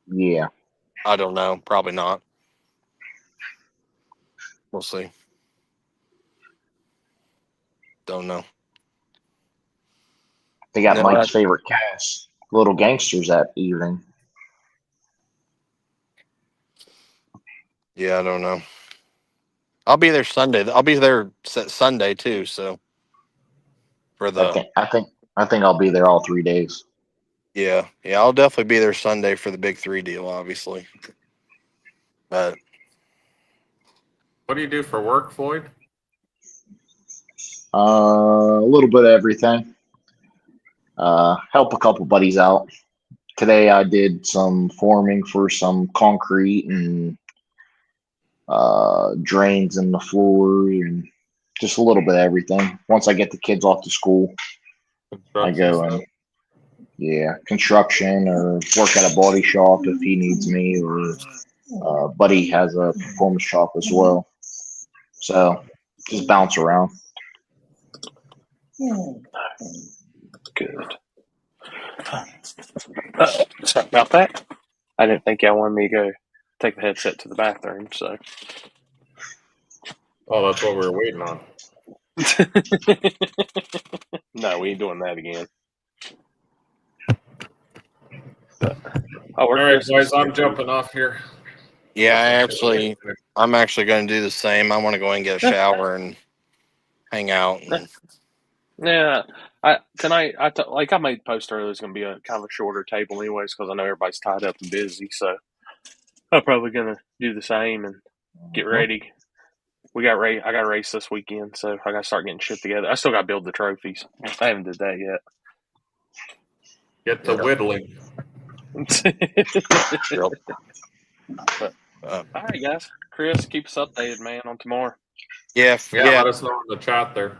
Yeah. I don't know. Probably not. We'll see. Don't know. They got Mike's favorite cast, Little Gangsters, that evening. Yeah, I don't know. I'll be there Sunday. I'll be there Sunday too. So for the I think I'll be there all 3 days. yeah, I'll definitely be there Sunday for the big 3 deal, obviously. But what do you do for work, Floyd? A little bit of everything. Help a couple buddies out. Today I did some forming for some concrete and drains in the floor and just a little bit of everything. Once I get the kids off to school, I go and construction or work at a body shop if he needs me, or Buddy has a performance shop as well. So just bounce around. Good. Sorry about that. I didn't think y'all wanted me to go take the headset to the bathroom, so. Oh, that's what we were waiting on. No, we ain't doing that again. But, all right, boys, I'm jumping off here. Yeah, I'm actually going to do the same. I want to go and get a shower and hang out. And... Yeah, tonight I made a post earlier. It's going to be a kind of a shorter table, anyways, because I know everybody's tied up and busy. So I'm probably going to do the same and get ready. I got a race this weekend, so I got to start getting shit together. I still got to build the trophies. I haven't did that yet. Get to whittling. But, all right, guys. Chris, keep us updated, man, on tomorrow. Yeah. Let us know in the chat there.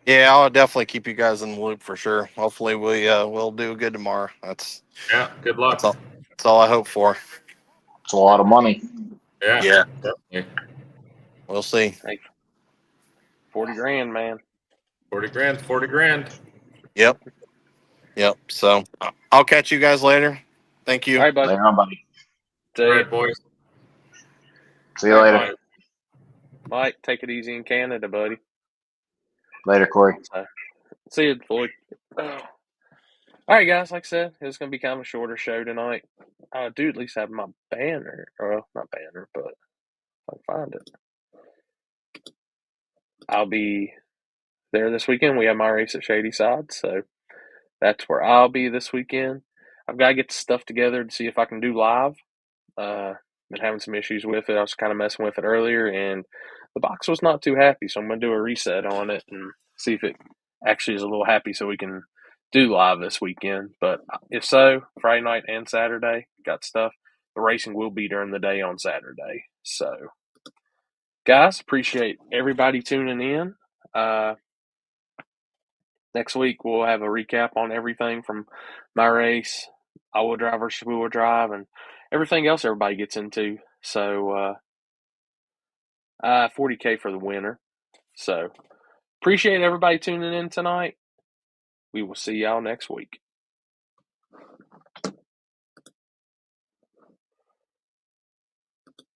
Yeah, I'll definitely keep you guys in the loop for sure. Hopefully, we'll do good tomorrow. Good luck. That's all I hope for. It's a lot of money. Yeah. Definitely. We'll see. Hey, 40 grand, man. 40 grand. Yep. So I'll catch you guys later. Thank you. All right, buddy. Later on, buddy. See All ya. right, boys. See you later. Bye. Mike, take it easy in Canada, buddy. Later, Corey. See you, Floyd. All right, guys. Like I said, it's going to be kind of a shorter show tonight. I do at least have my banner. Well, not banner, but if I can find it. I'll be there this weekend. We have my race at Shady Side, so that's where I'll be this weekend. I've got to get the stuff together to see if I can do live. Been having some issues with it. I was kind of messing with it earlier, and the box was not too happy, so I'm going to do a reset on it and see if it actually is a little happy so we can do live this weekend. But if so, Friday night and Saturday, got stuff. The racing will be during the day on Saturday. So, guys, appreciate everybody tuning in. Next week, we'll have a recap on everything from my race, all-wheel drive versus wheel drive, and everything else everybody gets into. So, 40K for the winner. So, appreciate everybody tuning in tonight. We will see y'all next week.